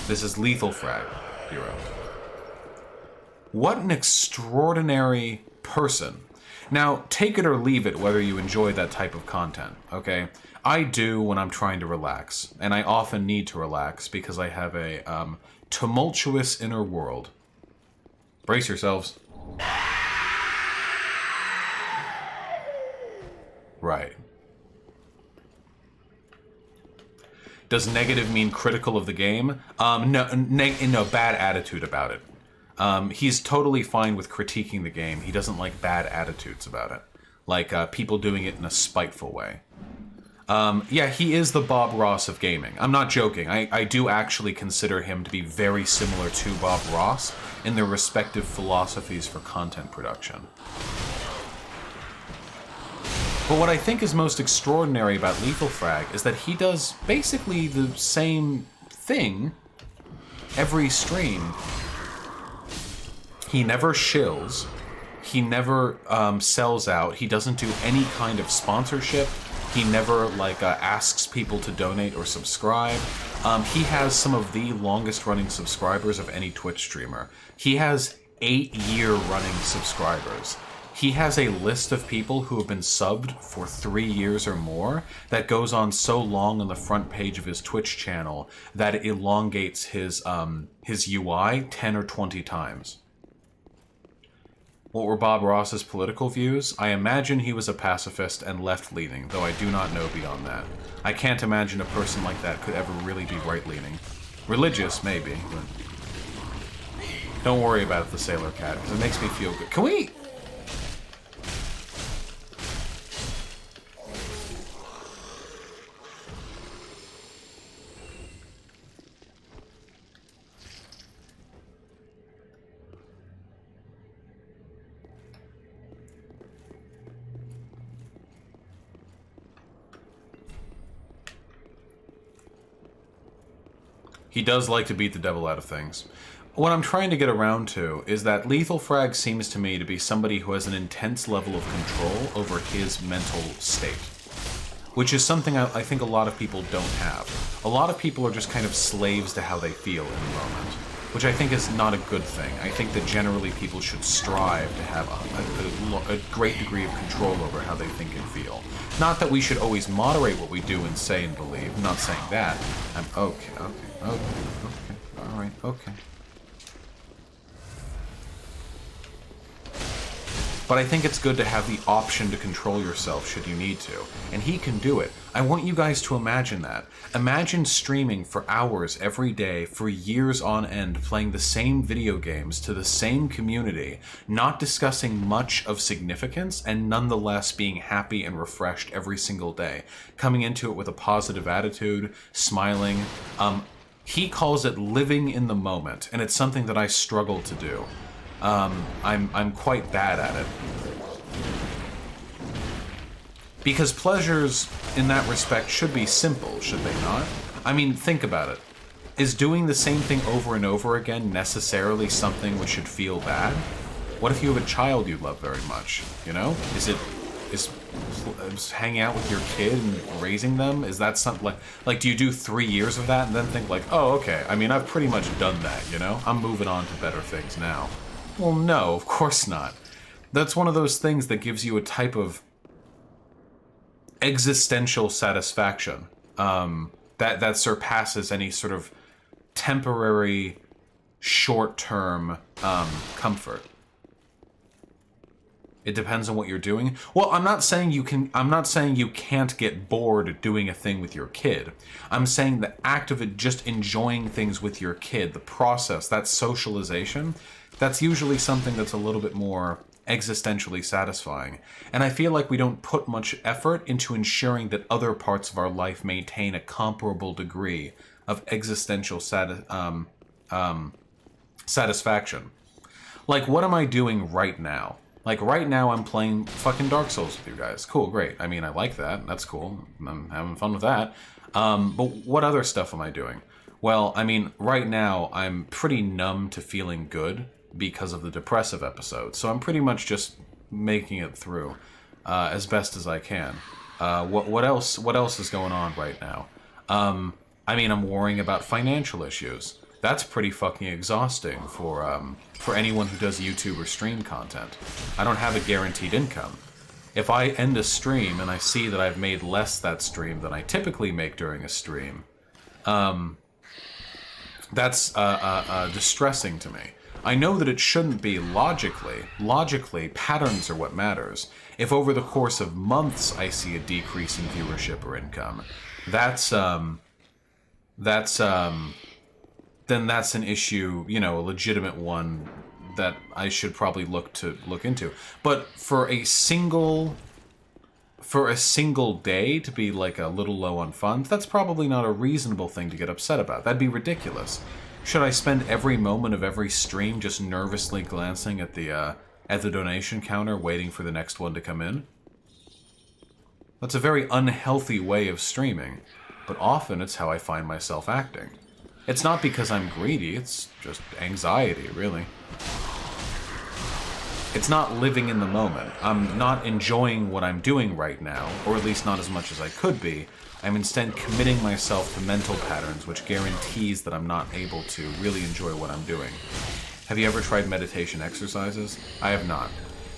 This is Lethal Frag, Hero. What an extraordinary person. Now, take it or leave it whether you enjoy that type of content, okay? I do when I'm trying to relax, and I often need to relax because I have a tumultuous inner world. Brace yourselves. Right. Does negative mean critical of the game? No, bad attitude about it. He's totally fine with critiquing the game. He doesn't like bad attitudes about it. Like people doing it in a spiteful way. Yeah, he is the Bob Ross of gaming. I'm not joking. I do actually consider him to be very similar to Bob Ross in their respective philosophies for content production. But what I think is most extraordinary about Lethal Frag is that he does basically the same thing every stream. He never shills. He never sells out. He doesn't do any kind of sponsorship. He never asks people to donate or subscribe. He has some of the longest running subscribers of any Twitch streamer. He has 8-year running subscribers. He has a list of people who have been subbed for 3 years or more that goes on so long on the front page of his Twitch channel that it elongates his UI 10 or 20 times. What were Bob Ross's political views? I imagine he was a pacifist and left-leaning, though I do not know beyond that. I can't imagine a person like that could ever really be right-leaning. Religious, maybe, but... Don't worry about it, the Sailor Cat, because it makes me feel good. Can we... He does like to beat the devil out of things. What I'm trying to get around to is that Lethal Frag seems to me to be somebody who has an intense level of control over his mental state. Which is something I think a lot of people don't have. A lot of people are just kind of slaves to how they feel in the moment. which I think is not a good thing. I think that generally people should strive to have a great degree of control over how they think and feel. Not that we should always moderate what we do and say and believe. I'm not saying that. I'm okay, alright, okay. But I think it's good to have the option to control yourself should you need to. And he can do it. I want you guys to imagine that. Imagine streaming for hours every day for years on end, playing the same video games to the same community, not discussing much of significance, and nonetheless being happy and refreshed every single day. Coming into it with a positive attitude, smiling. He calls it living in the moment, and it's something that I struggle to do. I'm quite bad at it. Because pleasures, in that respect, should be simple, should they not? I mean, think about it. Is doing the same thing over and over again necessarily something which should feel bad? What if you have a child you love very much, you know? Is hanging out with your kid and raising them, is that something like do you do 3 years of that and then think like, oh, okay, I mean, I've pretty much done that, you know? I'm moving on to better things now. Well, no, of course not. That's one of those things that gives you a type of existential satisfaction that surpasses any sort of temporary, short-term comfort. It depends on what you're doing. Well, I'm not saying you can't get bored doing a thing with your kid. I'm saying the act of it, just enjoying things with your kid, the process, that socialization, that's usually something that's a little bit more existentially satisfying. And I feel like we don't put much effort into ensuring that other parts of our life maintain a comparable degree of existential satisfaction. Like, what am I doing right now? Like, right now I'm playing fucking Dark Souls with you guys. Cool, great. I mean, I like that. That's cool. I'm having fun with that. But what other stuff am I doing? Well, I mean, right now I'm pretty numb to feeling good because of the depressive episode. So I'm pretty much just making it through as best as I can. What else is going on right now? I mean, I'm worrying about financial issues. That's pretty fucking exhausting for anyone who does YouTube or stream content. I don't have a guaranteed income. If I end a stream and I see that I've made less that stream than I typically make during a stream, that's distressing to me. I know that it shouldn't be logically. Logically, patterns are what matters. If over the course of months I see a decrease in viewership or income, then that's an issue, you know, a legitimate one that I should probably look into. But for a single day to be like a little low on funds, that's probably not a reasonable thing to get upset about. That'd be ridiculous. Should I spend every moment of every stream just nervously glancing at the donation counter, waiting for the next one to come in? That's a very unhealthy way of streaming, but often it's how I find myself acting. It's not because I'm greedy, it's just anxiety, really. It's not living in the moment. I'm not enjoying what I'm doing right now, or at least not as much as I could be. I'm instead committing myself to mental patterns which guarantees that I'm not able to really enjoy what I'm doing. Have you ever tried meditation exercises? I have not.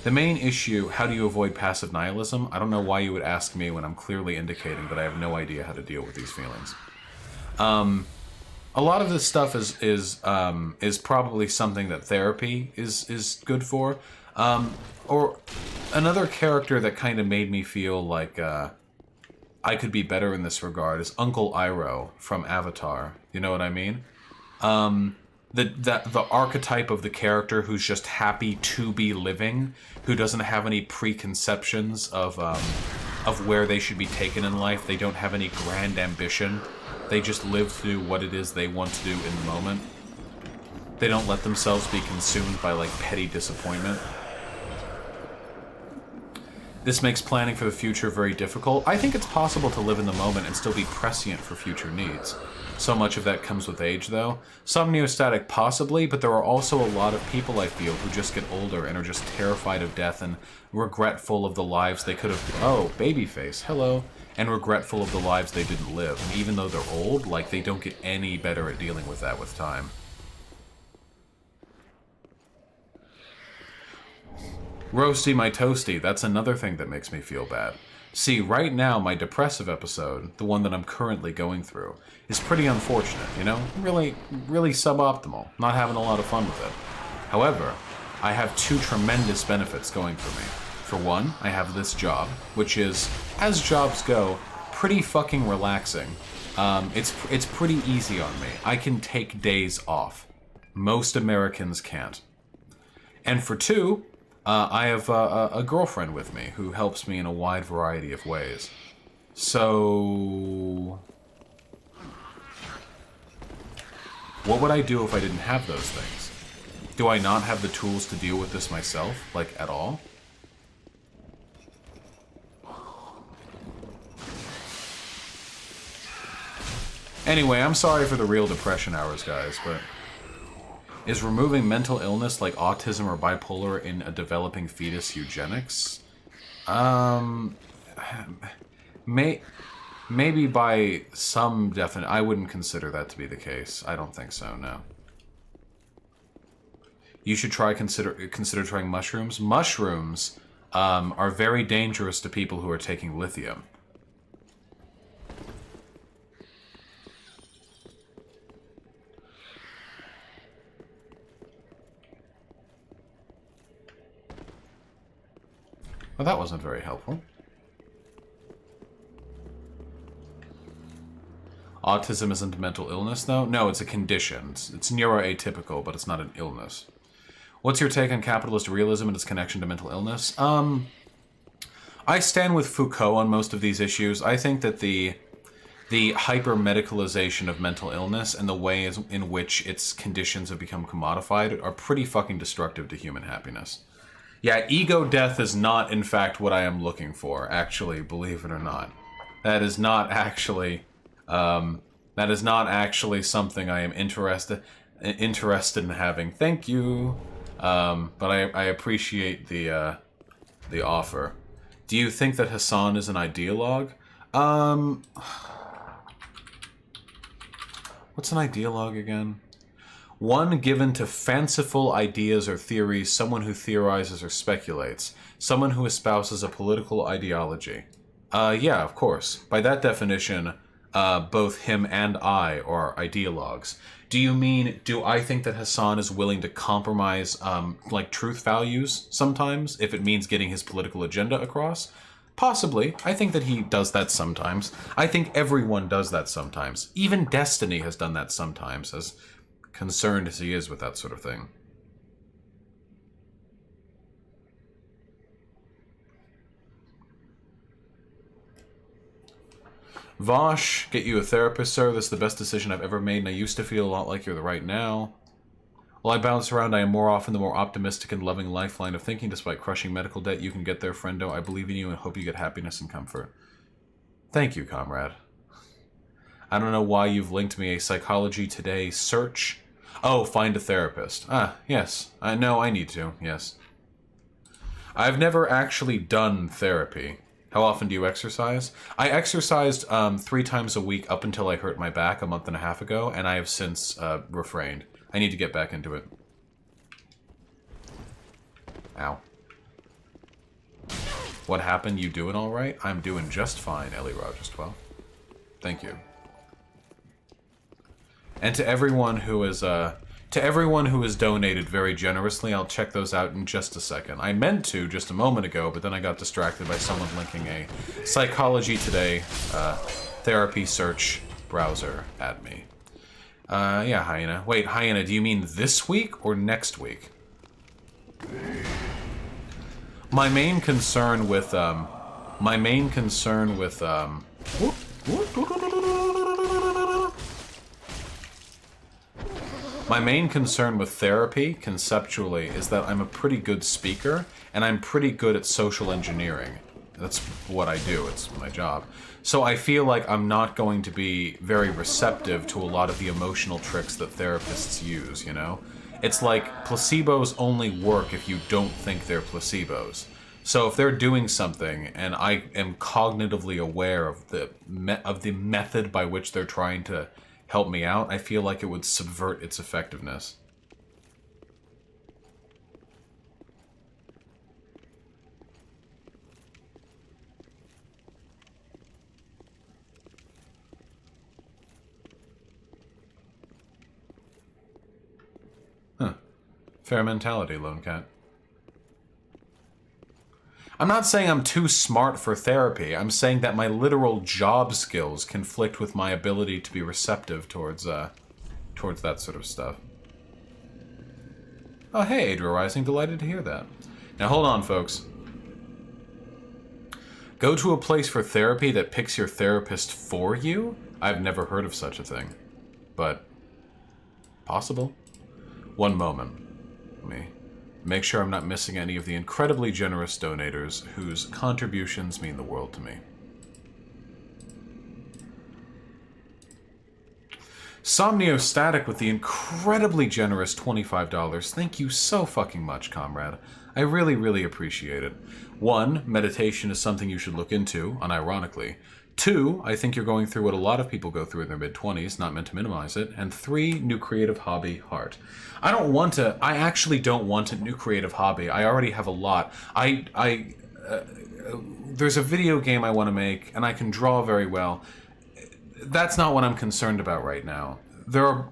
The main issue, how do you avoid passive nihilism? I don't know why you would ask me when I'm clearly indicating that I have no idea how to deal with these feelings. A lot of this stuff is probably something that therapy is good for. Or another character that kind of made me feel like I could be better in this regard is Uncle Iroh from Avatar. You know what I mean? The archetype of the character who's just happy to be living, who doesn't have any preconceptions of where they should be taken in life. They don't have any grand ambition. They just live to do what it is they want to do in the moment. They don't let themselves be consumed by, like, petty disappointment. This makes planning for the future very difficult. I think it's possible to live in the moment and still be prescient for future needs. So much of that comes with age, though. Some neostatic possibly, but there are also a lot of people, I feel, who just get older and are just terrified of death and regretful of the lives they could have... Oh, babyface, hello. And regretful of the lives they didn't live. And even though they're old, like, they don't get any better at dealing with that with time. Roasty my toasty, that's another thing that makes me feel bad. See, right now, my depressive episode, the one that I'm currently going through, is pretty unfortunate, you know? Really, really suboptimal. Not having a lot of fun with it. However, I have two tremendous benefits going for me. For one, I have this job, which is, as jobs go, pretty fucking relaxing. It's pretty easy on me. I can take days off. Most Americans can't. And for two, I have a girlfriend with me who helps me in a wide variety of ways. So... what would I do if I didn't have those things? Do I not have the tools to deal with this myself, like, at all? Anyway, I'm sorry for the real depression hours, guys, but... is removing mental illness like autism or bipolar in a developing fetus eugenics? Maybe by some definite... I wouldn't consider that to be the case. I don't think so, no. You should consider trying mushrooms. Mushrooms are very dangerous to people who are taking lithium. Well, that wasn't very helpful. Autism isn't a mental illness, though? No, it's a condition. It's neuroatypical, but it's not an illness. What's your take on capitalist realism and its connection to mental illness? I stand with Foucault on most of these issues. I think that the hyper-medicalization of mental illness and the way in which its conditions have become commodified are pretty fucking destructive to human happiness. Yeah, ego death is not, in fact, what I am looking for, actually, believe it or not. That is not actually something I am interested in having. Thank you. But I appreciate the offer. Do you think that Hassan is an ideologue? What's an ideologue again? One given to fanciful ideas or theories, someone who theorizes or speculates, someone who espouses a political ideology. Yeah, of course. By that definition, both him and I are ideologues. Do you mean, do I think that Hassan is willing to compromise, like, truth values sometimes, if it means getting his political agenda across? Possibly. I think that he does that sometimes. I think everyone does that sometimes. Even Destiny has done that sometimes, as concerned as he is with that sort of thing. Vaush, get you a therapist, sir. This is the best decision I've ever made, and I used to feel a lot like you're the right now. While I bounce around, I am more often the more optimistic and loving lifeline of thinking. Despite crushing medical debt, you can get there, friendo. I believe in you and hope you get happiness and comfort. Thank you, comrade. I don't know why you've linked me a Psychology Today search. Oh, find a therapist. Ah, yes. I know I need to, yes. I've never actually done therapy. How often do you exercise? I exercised 3 times a week up until I hurt my back a month and a half ago, and I have since refrained. I need to get back into it. Ow. What happened? You doing all right? I'm doing just fine, Ellie Rogers 12. Thank you. And to everyone who has donated very generously, I'll check those out in just a second. I meant to just a moment ago, but then I got distracted by someone linking a Psychology Today therapy search browser at me. Yeah, Hyena. Wait, Hyena, do you mean this week or next week? My main concern with therapy, conceptually, is that I'm a pretty good speaker, and I'm pretty good at social engineering. That's what I do, it's my job. So I feel like I'm not going to be very receptive to a lot of the emotional tricks that therapists use, you know? It's like placebos only work if you don't think they're placebos. So if they're doing something, and I am cognitively aware of the method by which they're trying to help me out, I feel like it would subvert its effectiveness. Fair mentality, Lone Cat. I'm not saying I'm too smart for therapy. I'm saying that my literal job skills conflict with my ability to be receptive towards that sort of stuff. Oh, hey, Adria Rising. Delighted to hear that. Now, hold on, folks. Go to a place for therapy that picks your therapist for you? I've never heard of such a thing. But, possible. One moment. Let me make sure I'm not missing any of the incredibly generous donators whose contributions mean the world to me. Somniostatic with the incredibly generous $25. Thank you so fucking much, comrade. I really, really appreciate it. 1, meditation is something you should look into, unironically. 2, I think you're going through what a lot of people go through in their mid-20s, not meant to minimize it. And 3, new creative hobby, heart. I actually don't want a new creative hobby. I already have a lot. There's a video game I want to make, and I can draw very well. That's not what I'm concerned about right now. There are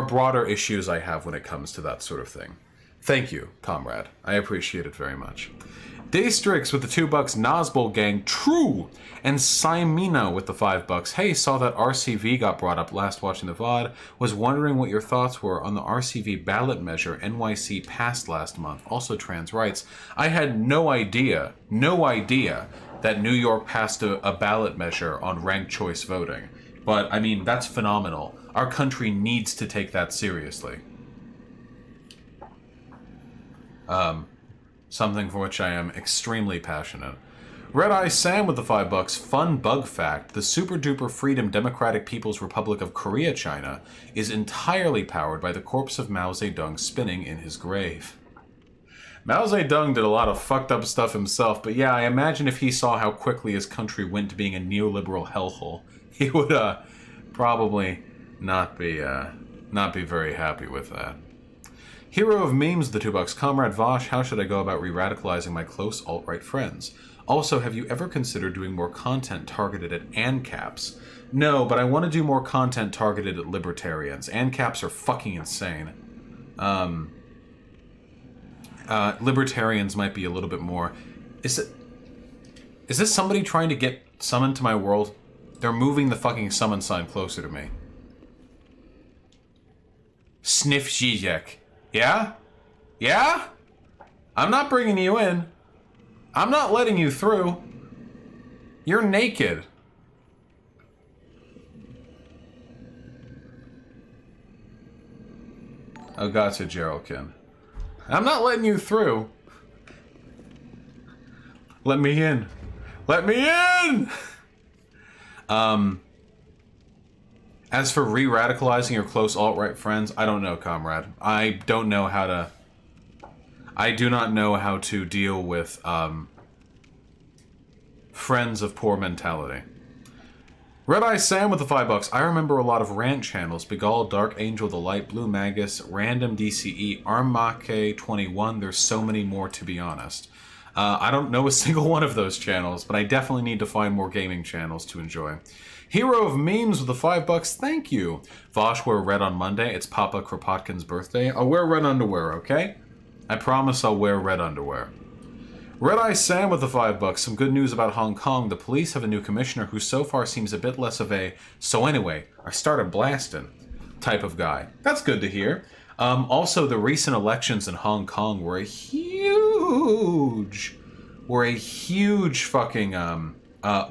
broader issues I have when it comes to that sort of thing. Thank you, comrade. I appreciate it very much. Daystrix with the $2, Nazbol Gang, true! And Simino with the $5. Hey, saw that RCV got brought up last watching the VOD. Was wondering what your thoughts were on the RCV ballot measure NYC passed last month. Also trans rights. I had no idea that New York passed a ballot measure on ranked choice voting. But, I mean, that's phenomenal. Our country needs to take that seriously. Something for which I am extremely passionate. Red Eye Sam with the $5. Fun bug fact. The super duper freedom Democratic People's Republic of Korea, China, is entirely powered by the corpse of Mao Zedong spinning in his grave. Mao Zedong did a lot of fucked up stuff himself, but yeah, I imagine if he saw how quickly his country went to being a neoliberal hellhole, he would probably not be very happy with that. Hero of Memes, the $2. Comrade Vaush, how should I go about re-radicalizing my close alt-right friends? Also, have you ever considered doing more content targeted at ANCAPs? No, but I want to do more content targeted at libertarians. ANCAPs are fucking insane. Libertarians might be a little bit more... Is this somebody trying to get summoned to my world? They're moving the fucking summon sign closer to me. Sniff Zizek. Yeah? Yeah? I'm not bringing you in. I'm not letting you through. You're naked. Oh, gotcha, Geraldkin. I'm not letting you through. Let me in. Let me in! As for re-radicalizing your close alt-right friends, I don't know, comrade. I do not know how to deal with, friends of poor mentality. Red Eye Sam with the $5. I remember a lot of rant channels. Begal, Dark Angel, The Light, Blue Magus, Random DCE, Armake21. There's so many more, to be honest. I don't know a single one of those channels, but I definitely need to find more gaming channels to enjoy. Hero of Memes with the $5. Thank you. Vaush, wear red on Monday. It's Papa Kropotkin's birthday. I'll wear red underwear, okay? I promise I'll wear red underwear. Red Eye Sam with the $5. Some good news about Hong Kong. The police have a new commissioner who so far seems a bit less of a, so anyway, I started blasting type of guy. That's good to hear. Also, the recent elections in Hong Kong were a huge fucking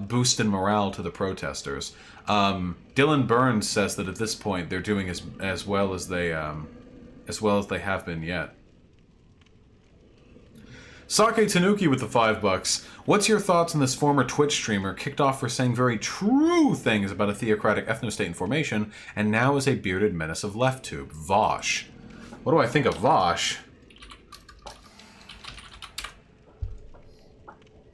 boost in morale to the protesters. Dylan Burns says that at this point they're doing as well as they have been yet. Sake Tanuki with the $5. What's your thoughts on this former Twitch streamer kicked off for saying very true things about a theocratic ethnostate in formation, and now is a bearded menace of LeftTube? Vaush. What do I think of Vaush?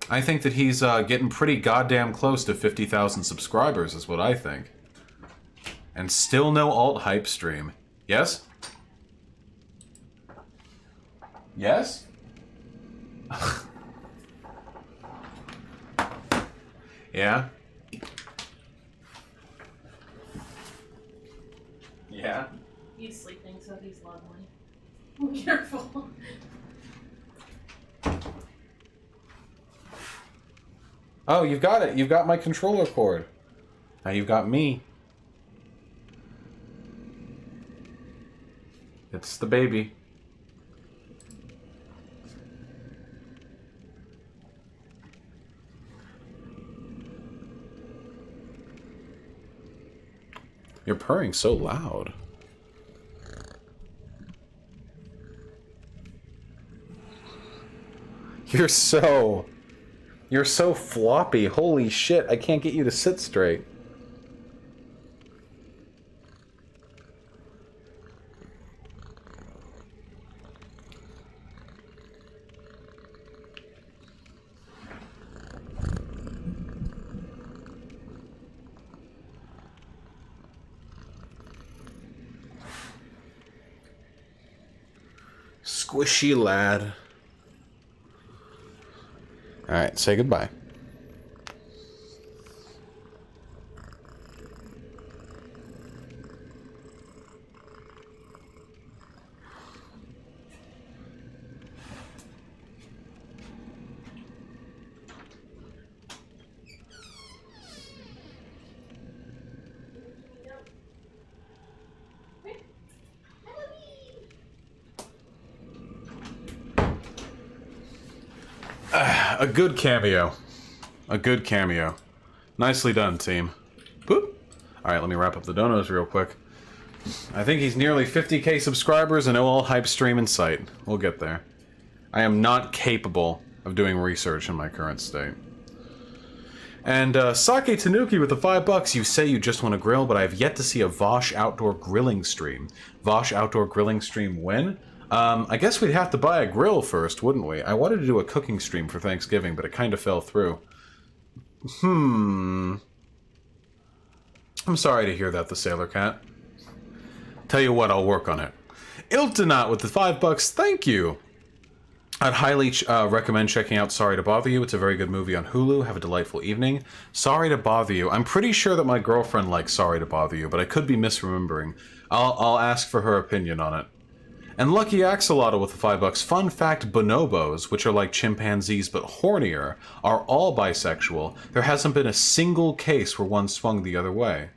I think that he's getting pretty goddamn close to 50,000 subscribers, is what I think. And still no alt-hype stream. Yes? Yes? Yeah? Yeah? He's sleeping, so he's lonely. Be careful. Oh, you've got it. You've got my controller cord. Now you've got me. It's the baby. You're purring so loud. You're so floppy. Holy shit, I can't get you to sit straight. Squishy lad. Alright, say goodbye. A good cameo. A good cameo. Nicely done, team. Boop. Alright, let me wrap up the donos real quick. I think he's nearly 50k subscribers and no all hype stream in sight. We'll get there. I am not capable of doing research in my current state. And Sake Tanuki with the $5. You say you just want to grill, but I have yet to see a Vaush outdoor grilling stream. Vaush outdoor grilling stream when? I guess we'd have to buy a grill first, wouldn't we? I wanted to do a cooking stream for Thanksgiving, but it kind of fell through. I'm sorry to hear that, the Sailor Cat. Tell you what, I'll work on it. Iltanat with the $5, thank you! I'd highly recommend checking out Sorry to Bother You. It's a very good movie on Hulu. Have a delightful evening. Sorry to Bother You. I'm pretty sure that my girlfriend likes Sorry to Bother You, but I could be misremembering. I'll ask for her opinion on it. And Lucky Axolotl with the $5. Fun fact, bonobos, which are like chimpanzees but hornier, are all bisexual. There hasn't been a single case where one swung the other way.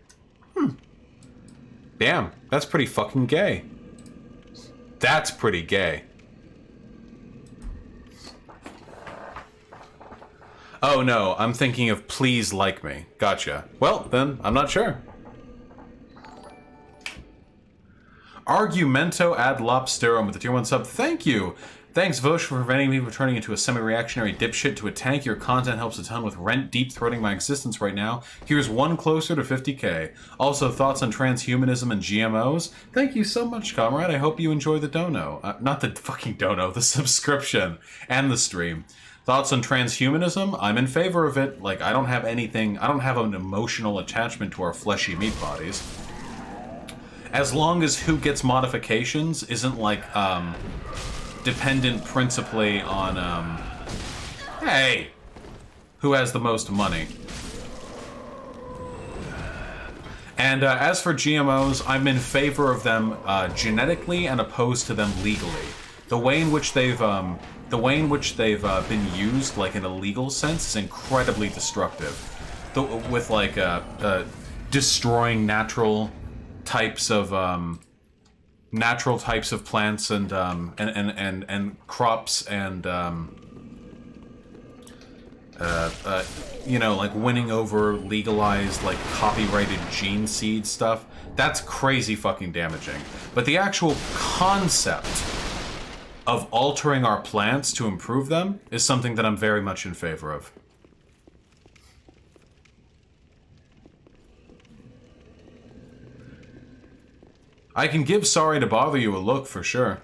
Damn, that's pretty fucking gay. That's pretty gay. Oh no, I'm thinking of Please Like Me. Gotcha. Well, then, I'm not sure. Argumento ad lobsterum with the tier 1 sub. Thank you! Thanks, Vaush, for preventing me from turning into a semi-reactionary dipshit to a tank. Your content helps a ton with rent deep-throating my existence right now. Here's one closer to 50k. Also, thoughts on transhumanism and GMOs? Thank you so much, comrade. I hope you enjoy the dono. Not the fucking dono, the subscription. And the stream. Thoughts on transhumanism? I'm in favor of it. Like, I don't have an emotional attachment to our fleshy meat bodies. As long as who gets modifications isn't, like, dependent principally on, hey! Who has the most money. And as for GMOs, I'm in favor of them genetically and opposed to them legally. The way in which they've been used, like in a legal sense, is incredibly destructive. With like destroying natural types of plants and crops and you know, like winning over legalized like copyrighted gene seed stuff. That's crazy fucking damaging. But the actual concept of altering our plants to improve them is something that I'm very much in favor of. I can give Sorry to Bother You a look, for sure.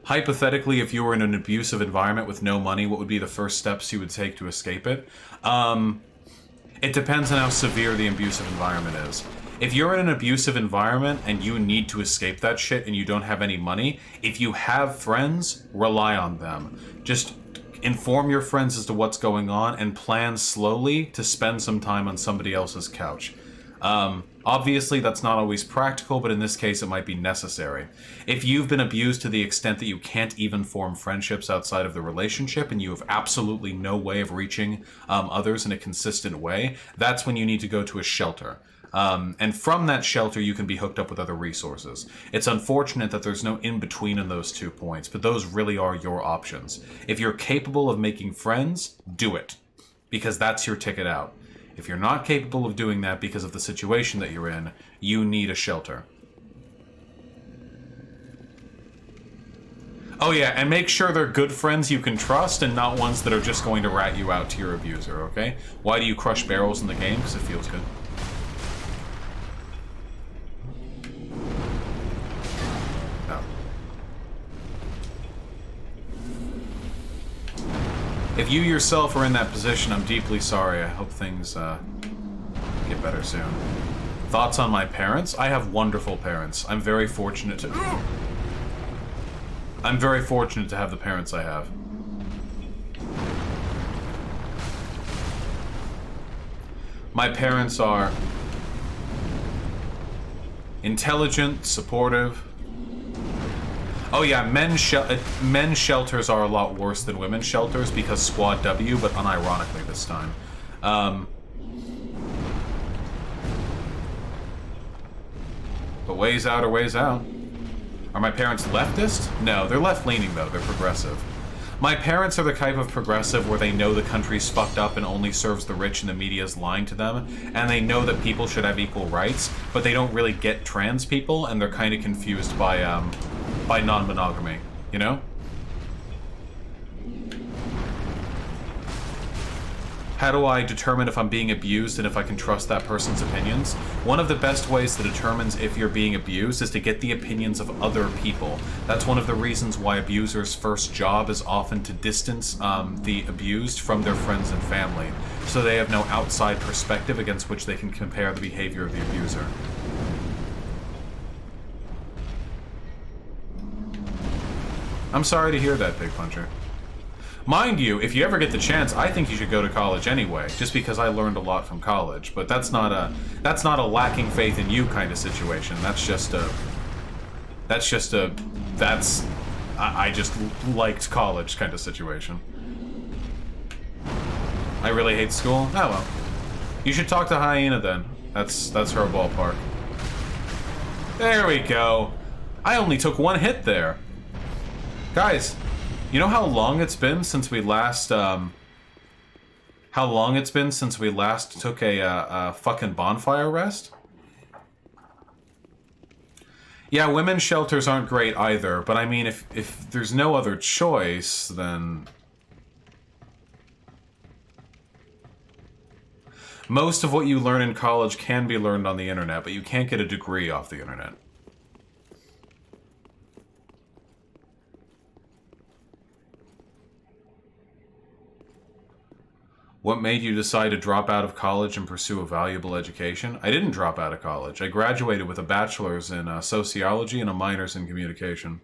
Hypothetically, if you were in an abusive environment with no money, what would be the first steps you would take to escape it? It depends on how severe the abusive environment is. If you're in an abusive environment and you need to escape that shit and you don't have any money, if you have friends, rely on them. Just inform your friends as to what's going on and plan slowly to spend some time on somebody else's couch. Obviously, that's not always practical, but in this case, it might be necessary. If you've been abused to the extent that you can't even form friendships outside of the relationship, and you have absolutely no way of reaching others in a consistent way, that's when you need to go to a shelter. And from that shelter, you can be hooked up with other resources. It's unfortunate that there's no in-between in those 2 points, but those really are your options. If you're capable of making friends, do it, because that's your ticket out. If you're not capable of doing that because of the situation that you're in, you need a shelter. Oh yeah, and make sure they're good friends you can trust and not ones that are just going to rat you out to your abuser, okay? Why do you crush barrels in the game? Because it feels good. If you yourself are in that position, I'm deeply sorry. I hope things get better soon. Thoughts on my parents? I have wonderful parents. I'm very fortunate to have the parents I have. My parents are intelligent, supportive. Oh yeah, men's shelters are a lot worse than women's shelters because Squad W, but unironically this time. But ways out are ways out. Are my parents leftist? No, they're left-leaning though, they're progressive. My parents are the type of progressive where they know the country's fucked up and only serves the rich and the media's lying to them, and they know that people should have equal rights, but they don't really get trans people, and they're kind of confused by non-monogamy, you know? How do I determine if I'm being abused and if I can trust that person's opinions? One of the best ways that determines if you're being abused is to get the opinions of other people. That's one of the reasons why abusers' first job is often to distance the abused from their friends and family, so they have no outside perspective against which they can compare the behavior of the abuser. I'm sorry to hear that, Big Puncher. Mind you, if you ever get the chance, I think you should go to college anyway, just because I learned a lot from college. But that's not a lacking faith in you kind of situation. I just liked college kind of situation. I really hate school? Oh well. You should talk to Hyena then. That's her ballpark. There we go. I only took one hit there. Guys, you know how long it's been since we last, took a fucking bonfire rest? Yeah, women's shelters aren't great either, but I mean, if there's no other choice, then... Most of what you learn in college can be learned on the internet, but you can't get a degree off the internet. What made you decide to drop out of college and pursue a valuable education? I didn't drop out of college. I graduated with a bachelor's in sociology and a minor's in communication.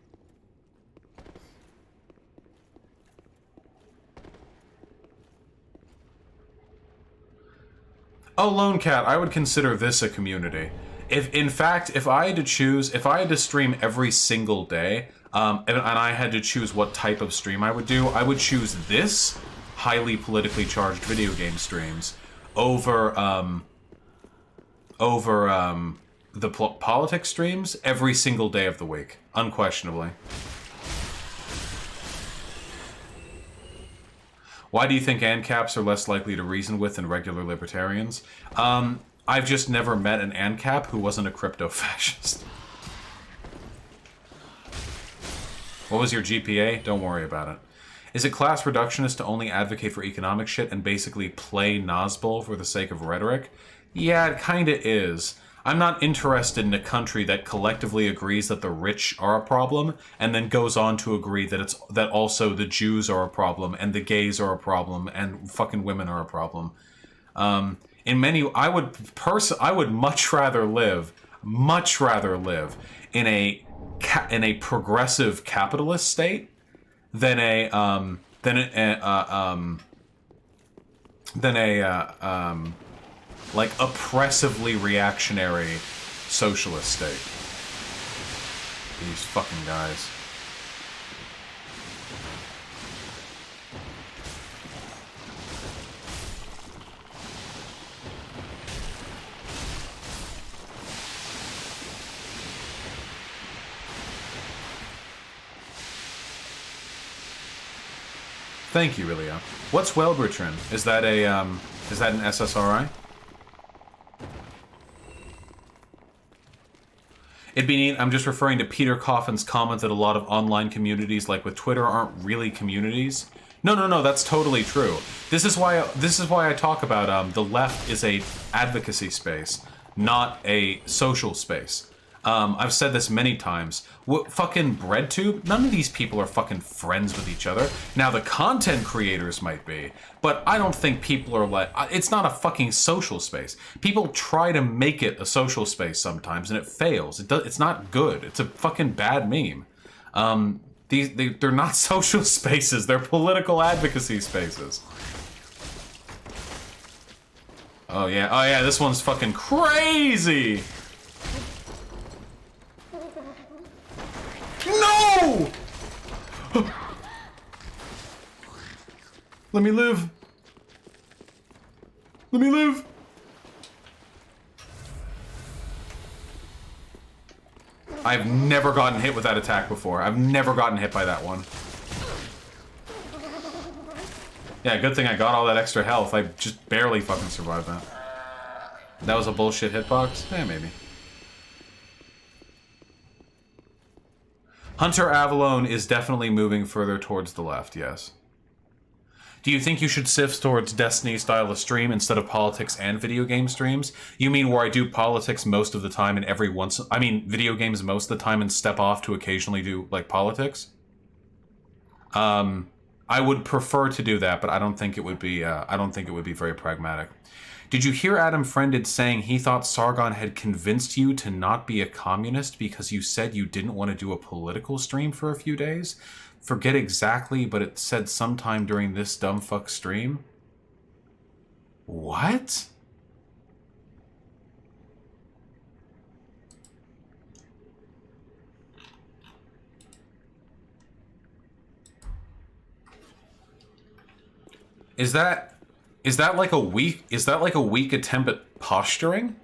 Oh, Lone Cat, I would consider this a community. In fact, if I had to stream every single day, and I had to choose what type of stream I would do, I would choose this highly politically charged video game streams over the politics streams every single day of the week, unquestionably. Why do you think ANCAPs are less likely to reason with than regular libertarians? I've just never met an ANCAP who wasn't a crypto-fascist. What was your GPA? Don't worry about it. Is it class reductionist to only advocate for economic shit and basically play Nazbol for the sake of rhetoric? Yeah, it kinda is. I'm not interested in a country that collectively agrees that the rich are a problem and then goes on to agree that also the Jews are a problem and the gays are a problem and fucking women are a problem. I would much rather live in a progressive capitalist state than a like, oppressively reactionary socialist state. These fucking guys. Thank you, Relia. What's Welbertrin? Is that an SSRI? It'd be neat. I'm just referring to Peter Coffin's comment that a lot of online communities, like with Twitter, aren't really communities. No, that's totally true. This is why I talk about the left is a advocacy space, not a social space. I've said this many times. Fucking BreadTube? None of these people are fucking friends with each other. Now, the content creators might be, but I don't think people are like... It's not a fucking social space. People try to make it a social space sometimes, and it fails. It's not good. It's a fucking bad meme. They're not social spaces. They're political advocacy spaces. Oh, yeah, this one's fucking crazy! No! Let me live. Let me live. I've never gotten hit with that attack before. I've never gotten hit by that one. Yeah, good thing I got all that extra health. I just barely fucking survived that. That was a bullshit hitbox? Yeah, maybe. Hunter Avalone is definitely moving further towards the left, yes. Do you think you should sift towards Destiny style of stream instead of politics and video game streams? You mean where I do politics most of the time and video games most of the time and step off to occasionally do, like, politics? I would prefer to do that, but I don't think it would be very pragmatic. Did you hear Adam Friended saying he thought Sargon had convinced you to not be a communist because you said you didn't want to do a political stream for a few days? Forget exactly, but it said sometime during this dumbfuck stream. What? Is that like a weak attempt at posturing?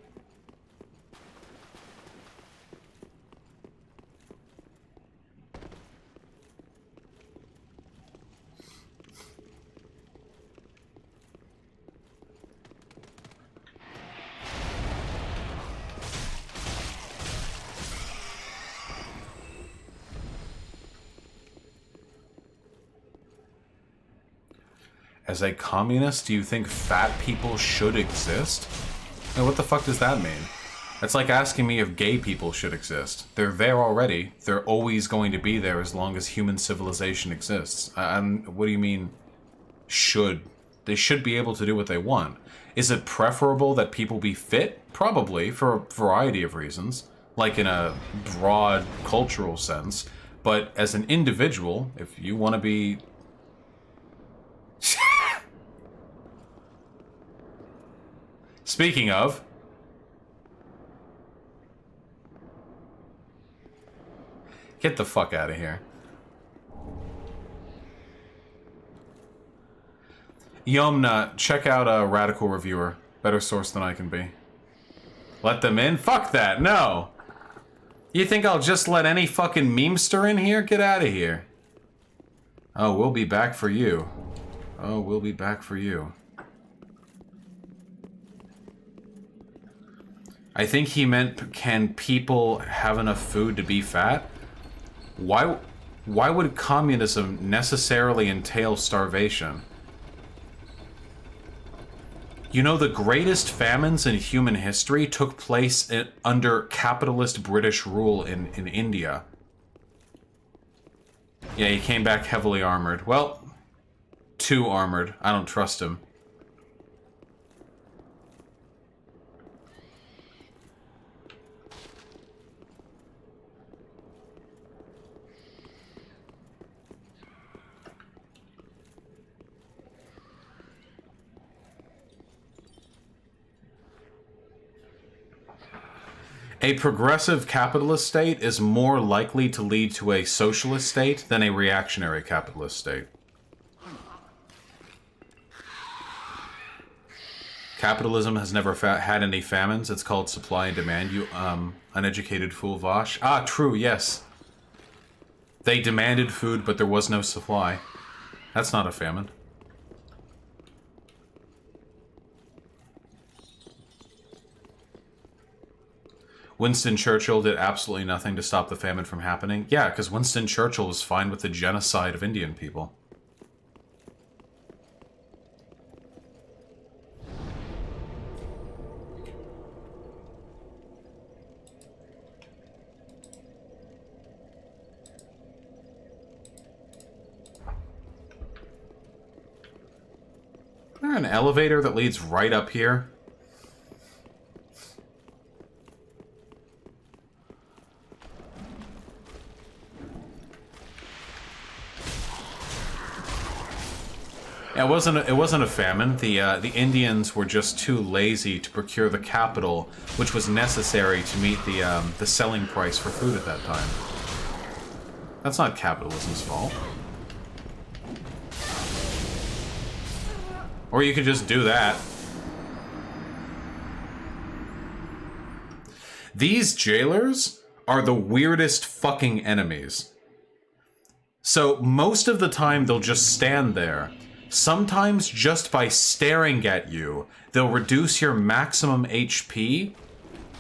As a communist, do you think fat people should exist? Now, what the fuck does that mean? That's like asking me if gay people should exist. They're there already. They're always going to be there as long as human civilization exists. What do you mean, should? They should be able to do what they want. Is it preferable that people be fit? Probably, for a variety of reasons. Like in a broad cultural sense. But as an individual, if you want to be... Speaking of... Get the fuck out of here. Yomna, check out a Radical Reviewer. Better source than I can be. Let them in? Fuck that, no! You think I'll just let any fucking memester in here? Get out of here. Oh, we'll be back for you. Oh, we'll be back for you. I think he meant, can people have enough food to be fat? Why would communism necessarily entail starvation? You know, the greatest famines in human history took place under capitalist British rule in India. Yeah, he came back heavily armored. Well, too armored. I don't trust him. A progressive capitalist state is more likely to lead to a socialist state than a reactionary capitalist state. Capitalism has never had any famines. It's called supply and demand, you uneducated fool, Vaush. Ah, true, yes. They demanded food, but there was no supply. That's not a famine. Winston Churchill did absolutely nothing to stop the famine from happening. Yeah, because Winston Churchill was fine with the genocide of Indian people. Is there an elevator that leads right up here? Yeah, it wasn't a famine. The Indians were just too lazy to procure the capital, which was necessary to meet the selling price for food at that time. That's not capitalism's fault. Or you could just do that. These jailers are the weirdest fucking enemies. So most of the time they'll just stand there. Sometimes just by staring at you, they'll reduce your maximum HP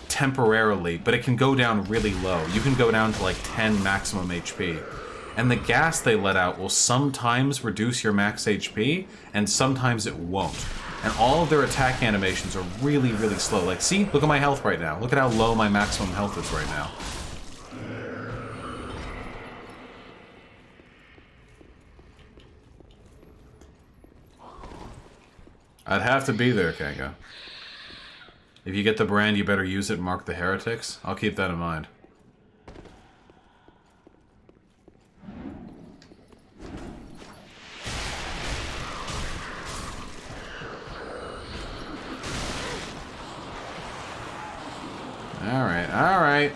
temporarily, but it can go down really low. You can go down to like 10 maximum HP. And the gas they let out will sometimes reduce your max HP, and sometimes it won't. And all of their attack animations are really, really slow. Like, see? Look at my health right now. Look at how low my maximum health is right now. I'd have to be there, Kanga. If you get the brand, you better use it and mark the heretics. I'll keep that in mind. Alright, alright.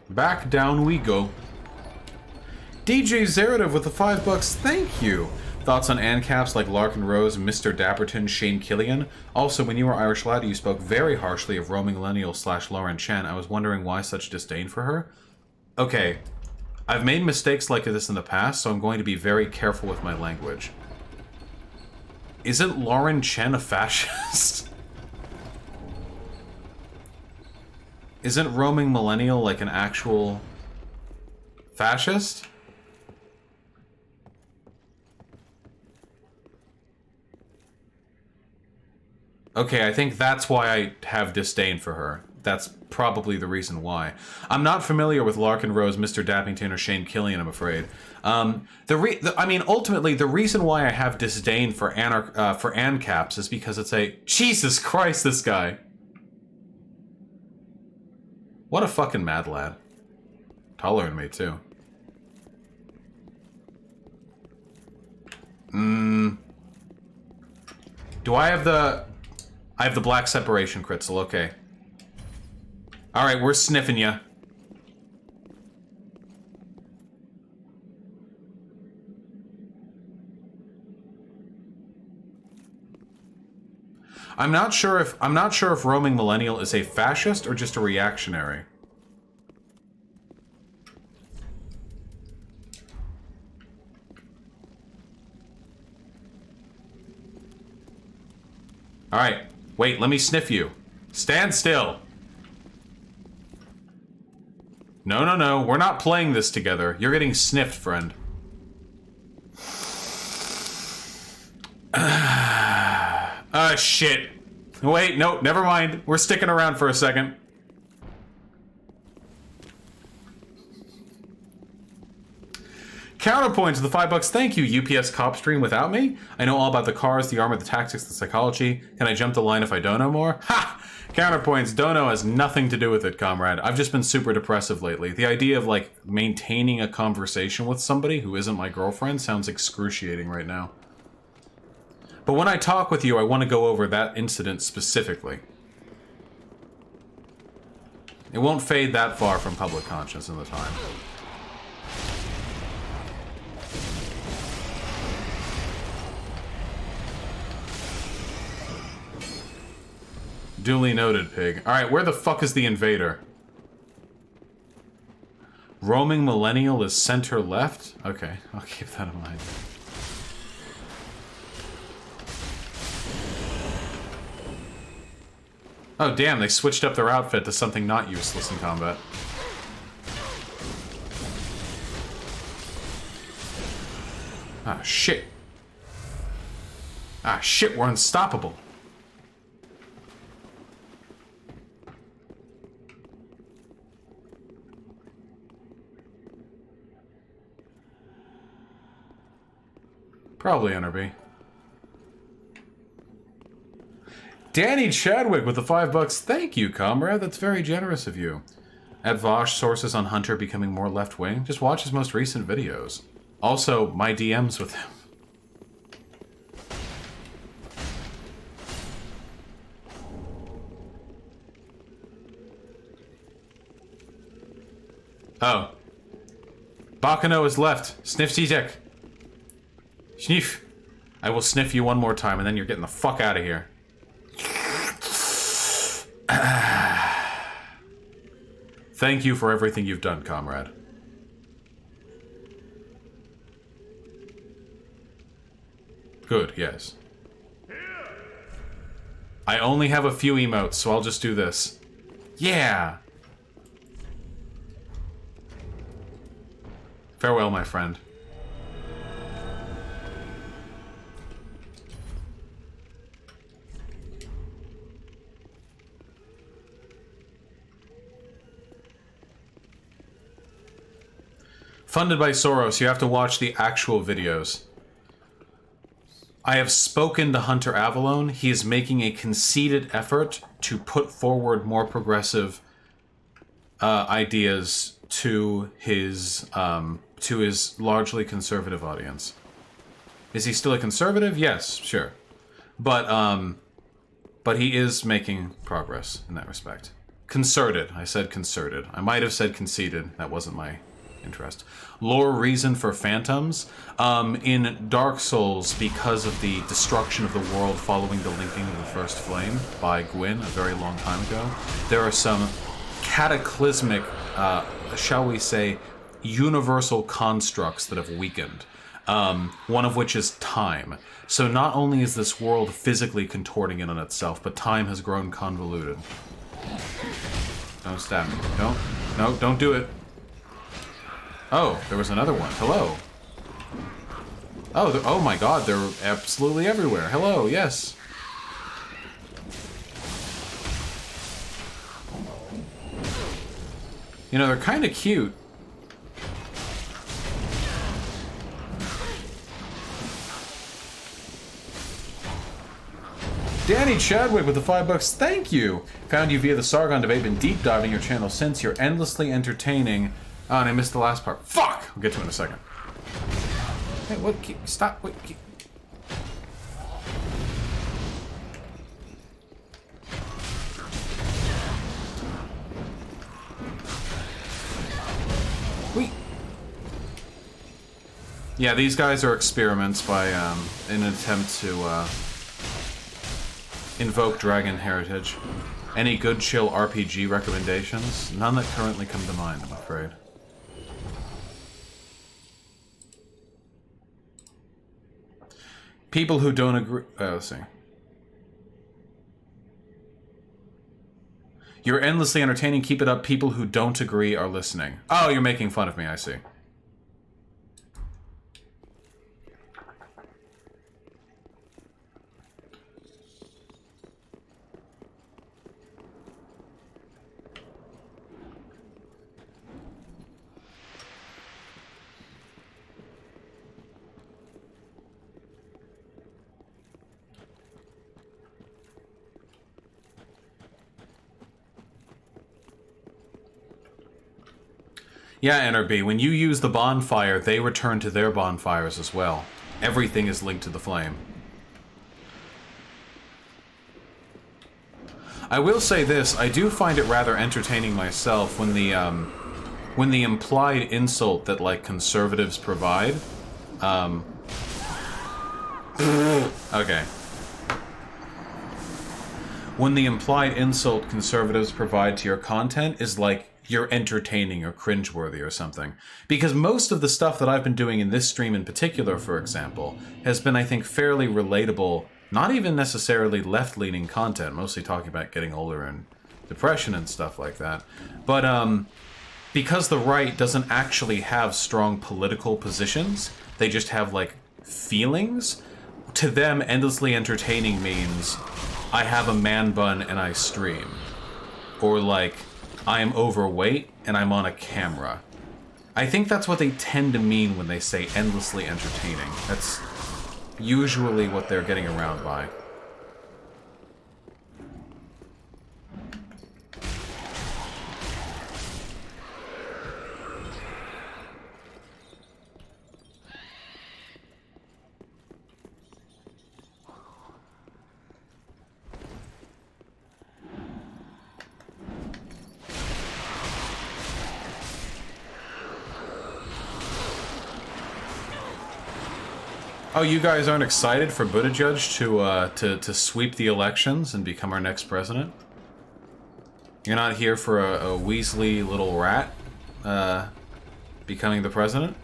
Back down we go. DJ Zerative with the $5, thank you! Thoughts on ANCAPs like Larkin Rose, Mr. Dapperton, Shane Killian? Also, when you were Irish Laddie, you spoke very harshly of roaming millennial / Lauren Chen. I was wondering why such disdain for her? Okay, I've made mistakes like this in the past, so I'm going to be very careful with my language. Isn't Lauren Chen a fascist? Isn't roaming millennial like an actual fascist? Okay, I think that's why I have disdain for her. That's probably the reason why. I'm not familiar with Larkin Rose, Mr. Dappington, or Shane Killian, I'm afraid. I mean, ultimately, the reason why I have disdain for ANCAPs is because it's a... Jesus Christ, this guy! What a fucking mad lad. Taller than me, too. Do I have the... I have the black separation, Kritzel, okay. Alright, we're sniffing ya. I'm not sure if roaming millennial is a fascist or just a reactionary. Alright, wait, let me sniff you. Stand still. No, no, no, we're not playing this together. You're getting sniffed, friend. Shit. Wait, no, never mind. We're sticking around for a second. Counterpoint to the $5. Thank you, UPS cop stream without me. I know all about the cars, the armor, the tactics, the psychology. Can I jump the line if I don't know more? Ha! Counterpoints, dono has nothing to do with it, comrade. I've just been super depressive lately. The idea of, like, maintaining a conversation with somebody who isn't my girlfriend sounds excruciating right now. But when I talk with you, I want to go over that incident specifically. It won't fade that far from public conscience in the time. Duly noted, pig. Alright, where the fuck is the invader? Roaming millennial is center left? Okay, I'll keep that in mind. Oh damn, they switched up their outfit to something not useless in combat. Ah, shit. Ah, shit, we're unstoppable. Probably NRB. Danny Chadwick with the $5. Thank you, comrade. That's very generous of you. At Vaush, sources on Hunter becoming more left-wing. Just watch his most recent videos. Also, my DMs with him. Oh. Bakano is left. Sniff Zizek. Sniff. I will sniff you one more time and then you're getting the fuck out of here. Thank you for everything you've done, comrade. Good, yes. I only have a few emotes, so I'll just do this. Yeah! Farewell, my friend. Funded by Soros, you have to watch the actual videos. I have spoken to Hunter Avalone. He is making a conceited effort to put forward more progressive ideas to his largely conservative audience. Is he still a conservative? Yes, sure. But he is making progress in that respect. Concerted. I said concerted. I might have said conceited. That wasn't my interest. Lore reason for phantoms. In Dark Souls, because of the destruction of the world following the linking of the First Flame by Gwyn a very long time ago, there are some cataclysmic, shall we say, universal constructs that have weakened. One of which is time. So not only is this world physically contorting in on itself, but time has grown convoluted. Don't stab me. Don't do it. Oh, there was another one. Hello. Oh, oh my god, they're absolutely everywhere. Hello, yes. You know, they're kind of cute. Danny Chadwick with the $5. Thank you. Found you via the Sargon debate. Been deep diving your channel since. You're endlessly entertaining. Oh, and I missed the last part. Fuck! I'll get to it in a second. Hey, what? Stop. Wait. Wait. Yeah, these guys are experiments by, in an attempt to, invoke dragon heritage. Any good chill RPG recommendations? None that currently come to mind, I'm afraid. People who don't agree... let's see. You're endlessly entertaining. Keep it up. People who don't agree are listening. Oh, you're making fun of me. I see. Yeah, NRB, when you use the bonfire, they return to their bonfires as well. Everything is linked to the flame. I will say this, I do find it rather entertaining myself when the implied insult that, like, conservatives provide, okay. When the implied insult conservatives provide to your content is like, you're entertaining or cringeworthy or something. Because most of the stuff that I've been doing in this stream in particular, for example, has been, I think, fairly relatable, not even necessarily left-leaning content, mostly talking about getting older and depression and stuff like that. But, because the right doesn't actually have strong political positions, they just have, like, feelings, to them, endlessly entertaining means I have a man bun and I stream. Or, like, I am overweight and I'm on a camera. I think that's what they tend to mean when they say endlessly entertaining. That's usually what they're getting around by. Oh, you guys aren't excited for Buttigieg to sweep the elections and become our next president? You're not here for a Weasley little rat becoming the president?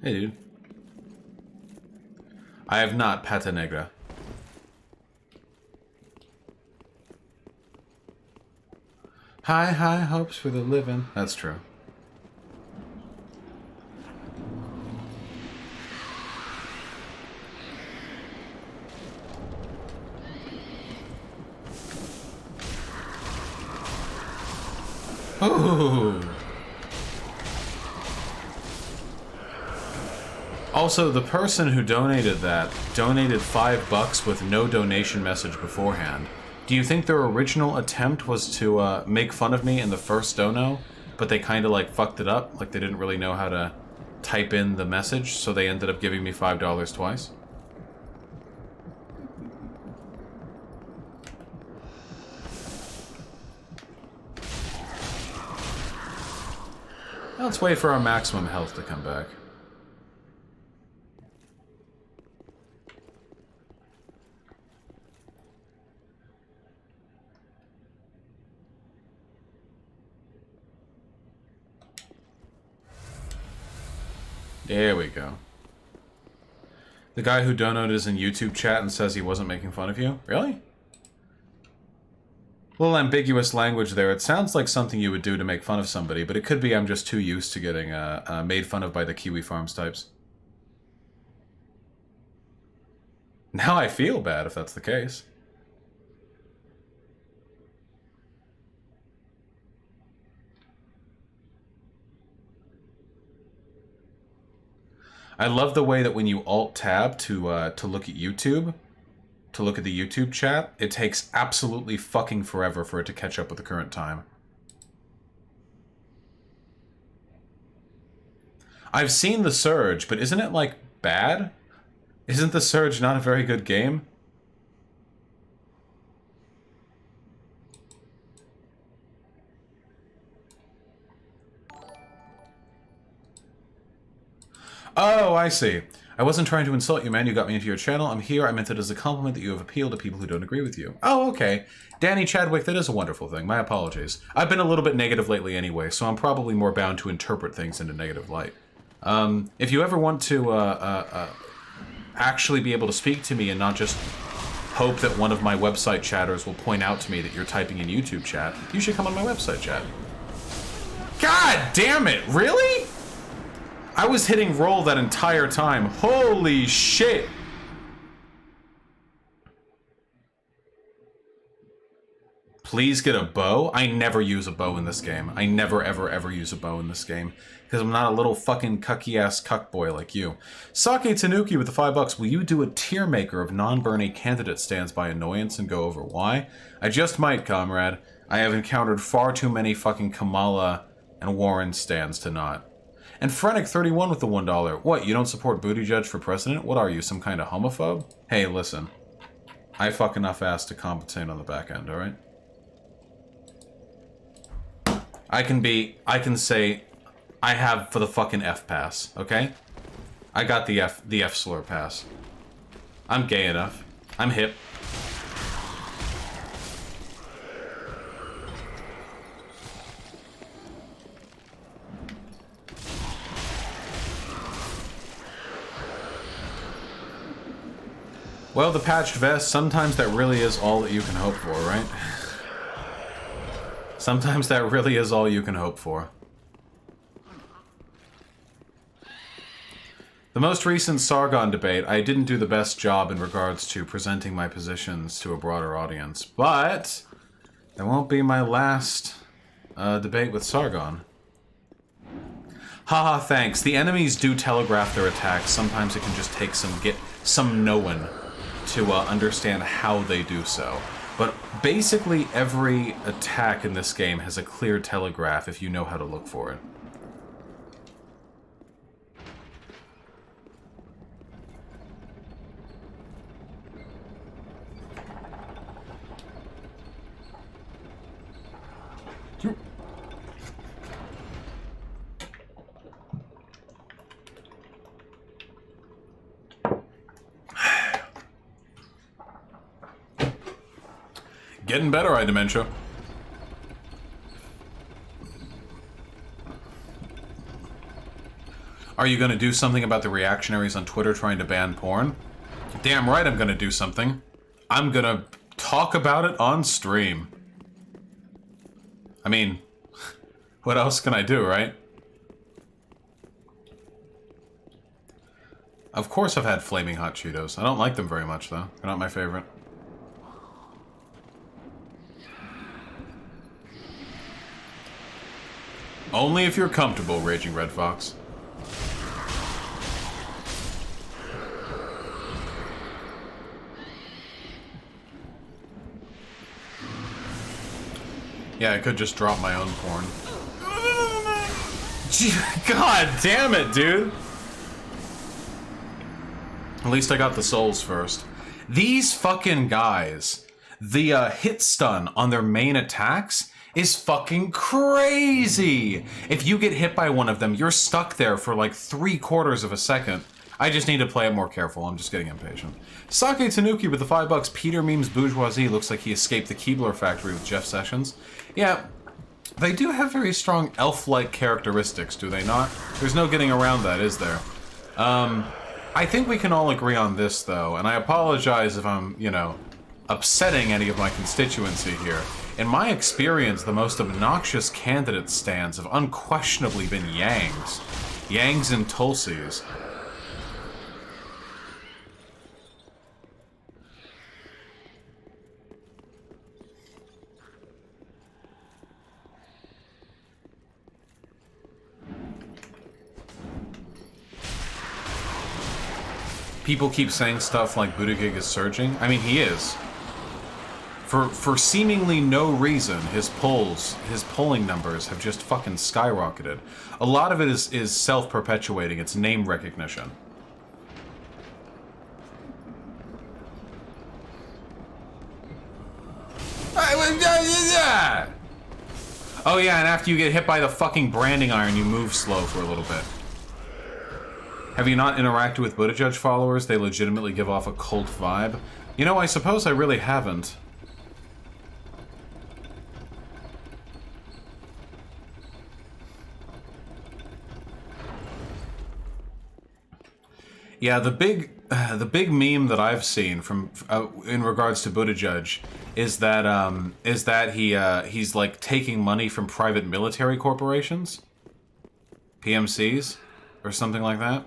Hey, dude. I have not Pata Negra. High hopes for the living. That's true. Ooh. Also, the person who donated that donated $5 with no donation message beforehand. Do you think their original attempt was to make fun of me in the first dono, but they kind of like fucked it up? Like they didn't really know how to type in the message, so they ended up giving me $5 twice? Let's wait for our maximum health to come back. There we go. The guy who donated is in YouTube chat and says he wasn't making fun of you? Really? A little ambiguous language there. It sounds like something you would do to make fun of somebody, but it could be I'm just too used to getting made fun of by the Kiwi Farms types. Now I feel bad if that's the case. I love the way that when you Alt-Tab to look at YouTube, to look at the YouTube chat, it takes absolutely fucking forever for it to catch up with the current time. I've seen The Surge, but isn't it, like, bad? Isn't The Surge not a very good game? Oh, I see. I wasn't trying to insult you, man. You got me into your channel. I'm here. I meant it as a compliment that you have appealed to people who don't agree with you. Oh, okay. Danny Chadwick, that is a wonderful thing. My apologies. I've been a little bit negative lately anyway, so I'm probably more bound to interpret things into negative light. If you ever want to actually be able to speak to me and not just hope that one of my website chatters will point out to me that you're typing in YouTube chat, you should come on my website chat. God damn it, really? I was hitting roll that entire time. Holy shit! please get a bow. I never use a bow in this game. I never, ever, ever use a bow in this game. Because I'm not a little fucking cucky-ass cuckboy like you. Sake Tanuki with the $5. Will you do a tier maker of non-Bernie candidate stands by annoyance and go over why? I just might, comrade. I have encountered far too many fucking Kamala and Warren stands to not. And Frenic31 with the $1. What, you don't support Buttigieg for president? What are you, some kind of homophobe? Hey, listen. I fuck enough ass to compensate on the back end, alright? I can say, I have for the fucking F pass, okay? I got the F slur pass. I'm gay enough. I'm hip. Well, the patched vest, sometimes that really is all that you can hope for, right? Sometimes that really is all you can hope for. The most recent Sargon debate, I didn't do the best job in regards to presenting my positions to a broader audience, but that won't be my last debate with Sargon. Haha, thanks. The enemies do telegraph their attacks. Sometimes it can just take some knowing to understand how they do so. But basically every attack in this game has a clear telegraph if you know how to look for it. Getting better, iDementia. Are you gonna do something about the reactionaries on Twitter trying to ban porn? Damn right I'm gonna do something. I'm gonna talk about it on stream. I mean, what else can I do, right? Of course I've had Flaming Hot Cheetos. I don't like them very much, though. They're not my favorite. Only if you're comfortable, Raging Red Fox. Yeah, I could just drop my own porn. God damn it, dude! At least I got the souls first. These fucking guys, the hit stun on their main attacks is fucking crazy! If you get hit by one of them, you're stuck there for like 3/4 of a second. I just need to play it more careful, I'm just getting impatient. Sake Tanuki with the $5. Peter Memes Bourgeoisie looks like he escaped the Keebler factory with Jeff Sessions. Yeah, they do have very strong elf-like characteristics, do they not? There's no getting around that, is there? I think we can all agree on this, though, and I apologize if I'm, you know, upsetting any of my constituency here. In my experience, the most obnoxious candidate stands have unquestionably been Yangs. Yangs and Tulsis. People keep saying stuff like Buttigieg is surging. I mean, he is. For seemingly no reason, his polling numbers have just fucking skyrocketed. A lot of it is self-perpetuating. It's name recognition. Oh yeah, and after you get hit by the fucking branding iron, you move slow for a little bit. Have you not interacted with Buttigieg followers? They legitimately give off a cult vibe. You know, I suppose I really haven't. Yeah, the big meme that I've seen from in regards to Buttigieg is that he's like taking money from private military corporations, PMCs, or something like that.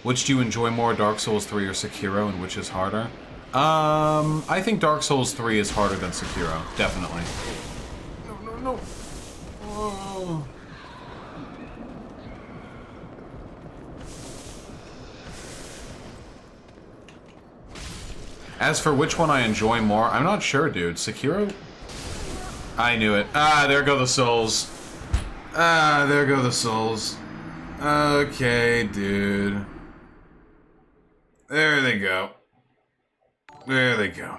Which do you enjoy more, Dark Souls 3 or Sekiro, and which is harder? I think Dark Souls 3 is harder than Sekiro, definitely. No. Oh. As for which one I enjoy more, I'm not sure, dude. Sekiro? I knew it. Ah, there go the souls. Ah, there go the souls. Okay, dude. There they go. There they go.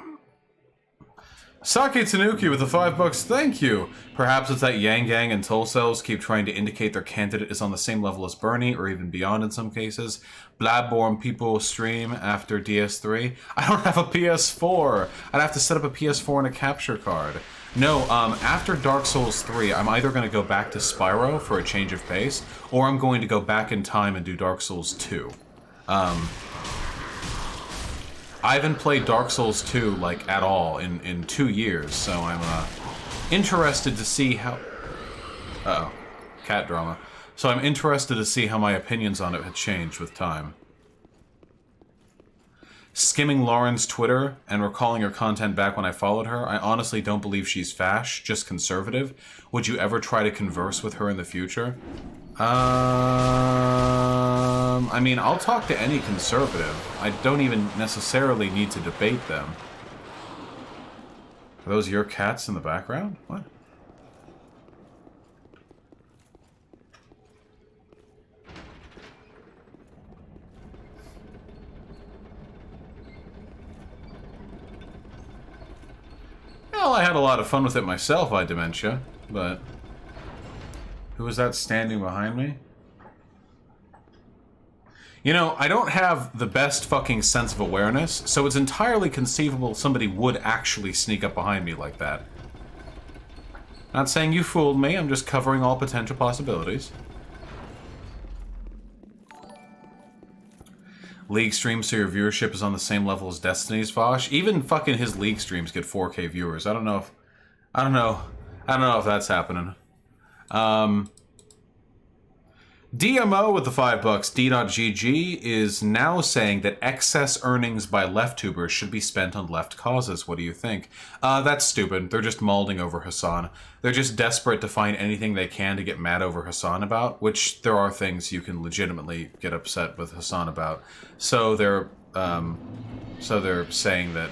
Sake Tanuki with the $5. Thank you. Perhaps it's that Yang Gang and Toll Cells keep trying to indicate their candidate is on the same level as Bernie, or even beyond in some cases. Blabborn people stream after DS3. I don't have a PS4. I'd have to set up a PS4 and a capture card. No, after Dark Souls 3, I'm either going to go back to Spyro for a change of pace, or I'm going to go back in time and do Dark Souls 2. I haven't played Dark Souls 2, like, at all in 2 years, so I'm, interested to see how... Uh-oh. Cat drama. So I'm interested to see how my opinions on it have changed with time. Skimming Lauren's Twitter and recalling her content back when I followed her, I honestly don't believe she's fash, just conservative. Would you ever try to converse with her in the future? I mean, I'll talk to any conservative. I don't even necessarily need to debate them. Are those your cats in the background? What? Well, I had a lot of fun with it myself, I dementia, but... Who is that standing behind me? You know, I don't have the best fucking sense of awareness, so it's entirely conceivable somebody would actually sneak up behind me like that. Not saying you fooled me, I'm just covering all potential possibilities. League streams so your viewership is on the same level as Destiny's, Vaush. Even fucking his League streams get 4K viewers. I don't know if that's happening. DMO with the $5, D.GG, is now saying that excess earnings by left tubers should be spent on left causes. What do you think? That's stupid. They're just mauling over Hassan. They're just desperate to find anything they can to get mad over Hassan about, which there are things you can legitimately get upset with Hassan about. So they're saying that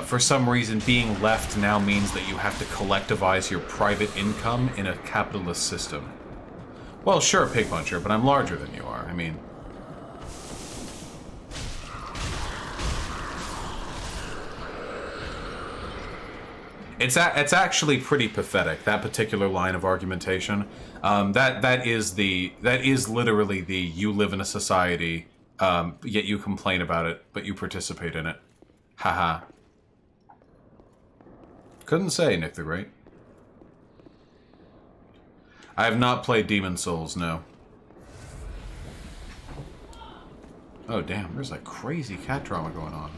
for some reason being left now means that you have to collectivize your private income in a capitalist system. Well, sure, Pig Puncher, but I'm larger than you are. I mean... It's actually pretty pathetic, that particular line of argumentation. That is literally the you live in a society, yet you complain about it, but you participate in it. Haha. Couldn't say, Nick the Great. I have not played Demon Souls, no. Oh, damn, there's like crazy cat drama going on.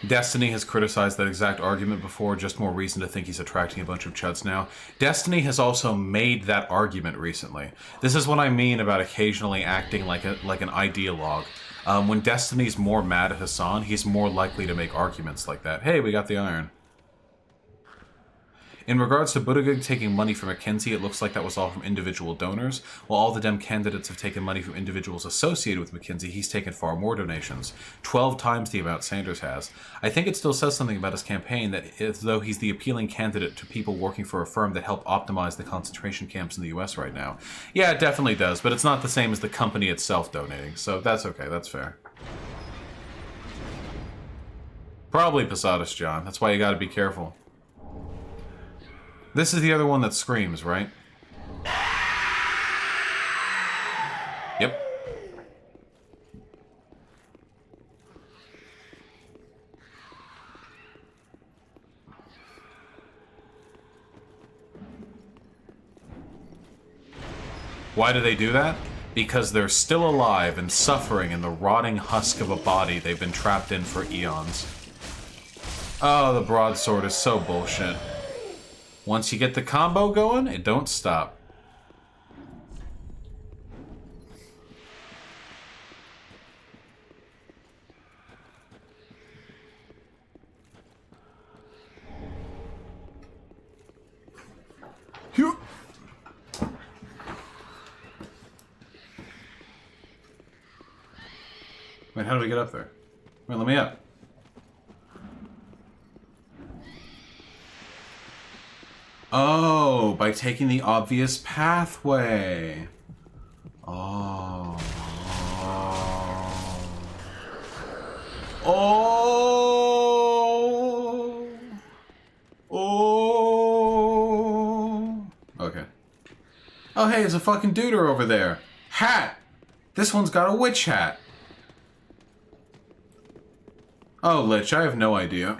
Destiny has criticized that exact argument before, just more reason to think he's attracting a bunch of chuds now. Destiny has also made that argument recently. This is what I mean about occasionally acting like an ideologue. When Destiny's more mad at Hassan, he's more likely to make arguments like that. Hey, we got the iron. In regards to Buttigieg taking money from McKinsey, it looks like that was all from individual donors. While all the Dem candidates have taken money from individuals associated with McKinsey, he's taken far more donations. 12 times the amount Sanders has. I think it still says something about his campaign that as though he's the appealing candidate to people working for a firm that help optimize the concentration camps in the US right now. Yeah, it definitely does, but it's not the same as the company itself donating, so that's okay, that's fair. Probably Posadas, John. That's why you gotta be careful. This is the other one that screams, right? Yep. Why do they do that? because they're still alive and suffering in the rotting husk of a body they've been trapped in for eons. Oh, the broadsword is so bullshit. Once you get the combo going, it don't stop. Wait, how do we get up there? Wait, let me up. Oh, by taking the obvious pathway. Oh. Oh. Oh. Okay. Oh, hey, it's a fucking duder over there. Hat! This one's got a witch hat. Oh, Lich, I have no idea.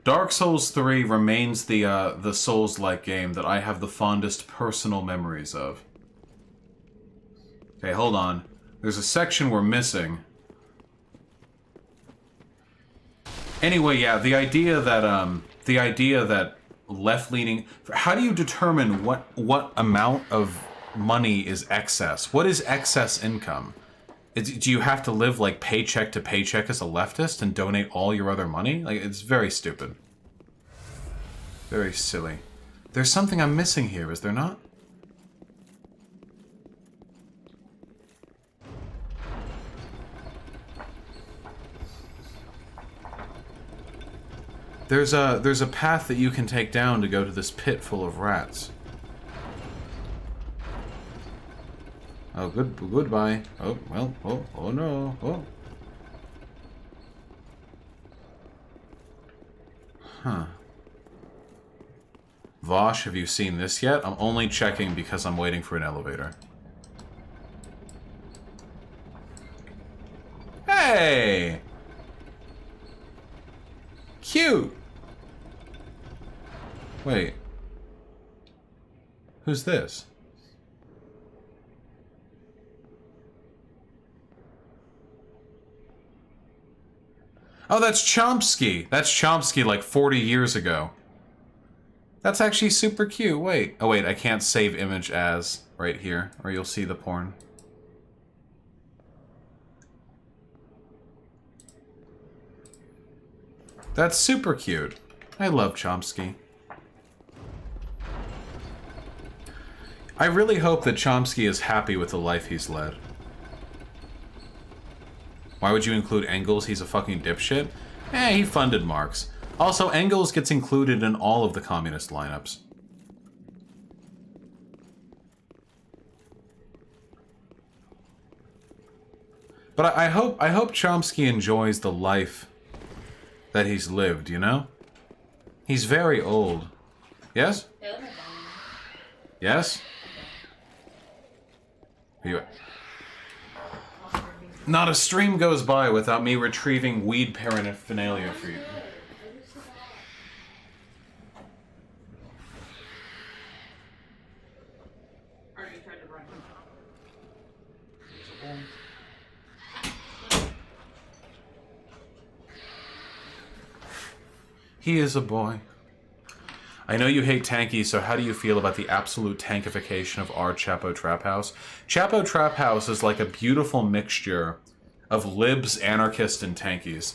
Dark Souls 3 remains the Souls-like game that I have the fondest personal memories of. Okay, hold on. There's a section we're missing. Anyway, yeah, the idea that left-leaning... How do you determine what amount of money is excess? What is excess income? Do you have to live like paycheck to paycheck as a leftist and donate all your other money? Like, it's very stupid. Very silly. There's something I'm missing here, is there not? There's a path that you can take down to go to this pit full of rats. Oh, goodbye. Oh, well, oh no, oh. Huh. Vaush, have you seen this yet? I'm only checking because I'm waiting for an elevator. Hey! Cute! Wait. Who's this? Oh, that's Chomsky. That's Chomsky like 40 years ago. That's actually super cute. Wait. Oh, wait, I can't save image as right here, or you'll see the porn. That's super cute. I love Chomsky. I really hope that Chomsky is happy with the life he's led. Why would you include Engels? He's a fucking dipshit. He funded Marx. Also, Engels gets included in all of the communist lineups. But I hope Chomsky enjoys the life that he's lived, you know? He's very old. Yes? Yes? Are you... Not a stream goes by without me retrieving weed paraphernalia for you. He is a boy. I know you hate tankies, so how do you feel about the absolute tankification of our Chapo Trap House? Chapo Trap House is like a beautiful mixture of libs, anarchists, and tankies.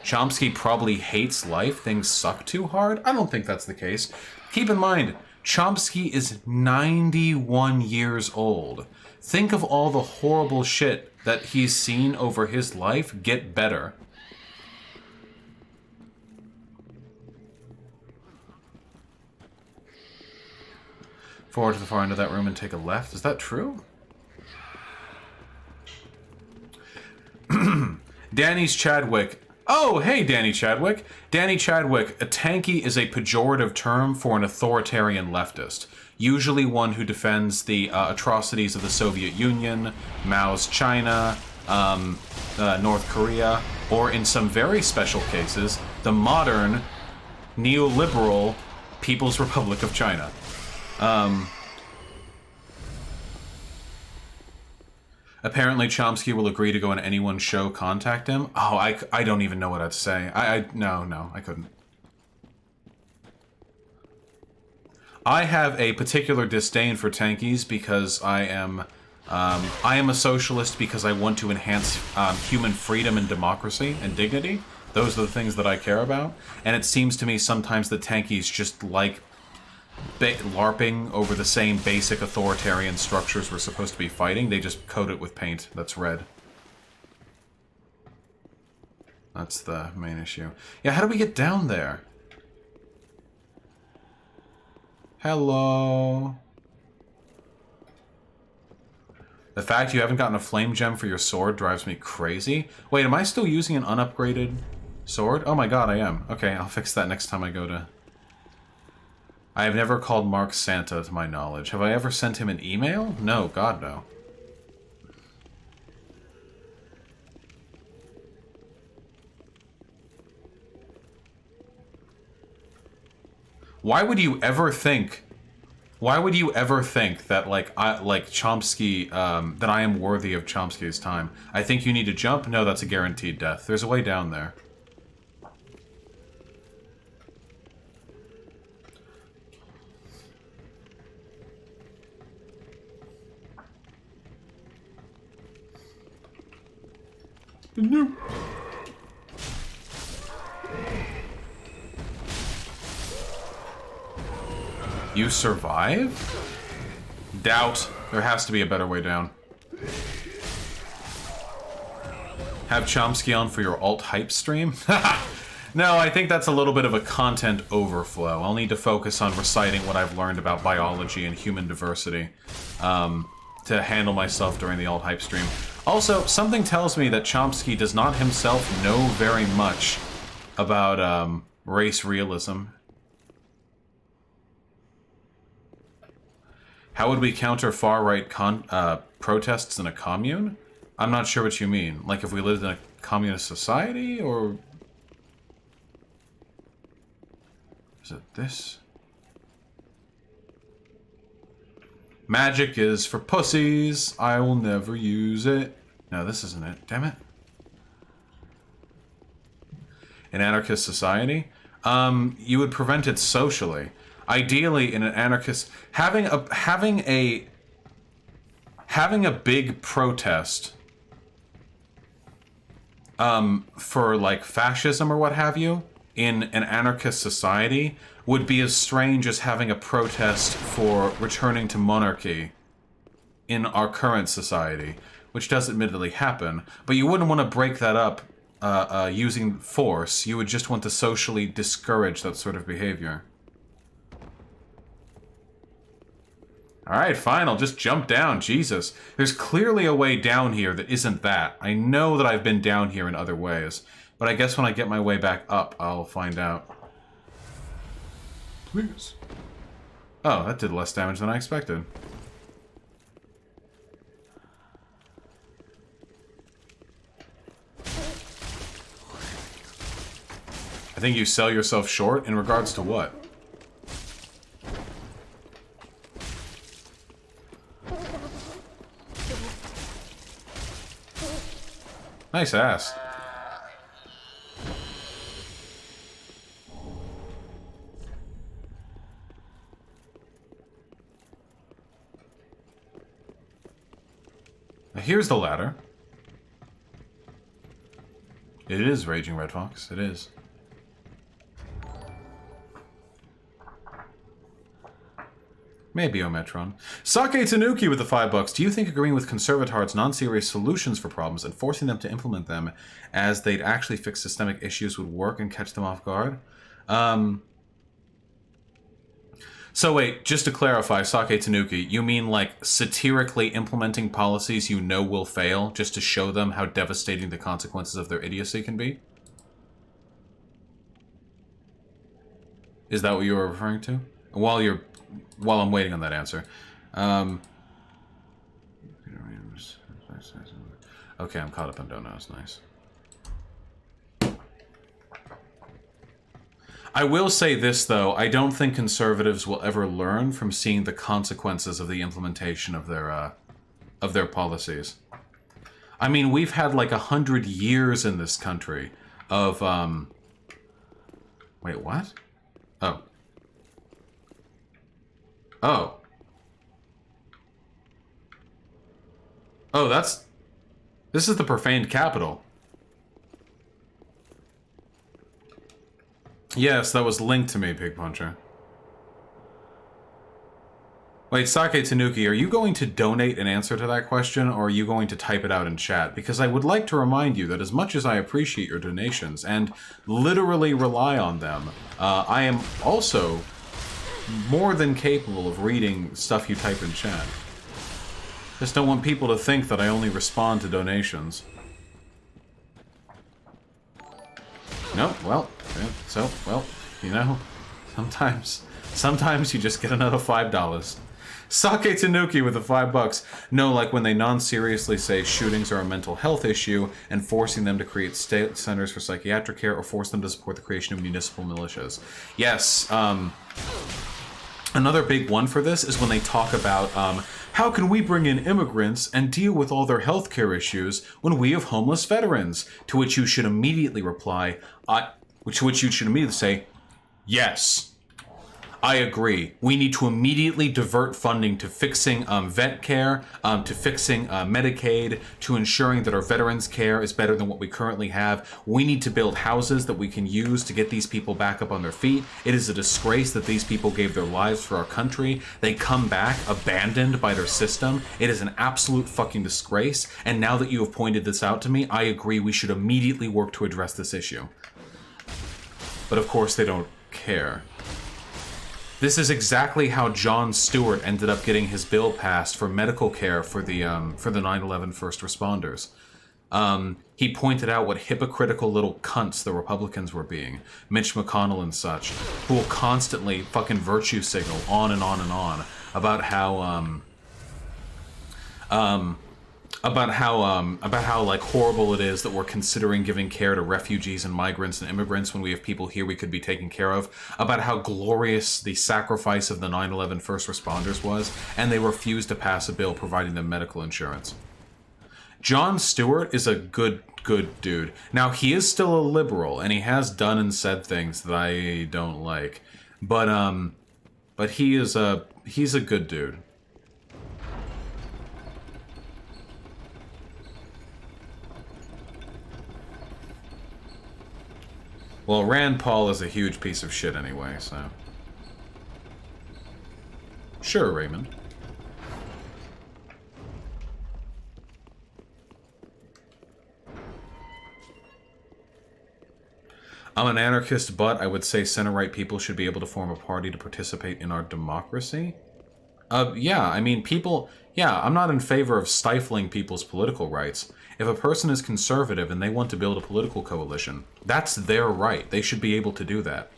Chomsky probably hates life, things suck too hard. I don't think that's the case. Keep in mind, Chomsky is 91 years old. Think of all the horrible shit that he's seen over his life get better. Forward to the far end of that room and take a left. Is that true? Danny's Chadwick. Oh, hey, Danny Chadwick. Danny Chadwick, a tanky is a pejorative term for an authoritarian leftist. Usually one who defends the atrocities of the Soviet Union, Mao's China, North Korea, or in some very special cases, the modern neoliberal People's Republic of China. Apparently Chomsky will agree to go on anyone's show, contact him. Oh, I don't even know what I'd say. No, I couldn't. I have a particular disdain for tankies because I am a socialist because I want to enhance human freedom and democracy and dignity. Those are the things that I care about. And it seems to me sometimes the tankies just like LARPing over the same basic authoritarian structures we're supposed to be fighting. They just coat it with paint that's red. That's the main issue. Yeah, how do we get down there? Hello. The fact you haven't gotten a flame gem for your sword drives me crazy. Wait, am I still using an unupgraded sword? Oh my god, I am. Okay, I'll fix that next time I go to... I have never called Mark Santa, to my knowledge. Have I ever sent him an email? No, god no. Why would you ever think that like Chomsky that I am worthy of Chomsky's time? I think you need to jump? No, that's a guaranteed death. There's a way down there. No. You survive? Doubt. There has to be a better way down. Have Chomsky on for your alt hype stream? No, I think that's a little bit of a content overflow. I'll need to focus on reciting what I've learned about biology and human diversity to handle myself during the alt hype stream. Also, something tells me that Chomsky does not himself know very much about race realism. How would we counter far-right protests in a commune? I'm not sure what you mean. Like if we lived in a communist society, or... Is it this? Magic is for pussies. I will never use it. No, this isn't it. Damn it. An anarchist society? You would prevent it socially. Ideally, in an anarchist, having a big protest for like fascism or what have you in an anarchist society would be as strange as having a protest for returning to monarchy in our current society, which does admittedly happen. But you wouldn't want to break that up using force. You would just want to socially discourage that sort of behavior. Alright, fine, I'll just jump down. Jesus. There's clearly a way down here that isn't that. I know that I've been down here in other ways, but I guess when I get my way back up, I'll find out. Please. Oh, that did less damage than I expected. I think you sell yourself short in regards to what? Nice ass. Now here's the ladder. It is Raging Red Fox. It is. Maybe Ometron. Sake Tanuki with the $5. Do you think agreeing with conservatard's non-serious solutions for problems and forcing them to implement them as they'd actually fix systemic issues would work and catch them off guard? So wait, just to clarify, Sake Tanuki, you mean like satirically implementing policies you know will fail just to show them how devastating the consequences of their idiocy can be? Is that what you were referring to? While I'm waiting on that answer. Okay, I'm caught up on donuts. Nice. I will say this, though. I don't think conservatives will ever learn from seeing the consequences of the implementation of their policies. I mean, we've had like 100 years in this country of, Wait, what? Oh. Oh. Oh, this is the profaned capital. Yes, that was linked to me, Pig Puncher. Wait, Sake Tanuki, are you going to donate an answer to that question, or are you going to type it out in chat? Because I would like to remind you that as much as I appreciate your donations and literally rely on them, I am also more than capable of reading stuff you type in chat. Just don't want people to think that I only respond to donations. No, well, so, well, you know, sometimes you just get another $5. Sake Tanuki with the $5. No, like when they non-seriously say shootings are a mental health issue and forcing them to create state centers for psychiatric care or force them to support the creation of municipal militias. Yes, another big one for this is when they talk about how can we bring in immigrants and deal with all their healthcare issues when we have homeless veterans? To which you should immediately reply, which you should immediately say, yes. I agree. We need to immediately divert funding to fixing vet care, to fixing Medicaid, to ensuring that our veterans' care is better than what we currently have. We need to build houses that we can use to get these people back up on their feet. It is a disgrace that these people gave their lives for our country. They come back abandoned by their system. It is an absolute fucking disgrace. And now that you have pointed this out to me, I agree we should immediately work to address this issue. But of course they don't care. This is exactly how Jon Stewart ended up getting his bill passed for medical care for the 9/11 first responders. He pointed out what hypocritical little cunts the Republicans were being, Mitch McConnell and such, who will constantly fucking virtue signal on and on and on about how like horrible it is that we're considering giving care to refugees and migrants and immigrants when we have people here we could be taking care of, about how glorious the sacrifice of the 9/11 first responders was, and they refused to pass a bill providing them medical insurance. Jon Stewart is a good dude. Now, he is still a liberal, and he has done and said things that I don't like, but he's a good dude. Well, Rand Paul is a huge piece of shit anyway, so... Sure, Raymond. I'm an anarchist, but I would say center-right people should be able to form a party to participate in our democracy. Yeah, I mean, people... Yeah, I'm not in favor of stifling people's political rights. If a person is conservative and they want to build a political coalition, that's their right. They should be able to do that.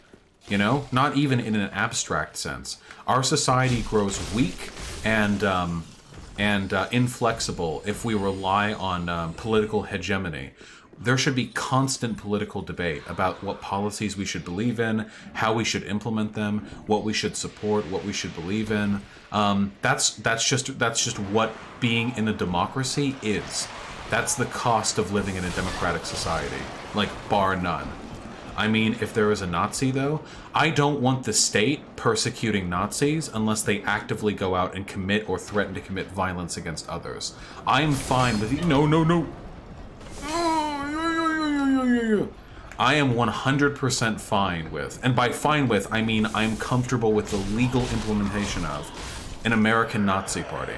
You know? Not even in an abstract sense. Our society grows weak and inflexible if we rely on political hegemony. There should be constant political debate about what policies we should believe in, how we should implement them, what we should support, what we should believe in. That's just what being in a democracy is. That's the cost of living in a democratic society, like bar none. I mean, if there is a Nazi, though, I don't want the state persecuting Nazis unless they actively go out and commit or threaten to commit violence against others. I'm fine with... No. I am 100% fine with, and by fine with, I mean I'm comfortable with the legal implementation of an American Nazi party.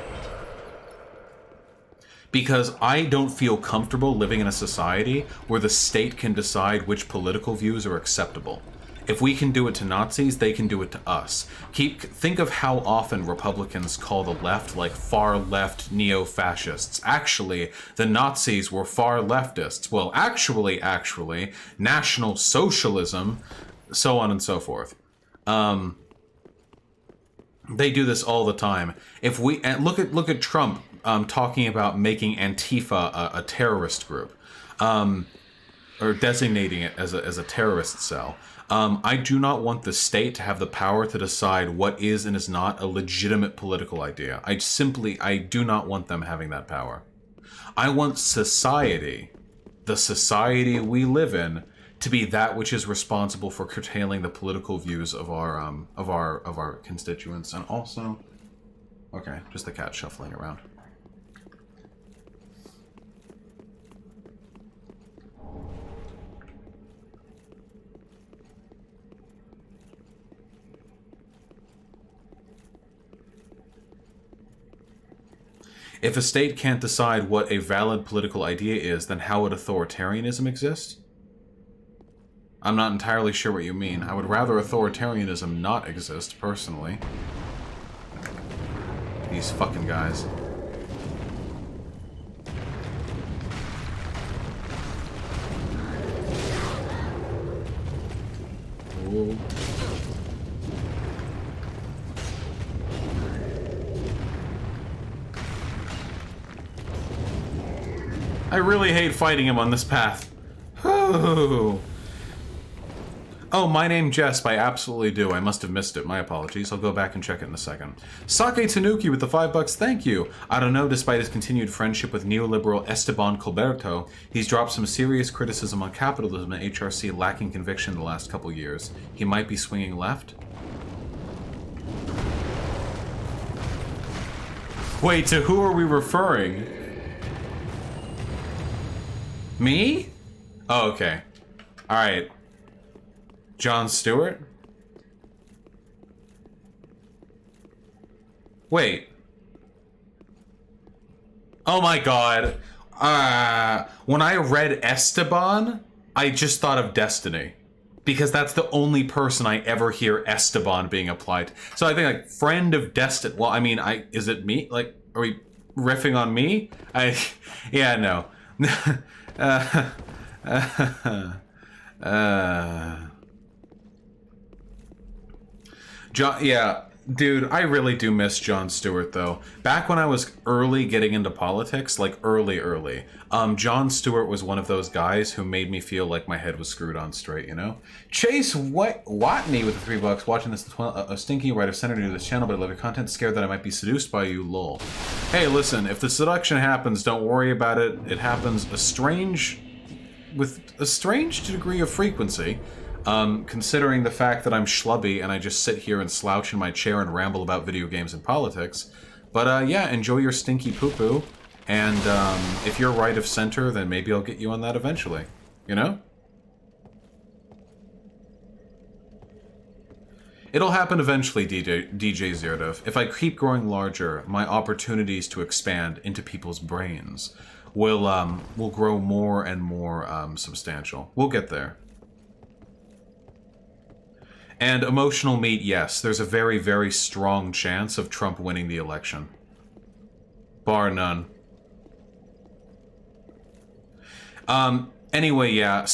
Because I don't feel comfortable living in a society where the state can decide which political views are acceptable. If we can do it to Nazis, they can do it to us. Think of how often Republicans call the left like far-left neo-fascists. Actually, the Nazis were far leftists. Well, actually, National Socialism, so on and so forth. They do this all the time. If we look at Trump talking about making Antifa a terrorist group, or designating it as a terrorist cell. I do not want the state to have the power to decide what is and is not a legitimate political idea. I do not want them having that power. I want society, the society we live in, to be that which is responsible for curtailing the political views of our constituents, and also, okay, just the cat shuffling around. If a state can't decide what a valid political idea is, then how would authoritarianism exist? I'm not entirely sure what you mean. I would rather authoritarianism not exist, personally. These fucking guys. Ooh. I really hate fighting him on this path. Oh, my name Jesp, I absolutely do. I must have missed it. My apologies. I'll go back and check it in a second. Sake Tanuki with the $5, thank you. I don't know, despite his continued friendship with neoliberal Esteban Colberto, he's dropped some serious criticism on capitalism and HRC lacking conviction the last couple years. He might be swinging left? Wait, to who are we referring? Me? Oh, okay. Alright. Jon Stewart? Wait. Oh my god. When I read Esteban, I just thought of Destiny. Because that's the only person I ever hear Esteban being applied. So I think, like, friend of Destiny. Well, I mean, is it me? Like, are we riffing on me? Yeah, no. John, yeah, dude, I really do miss Jon Stewart, though. Back when I was early getting into politics, like early, Jon Stewart was one of those guys who made me feel like my head was screwed on straight, you know? Chase Watney with the $3, watching this a stinky right of center to this channel, but I love your content, scared that I might be seduced by you, lol. Hey, listen, if the seduction happens, don't worry about it. It happens with a strange degree of frequency. Considering the fact that I'm schlubby and I just sit here and slouch in my chair and ramble about video games and politics. But yeah, enjoy your stinky poo-poo. And if you're right of center, then maybe I'll get you on that eventually. You know? It'll happen eventually, DJ Zerdov. If I keep growing larger, my opportunities to expand into people's brains will grow more and more substantial. We'll get there. And emotional meat, yes, there's a very, very strong chance of Trump winning the election. Bar none. Anyway, yeah,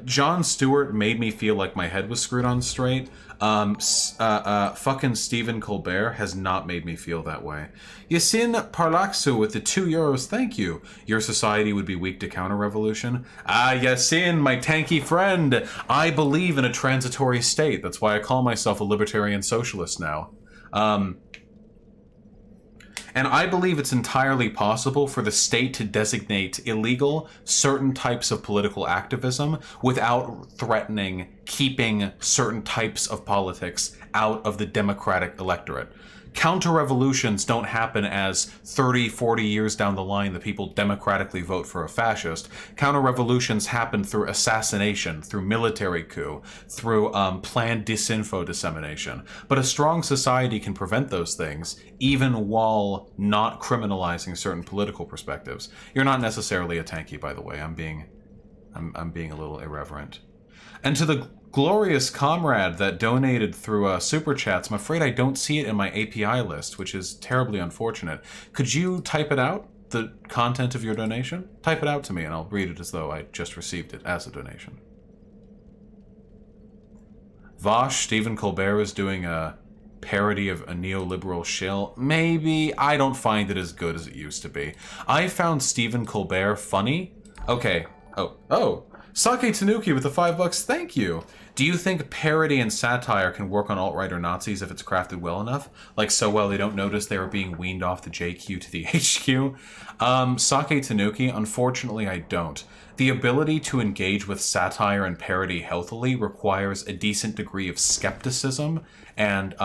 Jon Stewart made me feel like my head was screwed on straight. Fucking Stephen Colbert has not made me feel that way. Yasin Parlaxu with the €2, thank you. Your society would be weak to counter-revolution. Ah, Yasin, my tanky friend. I believe in a transitory state. That's why I call myself a libertarian socialist now. And I believe it's entirely possible for the state to designate illegal certain types of political activism without threatening keeping certain types of politics out of the democratic electorate. Counter-revolutions don't happen as 30, 40 years down the line the people democratically vote for a fascist. Counter-revolutions happen through assassination, through military coup, through planned disinfo dissemination. But a strong society can prevent those things, even while not criminalizing certain political perspectives. You're not necessarily a tanky, by the way. I'm being a little irreverent. And to the glorious comrade that donated through Super Chats, I'm afraid I don't see it in my API list, which is terribly unfortunate. Could you type it out, the content of your donation? Type it out to me and I'll read it as though I just received it as a donation. Vaush, Stephen Colbert is doing a parody of a neoliberal shill. Maybe. I don't find it as good as it used to be. I found Stephen Colbert funny. Okay. Oh. Sake Tanuki with the $5. Thank you. Do you think parody and satire can work on alt-right or Nazis if it's crafted well enough? Like so well they don't notice they are being weaned off the JQ to the HQ? Sake Tanuki, unfortunately I don't. The ability to engage with satire and parody healthily requires a decent degree of skepticism and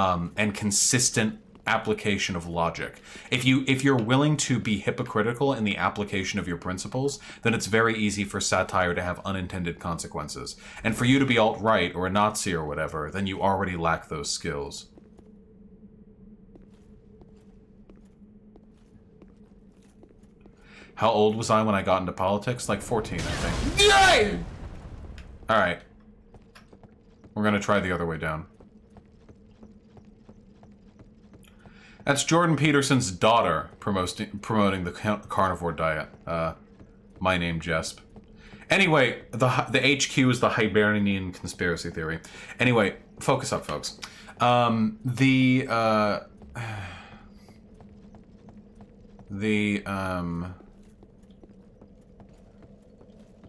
consistent application of logic. If you're willing to be hypocritical in the application of your principles, then it's very easy for satire to have unintended consequences. And for you to be alt-right or a Nazi or whatever, then you already lack those skills. How old was I when I got into politics? Like 14, I think. Yay! Alright. We're gonna try the other way down. That's Jordan Peterson's daughter promoting the carnivore diet. My name, Jesp. Anyway, the HQ is the Hibernian conspiracy theory. Anyway, focus up, folks.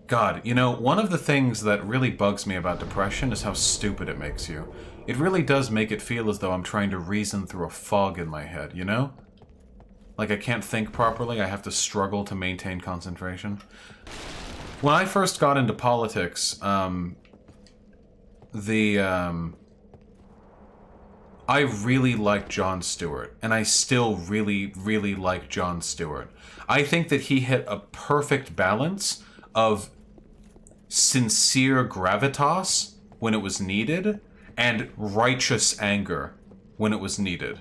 God, you know, one of the things that really bugs me about depression is how stupid it makes you. It really does make it feel as though I'm trying to reason through a fog in my head, you know? Like I can't think properly, I have to struggle to maintain concentration. When I first got into politics, I really liked Jon Stewart, and I still really, really like Jon Stewart. I think that he hit a perfect balance of sincere gravitas when it was needed, and righteous anger when it was needed.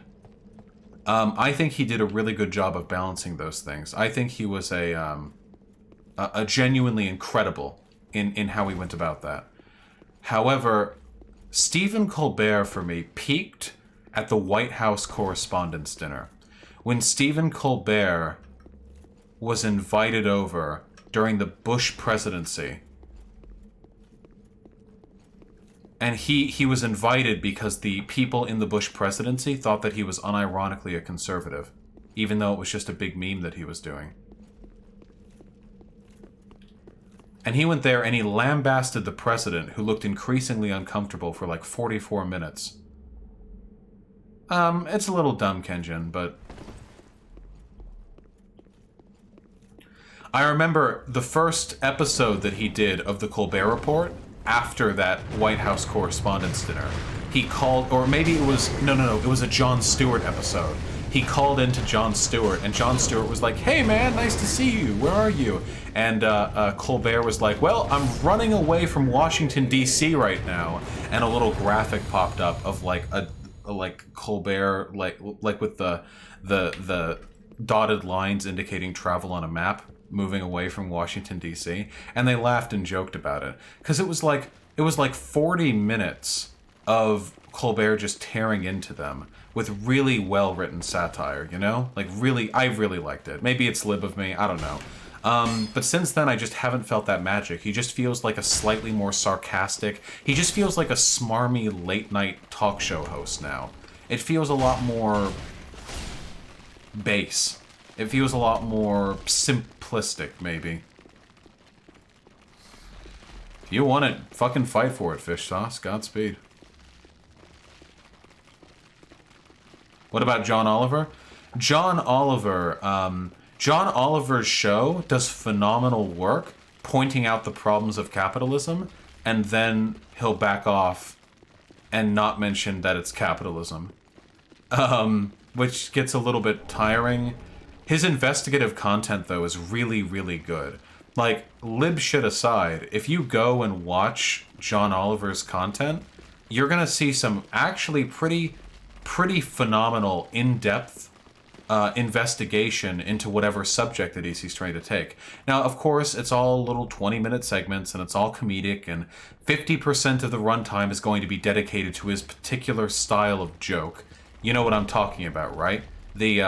I think he did a really good job of balancing those things. I think he was a genuinely incredible in how he went about that. However, Stephen Colbert, for me, peaked at the White House Correspondents' Dinner. When Stephen Colbert was invited over during the Bush presidency, and he was invited because the people in the Bush presidency thought that he was unironically a conservative, even though it was just a big meme that he was doing. And he went there and he lambasted the president, who looked increasingly uncomfortable for like 44 minutes. It's a little dumb, Kenjin, but... I remember the first episode that he did of the Colbert Report, after that White House Correspondents' Dinner, he called, or maybe it was, no, it was a Jon Stewart episode. He called into Jon Stewart, and Jon Stewart was like, "Hey man, nice to see you, where are you?" And Colbert was like, "Well, I'm running away from Washington, D.C. right now." And a little graphic popped up of like Colbert, like with the dotted lines indicating travel on a map, moving away from Washington, D.C., and they laughed and joked about it. Because it was like 40 minutes of Colbert just tearing into them with really well-written satire, you know? Like, really, I really liked it. Maybe it's lib of me, I don't know. But since then, I just haven't felt that magic. He just feels like a slightly more sarcastic... He just feels like a smarmy late-night talk show host now. It feels a lot more... base. It feels a lot more simplistic, maybe. If you want it, fucking fight for it, fish sauce. Godspeed. What about John Oliver? John Oliver's show does phenomenal work pointing out the problems of capitalism, and then he'll back off and not mention that it's capitalism. Which gets a little bit tiring. His investigative content, though, is really, really good. Like, lib shit aside, if you go and watch John Oliver's content, you're gonna see some actually pretty phenomenal, in-depth investigation into whatever subject that he's trying to take. Now, of course, it's all little 20-minute segments, and it's all comedic, and 50% of the runtime is going to be dedicated to his particular style of joke. You know what I'm talking about, right? The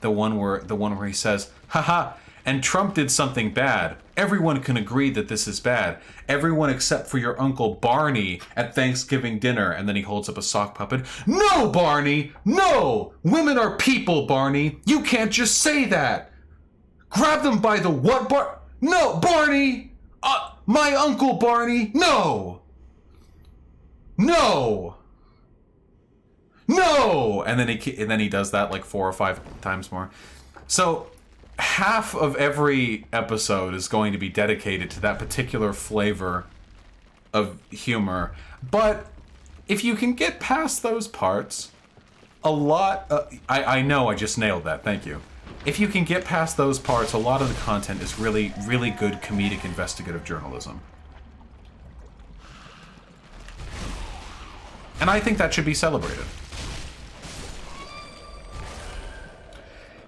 one where he says, "Haha, and Trump did something bad. Everyone can agree that this is bad. Everyone except for your Uncle Barney at Thanksgiving dinner." And then he holds up a sock puppet. "No, Barney! No! Women are people, Barney! You can't just say that! Grab them by the what, No, Barney! My Uncle Barney! No! No! No! And then he does that like 4 or 5 times more. So half of every episode is going to be dedicated to that particular flavor of humor. But if you can get past those parts, a lot... I know I just nailed that, thank you. If you can get past those parts, a lot of the content is really, really good comedic investigative journalism. And I think that should be celebrated.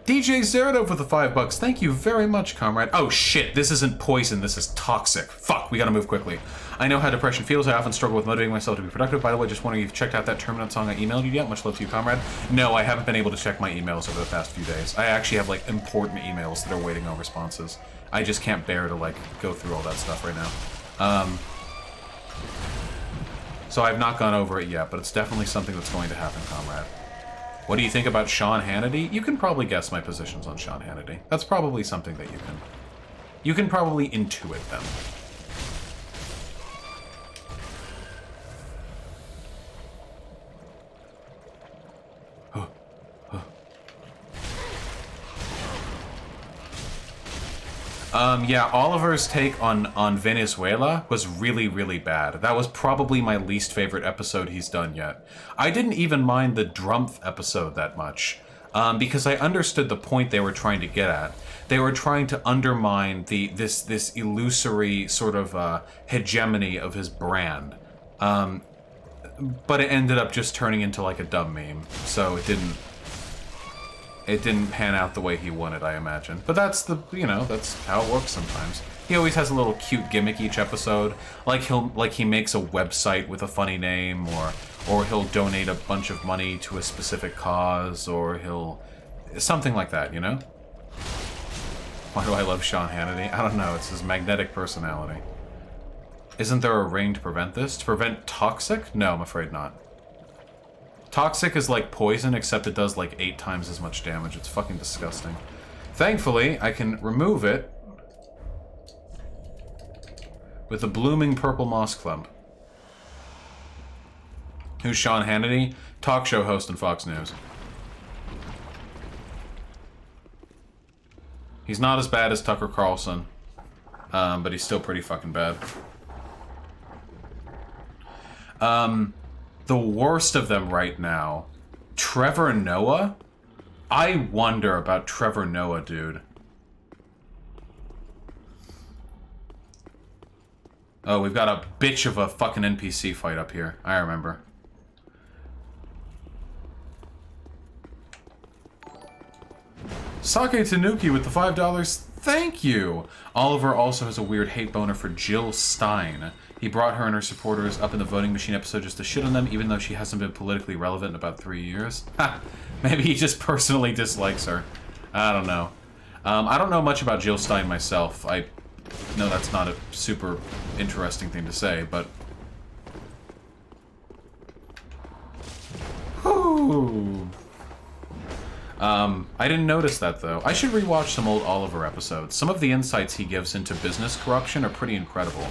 DJ Zerdo for the $5. Thank you very much, comrade. Oh shit, this isn't poison, this is toxic. Fuck, we gotta move quickly. I know how depression feels. I often struggle with motivating myself to be productive. By the way, just wondering if you've checked out that Terminate song I emailed you yet. Much love to you, comrade. No, I haven't been able to check my emails over the past few days. I actually have, like, important emails that are waiting on responses. I just can't bear to, like, go through all that stuff right now. So I've not gone over it yet, but it's definitely something that's going to happen, comrade. What do you think about Sean Hannity? You can probably guess my positions on Sean Hannity. That's probably something that you can probably intuit them. Yeah, Oliver's take on Venezuela was really, really bad. That was probably my least favorite episode he's done yet. I didn't even mind the Drumpf episode that much, because I understood the point they were trying to get at. They were trying to undermine this illusory sort of hegemony of his brand. But it ended up just turning into like a dumb meme, so it didn't pan out the way he wanted, I imagine. But that's that's how it works sometimes. He always has a little cute gimmick each episode. Like he makes a website with a funny name, or he'll donate a bunch of money to a specific cause, or he'll... something like that, you know? Why do I love Sean Hannity? I don't know, it's his magnetic personality. Isn't there a ring to prevent this? To prevent toxic? No, I'm afraid not. Toxic is like poison, except it does like 8 times as much damage. It's fucking disgusting. Thankfully, I can remove it with a blooming purple moss clump. Who's Sean Hannity? Talk show host on Fox News. He's not as bad as Tucker Carlson, but he's still pretty fucking bad. The worst of them right now, Trevor Noah? I wonder about Trevor Noah, dude. Oh, we've got a bitch of a fucking NPC fight up here. I remember. Sake Tanuki with the $5. Thank you! Oliver also has a weird hate boner for Jill Stein. He brought her and her supporters up in the voting machine episode just to shit on them, even though she hasn't been politically relevant in about 3 years. Ha! Maybe he just personally dislikes her. I don't know. I don't know much about Jill Stein myself. I know that's not a super interesting thing to say, but... Whew. I didn't notice that, though. I should rewatch some old Oliver episodes. Some of the insights he gives into business corruption are pretty incredible.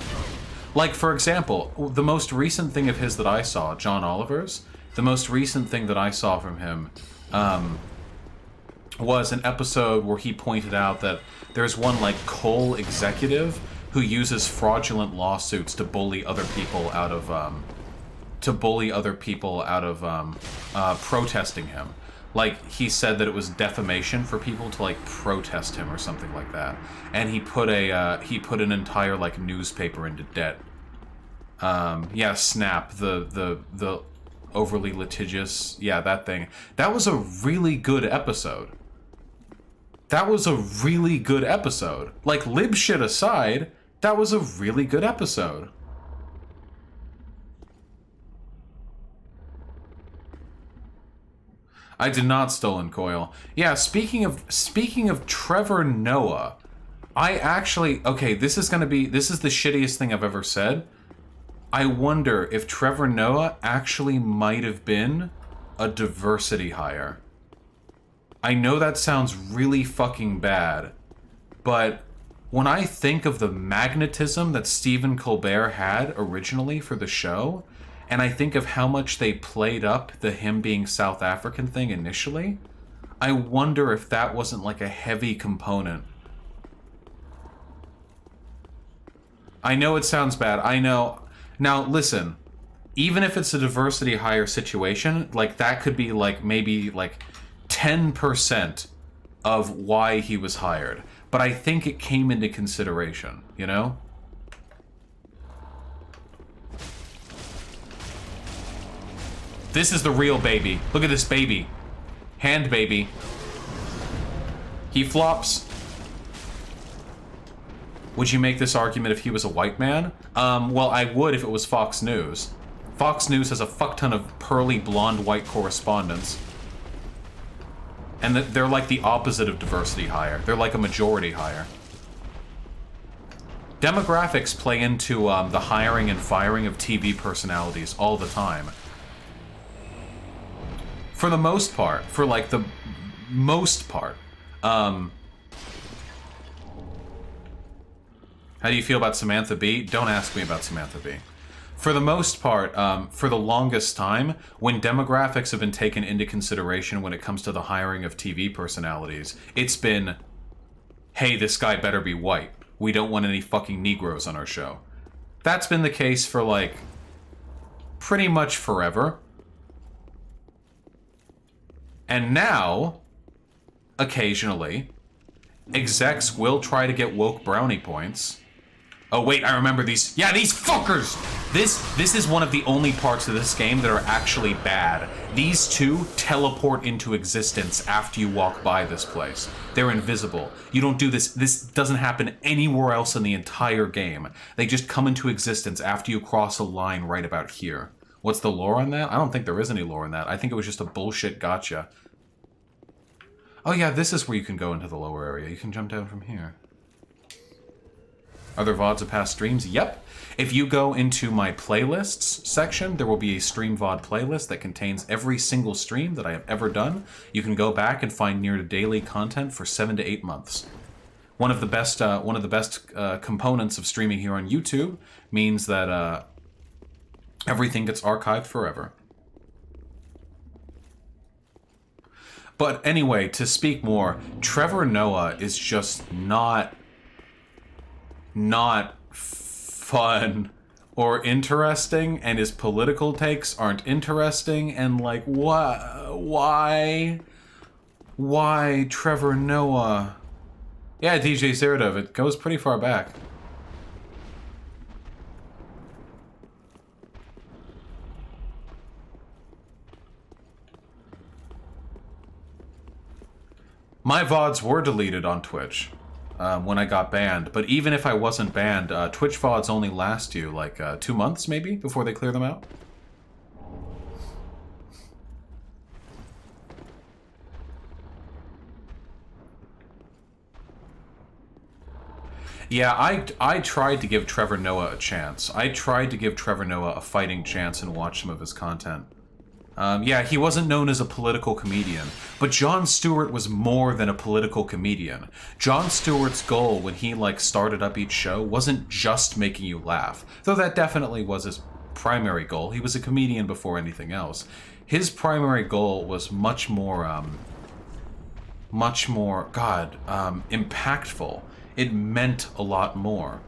Like, for example, the most recent thing of his that I saw, John Oliver's, the most recent thing that I saw from him was an episode where he pointed out that there's one, like, coal executive who uses fraudulent lawsuits to bully other people out of, protesting him. Like, he said that it was defamation for people to, like, protest him or something like that. And he put an entire, like, newspaper into debt. Yeah, Snap, the overly litigious, yeah, that thing. That was a really good episode. That was a really good episode. Like, lib shit aside, that was a really good episode. I did not stolen coil. Yeah, speaking of Trevor Noah, I actually, okay, this is the shittiest thing I've ever said. I wonder if Trevor Noah actually might have been a diversity hire. I know that sounds really fucking bad, but when I think of the magnetism that Stephen Colbert had originally for the show, and I think of how much they played up the him being South African thing initially, I wonder if that wasn't like a heavy component. I know it sounds bad. I know. Now, listen. Even if it's a diversity hire situation, like, that could be, like, maybe, like, 10% of why he was hired. But I think it came into consideration, you know? This is the real baby. Look at this baby. Hand baby. He flops. Would you make this argument if he was a white man? Well, I would if it was Fox News. Fox News has a fuck ton of pearly blonde white correspondents. And they're like the opposite of diversity hire. They're like a majority hire. Demographics play into the hiring and firing of TV personalities all the time. For the most part, for like the most part. How do you feel about Samantha Bee? Don't ask me about Samantha Bee. For the most part, for the longest time, when demographics have been taken into consideration when it comes to the hiring of TV personalities, it's been, hey, this guy better be white. We don't want any fucking Negroes on our show. That's been the case for, like, pretty much forever. And now, occasionally, execs will try to get woke brownie points. Oh wait, I remember these. Yeah, these fuckers! This is one of the only parts of this game that are actually bad. These two teleport into existence after you walk by this place. They're invisible. You don't do this. This doesn't happen anywhere else in the entire game. They just come into existence after you cross a line right about here. What's the lore on that? I don't think there is any lore on that. I think it was just a bullshit gotcha. Oh yeah, this is where you can go into the lower area. You can jump down from here. Are there VODs of past streams? Yep. If you go into my playlists section, there will be a stream VOD playlist that contains every single stream that I have ever done. You can go back and find near to daily content for 7 to 8 months. One of the best components of streaming here on YouTube means that everything gets archived forever. But anyway, to speak more, Trevor Noah is just not fun or interesting, and his political takes aren't interesting, and like, why Trevor Noah? Yeah, DJ Zeradov, it goes pretty far back. My VODs were deleted on Twitch. When I got banned, but even if I wasn't banned, Twitch VODs only last you like 2 months maybe before they clear them out. Yeah, I tried to give Trevor Noah a chance. I tried to give Trevor Noah a fighting chance and watch some of his content. Yeah, he wasn't known as a political comedian, but Jon Stewart was more than a political comedian. Jon Stewart's goal when he, like, started up each show wasn't just making you laugh, though that definitely was his primary goal. He was a comedian before anything else. His primary goal was much more, impactful. It meant a lot more.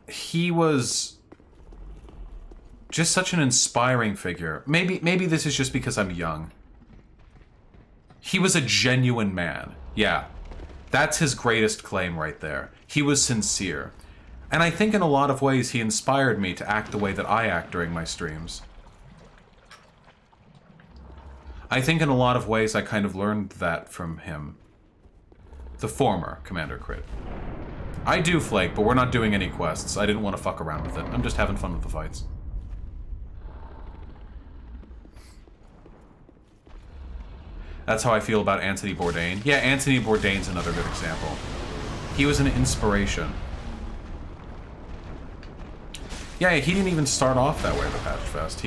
He was just such an inspiring figure. Maybe this is just because I'm young. He was a genuine man. Yeah. That's his greatest claim right there. He was sincere. And I think in a lot of ways he inspired me to act the way that I act during my streams. I think in a lot of ways I kind of learned that from him. The former Commander Crit. I do flake, but we're not doing any quests. I didn't want to fuck around with it. I'm just having fun with the fights. That's how I feel about Anthony Bourdain. Yeah, Anthony Bourdain's another good example. He was an inspiration. Yeah, he didn't even start off that way with Patch Fest.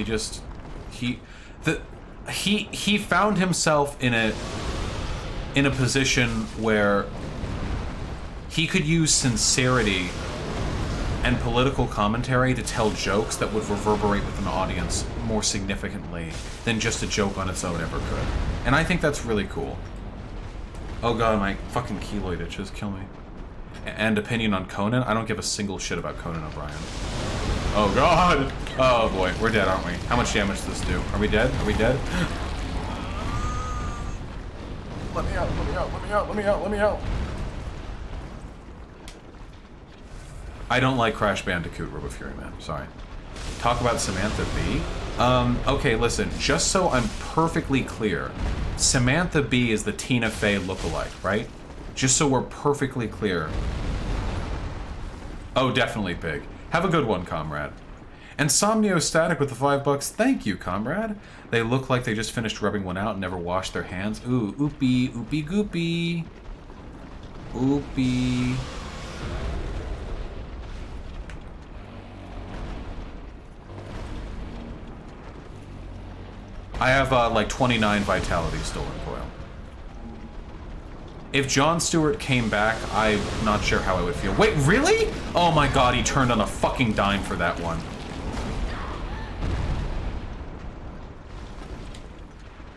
he found himself in a position where he could use sincerity and political commentary to tell jokes that would reverberate with an audience more significantly than just a joke on its own ever could. And I think that's really cool. Oh god, my fucking keloid itches, kill me. And opinion on Conan? I don't give a single shit about Conan O'Brien. Oh god! Oh boy, we're dead, aren't we? How much damage does this do? Are we dead? Are we dead? Let me out, let me out, let me out, let me out, let me out! I don't like Crash Bandicoot, Robo Fury Man. Sorry. Talk about Samantha Bee? Okay, listen. Just so I'm perfectly clear, Samantha Bee is the Tina Fey lookalike, right? Just so we're perfectly clear. Oh, definitely big. Have a good one, comrade. And Somniostatic with the $5. Thank you, comrade. They look like they just finished rubbing one out and never washed their hands. Ooh, oopie, oopie goopie. Oopie. I have, like, 29 vitality still in coil. If Jon Stewart came back, I'm not sure how I would feel. Wait, really? Oh my god, he turned on a fucking dime for that one.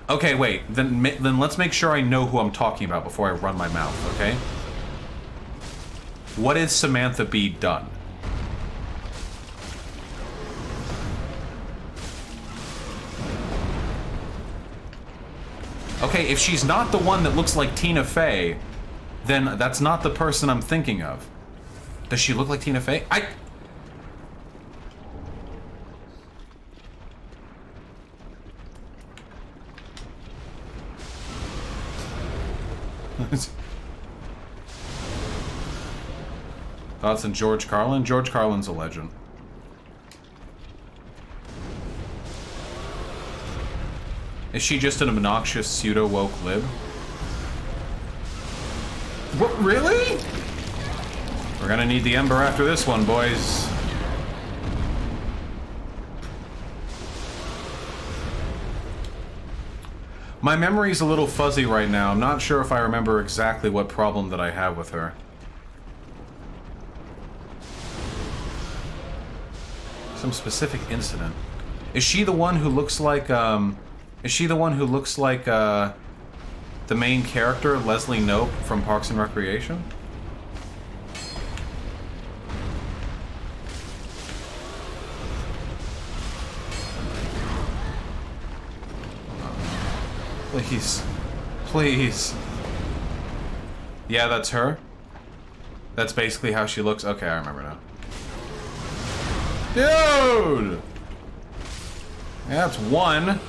Okay, wait. Then let's make sure I know who I'm talking about before I run my mouth, okay? What has Samantha Bee done? Okay, if she's not the one that looks like Tina Fey, then that's not the person I'm thinking of. Does she look like Tina Fey? Thoughts on George Carlin? George Carlin's a legend. Is she just an obnoxious pseudo-woke lib? What, really? We're gonna need the Ember after this one, boys. My memory's a little fuzzy right now. I'm not sure if I remember exactly what problem that I have with her. Some specific incident. Is she the one who looks like, Is she the one who looks like, the main character, Leslie Knope, from Parks and Recreation? Please. Please. Yeah, that's her? That's basically how she looks? Okay, I remember now. Dude! Yeah, that's one.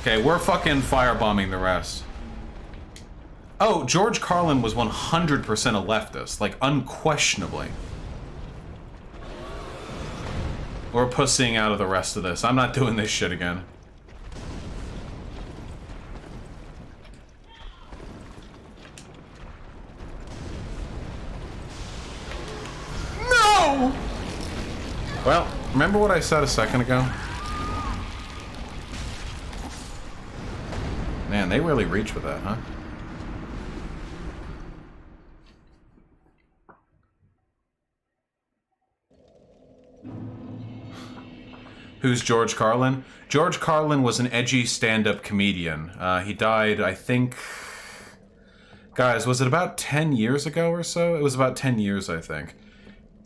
Okay, we're fucking firebombing the rest. Oh, George Carlin was 100% a leftist, like, unquestionably. We're pussying out of the rest of this. I'm not doing this shit again. No! Well, remember what I said a second ago? Man, they really reach with that, huh? Who's George Carlin? George Carlin was an edgy stand-up comedian. He died, I think... Guys, was it about 10 years ago or so? It was about 10 years, I think.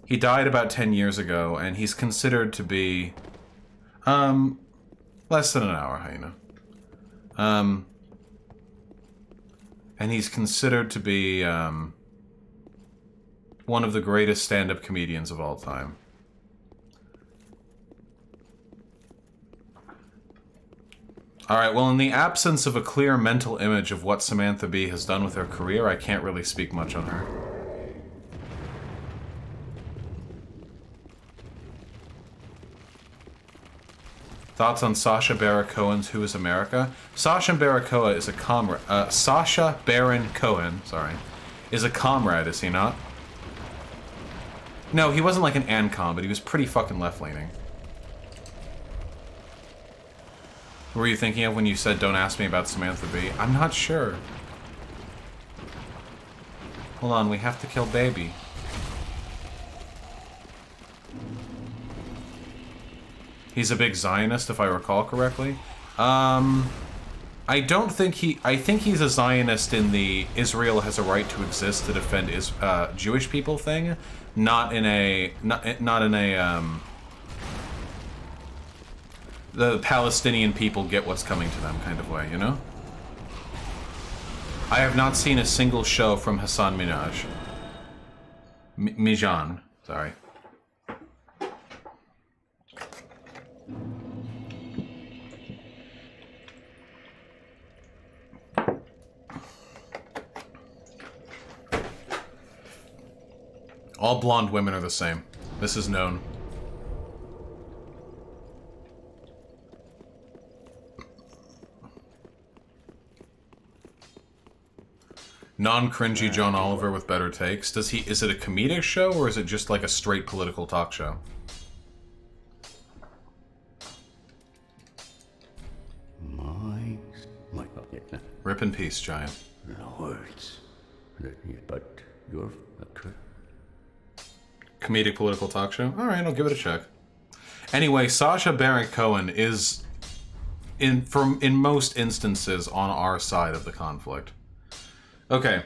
He died about 10 years ago, and he's considered to be... less than an hour, Hyena. And he's considered to be, one of the greatest stand-up comedians of all time. Alright, well, in the absence of a clear mental image of what Samantha Bee has done with her career, I can't really speak much on her. Thoughts on Sacha Baron Cohen's Who is America? Sacha Baron Cohen is a comrade. Sacha Baron Cohen, sorry, is a comrade, is he not? No, he wasn't like an ANCOM, but he was pretty fucking left-leaning. What were you thinking of when you said don't ask me about Samantha Bee? I'm not sure. Hold on, we have to kill Baby. He's a big Zionist, if I recall correctly. I don't think he... I think he's a Zionist in the Israel has a right to exist to defend Jewish people thing, not in a... Not in a, the Palestinian people get what's coming to them kind of way, you know? I have not seen a single show from Hassan Minhaj. Mijan, sorry. All blonde women are the same. This is known. Non-cringy John Oliver with better takes. Is it a comedic show or is it just like a straight political talk show? Rip in peace, Giant. Words. But you're Comedic political talk show? Alright, I'll give it a check. Anyway, Sacha Baron Cohen is in most instances on our side of the conflict. Okay.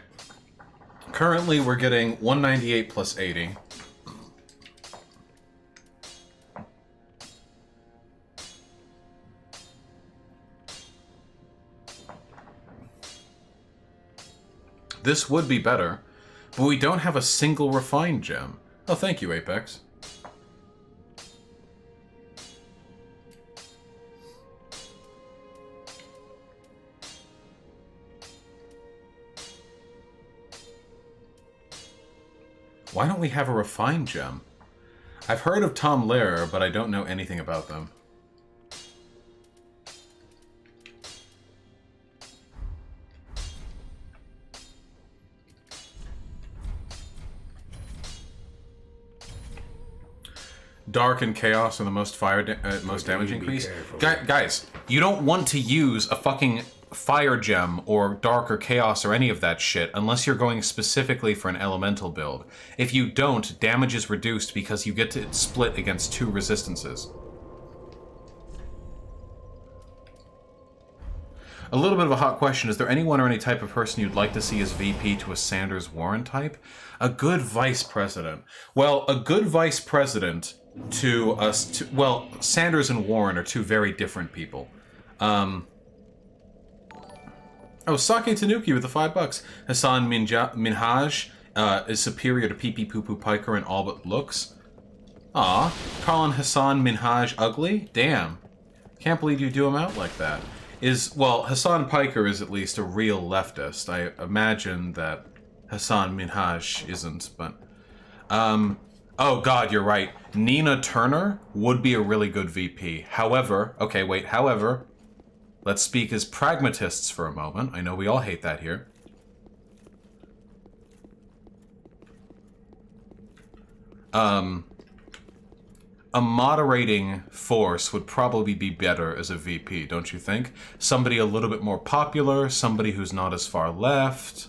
Currently we're getting 198 plus 80. This would be better, but we don't have a single refined gem. Oh, thank you, Apex. Why don't we have a refined gem? I've heard of Tom Lehrer, but I don't know anything about them. Dark and Chaos are the most most damage increase. Guys, you don't want to use a fucking Fire Gem or Dark or Chaos or any of that shit unless you're going specifically for an elemental build. If you don't, damage is reduced because you get to split against 2 resistances. A little bit of a hot question. Is there anyone or any type of person you'd like to see as VP to a Sanders-Warren type? A good vice president. Well, a good vice president to us... well, Sanders and Warren are 2 very different people. Oh, Sake Tanuki with the $5. Hassan Minhaj is superior to Pee Pee Poo Poo Piker in all but looks. Aw, calling Hassan Minhaj ugly? Damn. Can't believe you do him out like that. Well, Hassan Piker is at least a real leftist. I imagine that Hassan Minhaj isn't, but... oh god, you're right. Nina Turner would be a really good VP. However, okay, wait, however, let's speak as pragmatists for a moment. I know we all hate that here. A moderating force would probably be better as a VP, don't you think? Somebody a little bit more popular, somebody who's not as far left.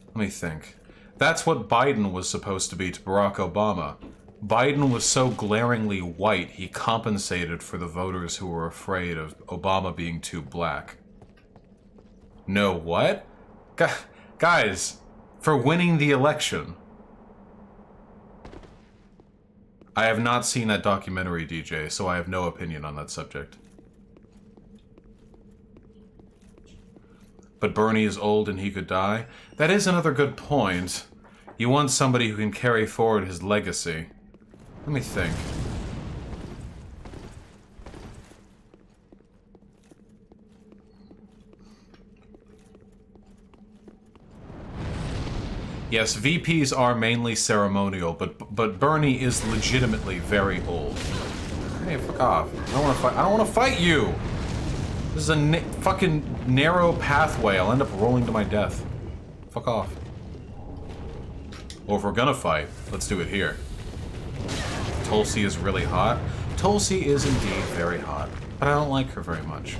Let me think. That's what Biden was supposed to be to Barack Obama. Biden was so glaringly white, he compensated for the voters who were afraid of Obama being too black. No, what? Guys, for winning the election. I have not seen that documentary, DJ, so I have no opinion on that subject. But Bernie is old and he could die? That is another good point. You want somebody who can carry forward his legacy. Let me think. Yes, VPs are mainly ceremonial, but Bernie is legitimately very old. Hey, fuck off. I don't want to fight. I don't want to fight you! This is a fucking narrow pathway. I'll end up rolling to my death. Fuck off. Or if we're gonna fight, let's do it here. Tulsi is really hot. Tulsi is indeed very hot, but I don't like her very much.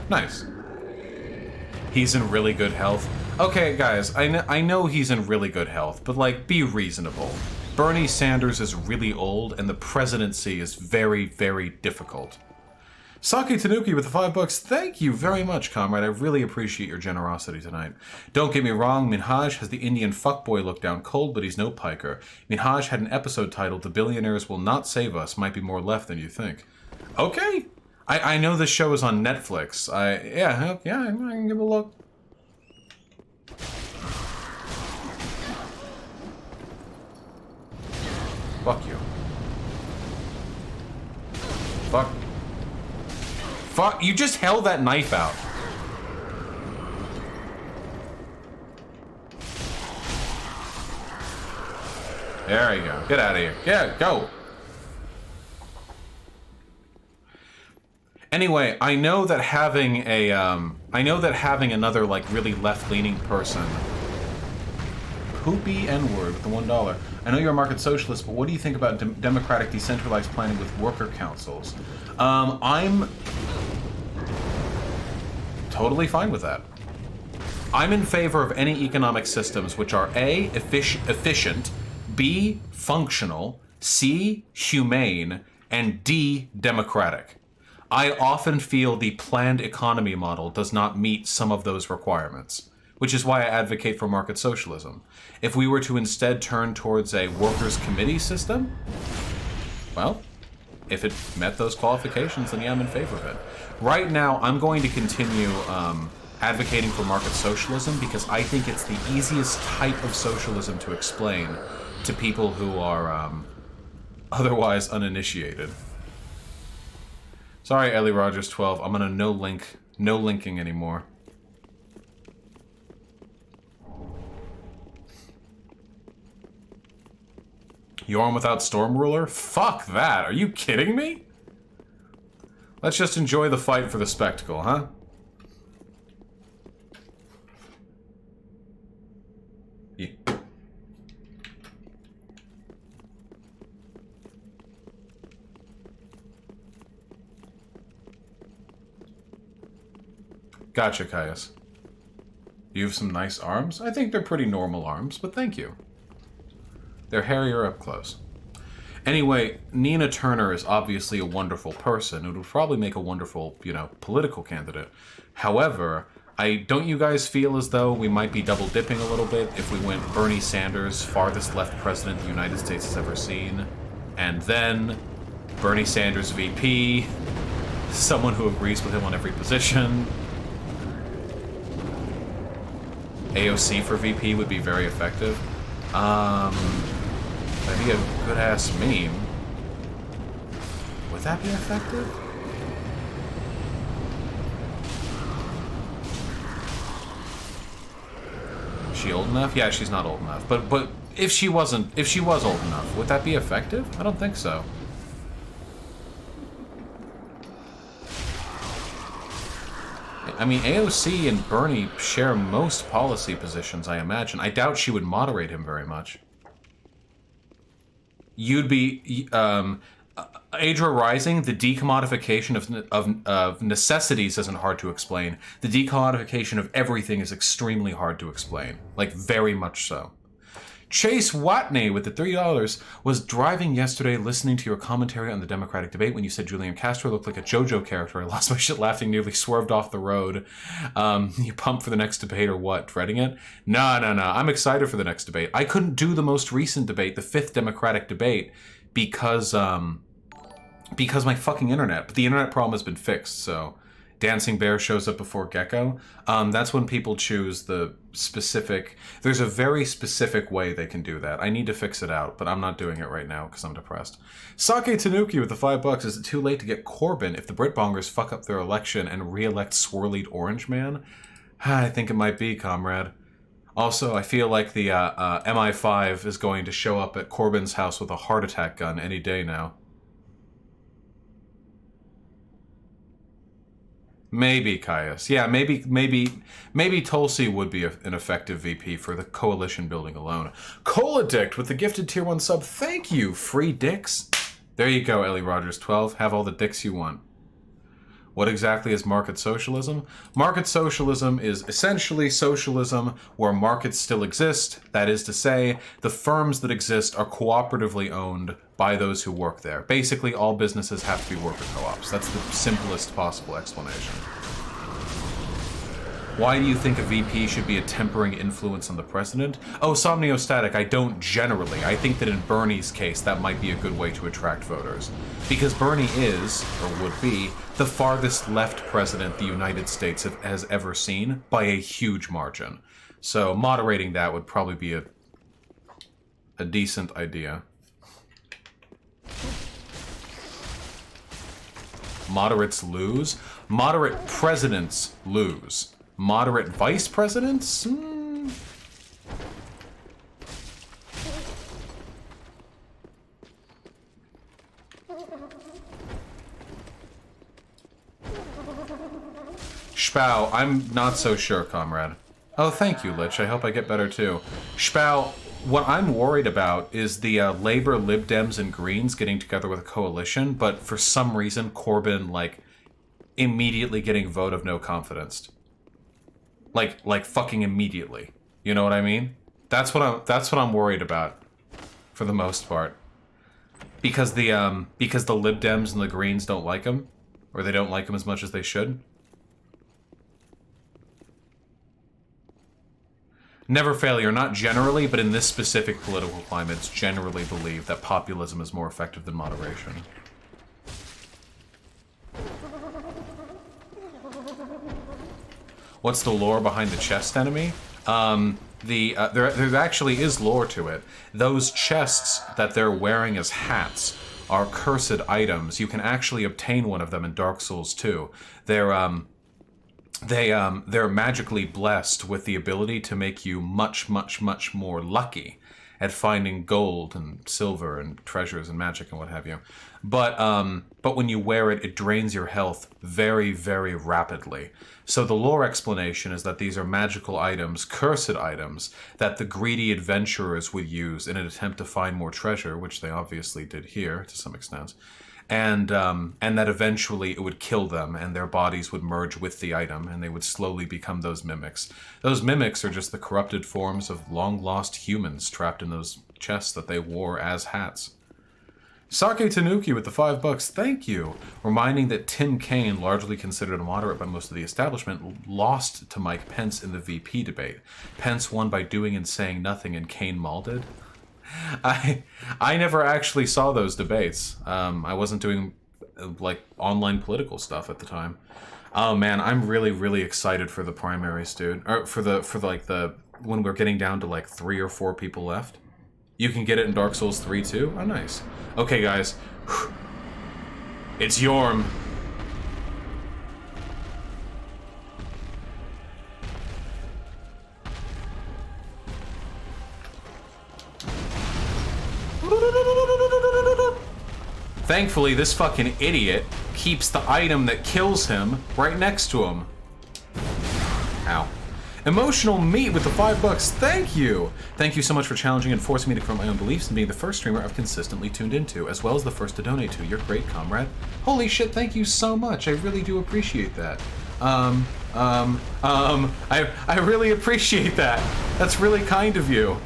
Nice. He's in really good health. Okay, guys, I know he's in really good health, but, like, be reasonable. Bernie Sanders is really old, and the presidency is very, very difficult. Saki Tanuki with the $5. Thank you very much, comrade. I really appreciate your generosity tonight. Don't get me wrong, Minhaj has the Indian fuckboy look down cold, but he's no piker. Minhaj had an episode titled The Billionaires Will Not Save Us. Might be more left than you think. Okay. I know this show is on Netflix. Yeah, I can give it a look. Fuck you. Fuck. Fuck, you just held that knife out. There you go. Get out of here. Yeah, go. Anyway, I know that having another, like, really left-leaning person... Poopy N-word with the $1. I know you're a market socialist, but what do you think about democratic decentralized planning with worker councils? I'm totally fine with that. I'm in favor of any economic systems which are A, efficient, B, functional, C, humane, and D, democratic. I often feel the planned economy model does not meet some of those requirements, which is why I advocate for market socialism. If we were to instead turn towards a workers' committee system, well, if it met those qualifications, then yeah, I'm in favor of it. Right now, I'm going to continue advocating for market socialism because I think it's the easiest type of socialism to explain to people who are otherwise uninitiated. Sorry, Ellie Rogers 12. I'm gonna no linking anymore. Yorm without Storm Ruler? Fuck that! Are you kidding me? Let's just enjoy the fight for the spectacle, huh? Yeah. Gotcha, Caius. You have some nice arms? I think they're pretty normal arms, but thank you. They're hairier up close. Anyway, Nina Turner is obviously a wonderful person. It would probably make a wonderful, political candidate. However, don't you guys feel as though we might be double dipping a little bit if we went Bernie Sanders, farthest left president the United States has ever seen, and then Bernie Sanders VP, someone who agrees with him on every position. AOC for VP would be very effective. That'd be a good-ass meme. Would that be effective? Is she old enough? Yeah, she's not old enough. But if she was old enough, would that be effective? I don't think so. I mean, AOC and Bernie share most policy positions, I imagine. I doubt she would moderate him very much. You'd be... Adra Rising, the decommodification of necessities isn't hard to explain. The decommodification of everything is extremely hard to explain. Like, very much so. Chase Watney with the $3 was driving yesterday listening to your commentary on the Democratic debate when you said Julian Castro looked like a JoJo character. I lost my shit laughing, nearly swerved off the road. You pumped for the next debate or what? Dreading it? No. I'm excited for the next debate. I couldn't do the most recent debate, the 5th Democratic debate, because my fucking internet. But the internet problem has been fixed, so... Dancing Bear shows up before Gecko. That's when people choose the specific... There's a very specific way they can do that. I need to fix it out, but I'm not doing it right now because I'm depressed. Sake Tanuki with the $5. Is it too late to get Corbyn if the Britbongers fuck up their election and re-elect Swirlied Orange Man? I think it might be, comrade. Also, I feel like the MI5 is going to show up at Corbyn's house with a heart attack gun any day now. Maybe Caius. Yeah, maybe Tulsi would be an effective VP for the coalition building alone. Coladict with the gifted tier 1 sub. Thank you, free dicks. There you go, Ellie Rogers 12. Have all the dicks you want. What exactly is market socialism? Market socialism is essentially socialism where markets still exist. That is to say, the firms that exist are cooperatively owned by those who work there. Basically, all businesses have to be worker co-ops. That's the simplest possible explanation. Why do you think a VP should be a tempering influence on the president? Oh, Somniostatic, I don't generally. I think that in Bernie's case, that might be a good way to attract voters. Because Bernie is, or would be, the farthest left president the United States has ever seen by a huge margin. So moderating that would probably be a decent idea. Moderates lose? Moderate presidents lose. Moderate vice presidents? Spau, I'm not so sure, comrade. Oh, thank you, Lich. I hope I get better too. Spau, what I'm worried about is the Labor, Lib Dems, and Greens getting together with a coalition, but for some reason, Corbyn, like, immediately getting vote of no confidence. Like fucking immediately. You know what I mean? That's what I'm worried about, for the most part. Because the Lib Dems and the Greens don't like him, or they don't like him as much as they should. Never failure, not generally, but in this specific political climate, it's generally believed that populism is more effective than moderation. What's the lore behind the chest enemy? There actually is lore to it. Those chests that they're wearing as hats are cursed items. You can actually obtain one of them in Dark Souls 2. They're magically blessed with the ability to make you much, much, much more lucky at finding gold and silver and treasures and magic and what have you. But when you wear it, it drains your health very, very rapidly. So the lore explanation is that these are magical items, cursed items, that the greedy adventurers would use in an attempt to find more treasure, which they obviously did here to some extent. And that eventually it would kill them, and their bodies would merge with the item, and they would slowly become those mimics. Those mimics are just the corrupted forms of long-lost humans trapped in those chests that they wore as hats. Sake Tanuki with the $5, thank you! Reminding that Tim Kaine, largely considered a moderate by most of the establishment, lost to Mike Pence in the VP debate. Pence won by doing and saying nothing, and Kaine malded. I never actually saw those debates. I wasn't doing like online political stuff at the time. Oh man, I'm really, really excited for the primaries, dude. Or for the when we're getting down to like 3 or 4 people left. You can get it in Dark Souls 3 too? Oh nice. Okay guys. It's Yorm. Thankfully, this fucking idiot keeps the item that kills him right next to him. Ow. Emotional Meat with the $5. Thank you! Thank you so much for challenging and forcing me to confront my own beliefs and being the first streamer I've consistently tuned into, as well as the first to donate to. You're great, comrade. Holy shit, thank you so much. I really do appreciate that. I really appreciate that. That's really kind of you.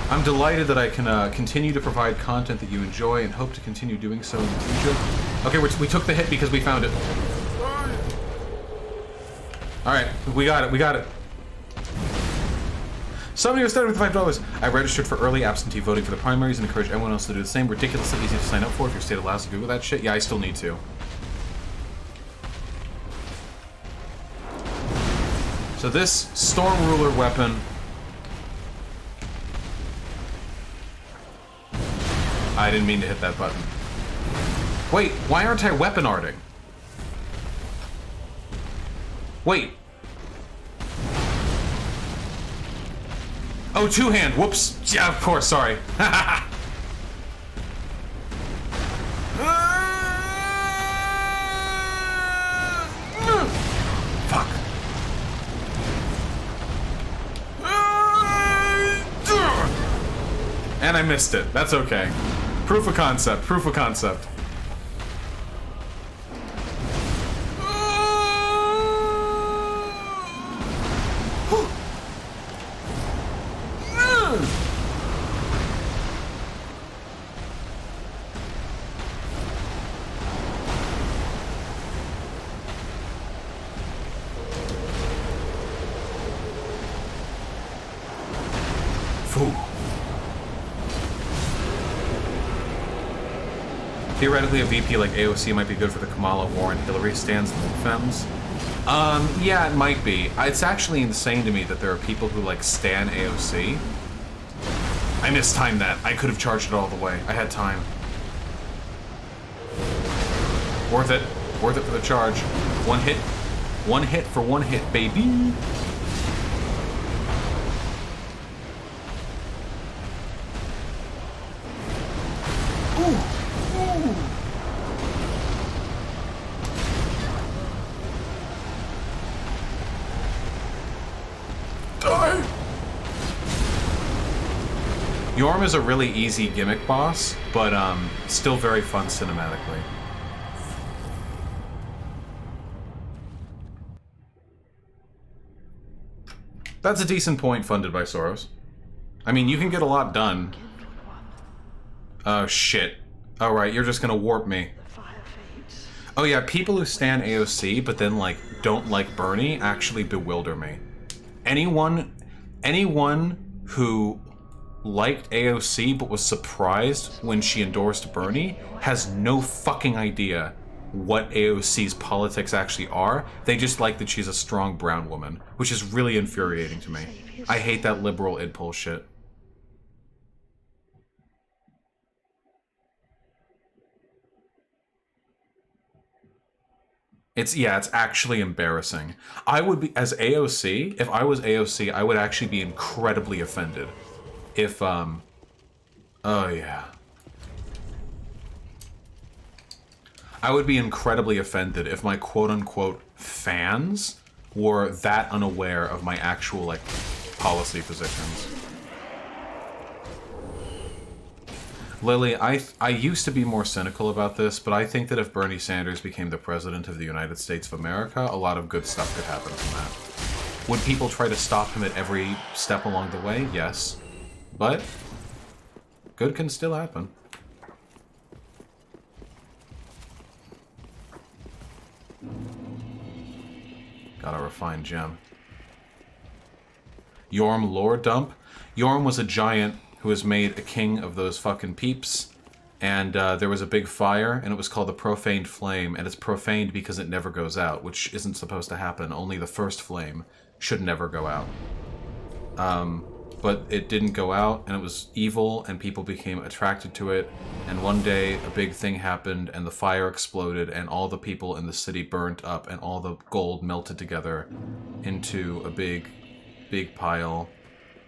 I'm delighted that I can continue to provide content that you enjoy and hope to continue doing so in the future. Okay, we took the hit because we found it. Alright, we got it. Somebody was started with $5. I registered for early absentee voting for the primaries and encourage everyone else to do the same. Ridiculously easy to sign up for if your state allows you to Google that shit. Yeah, I still need to. So this Storm Ruler weapon... I didn't mean to hit that button. Wait, why aren't I weapon arting? Wait. Oh, two-hand, whoops. Yeah, of course, sorry. And I missed it. That's okay. Proof of concept. Proof of concept. Theoretically, a VP like AOC might be good for the Kamala Warren Hillary stands and femmes. Yeah, it might be. It's actually insane to me that there are people who like stan AOC. I mistimed that. I could have charged it all the way. I had time. Worth it. Worth it for the charge. One hit. One hit for one hit, baby. Yorm is a really easy gimmick boss, but still very fun cinematically. That's a decent point funded by Soros. I mean, you can get a lot done. Oh, shit. Alright, you're just gonna warp me. Oh yeah, people who stan AOC but then, like, don't like Bernie actually bewilder me. Anyone who liked AOC but was surprised when she endorsed Bernie has no fucking idea what AOC's politics actually are. They just like that she's a strong brown woman, which is really infuriating to me. I hate that liberal idpol shit. It's actually embarrassing. I would be, as AOC, if I was AOC, I would actually be incredibly offended. If, oh yeah. I would be incredibly offended if my quote-unquote fans were that unaware of my actual, like, policy positions. Lily, I used to be more cynical about this, but I think that if Bernie Sanders became the president of the United States of America, a lot of good stuff could happen from that. Would people try to stop him at every step along the way? Yes. But good can still happen. Got a refined gem. Yorm lore dump. Yorm was a giant who was made a king of those fucking peeps, and there was a big fire, and it was called the Profaned Flame, and it's profaned because it never goes out, which isn't supposed to happen. Only the first flame should never go out. But it didn't go out, and it was evil, and people became attracted to it, and one day a big thing happened, and the fire exploded, and all the people in the city burnt up, and all the gold melted together into a big pile,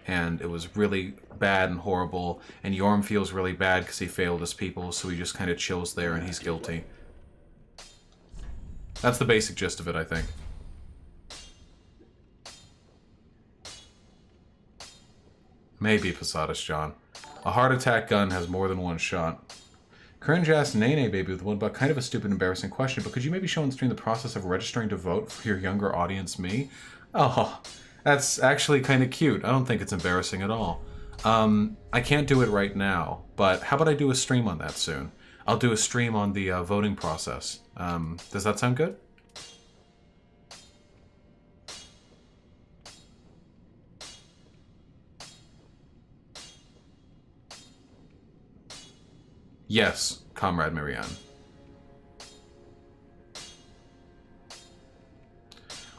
and it was really bad and horrible, and Yorm feels really bad because he failed his people, so he just kind of chills there, and he's guilty. That's the basic gist of it, I think. Maybe, Posadas John. A heart attack gun has more than one shot. Cringe ass Nene Baby with one buck. Kind of a stupid, embarrassing question, but could you maybe show on stream the process of registering to vote for your younger audience, me? Oh, that's actually kind of cute. I don't think it's embarrassing at all. I can't do it right now, but how about I do a stream on that soon? I'll do a stream on the voting process. Does that sound good? Yes, Comrade Marianne.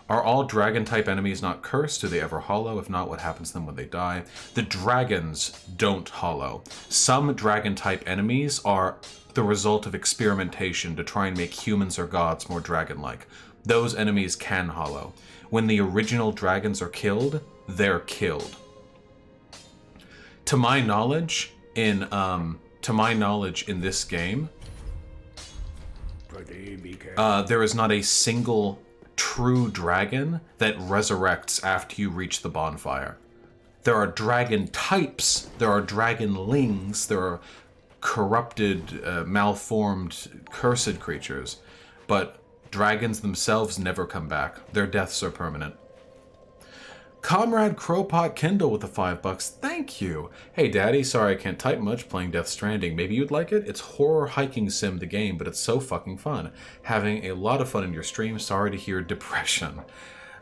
Are all dragon-type enemies not cursed? Do they ever hollow? If not, what happens to them when they die? The dragons don't hollow. Some dragon-type enemies are the result of experimentation to try and make humans or gods more dragon-like. Those enemies can hollow. When the original dragons are killed, they're killed. To my knowledge, in this game, there is not a single true dragon that resurrects after you reach the bonfire. There are dragon types, there are dragonlings, there are corrupted, malformed, cursed creatures. But dragons themselves never come back. Their deaths are permanent. Comrade Crowpot Kindle with the $5. Thank you. Hey, Daddy. Sorry I can't type much playing Death Stranding. Maybe you'd like it? It's horror hiking sim, the game, but it's so fucking fun. Having a lot of fun in your stream. Sorry to hear depression.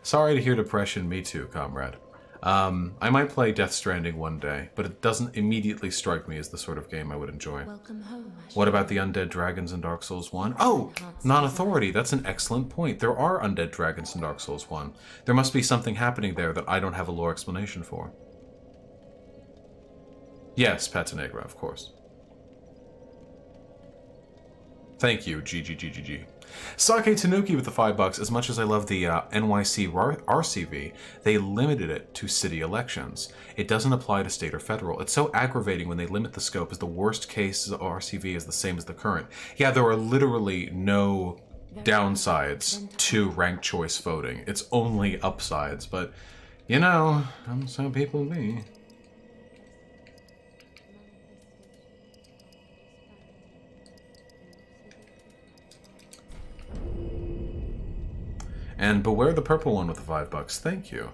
Sorry to hear depression. Me too, comrade. I might play Death Stranding one day, but it doesn't immediately strike me as the sort of game I would enjoy. Welcome home, What about the undead dragons in Dark Souls 1? Oh, non-authority. That's an excellent point. There are undead dragons in Dark Souls 1. There must be something happening there that I don't have a lore explanation for. Yes, Patanegra, of course. Thank you, GGGGG. Sake Tanuki with the $5. As much as I love the NYC RCV, they limited it to city elections. It doesn't apply to state or federal. It's so aggravating when they limit the scope, as the worst case RCV is the same as the current. Yeah, there are literally no downsides to ranked choice voting. It's only upsides, but, you know, that's how people be. And beware the purple one with the $5. Thank you.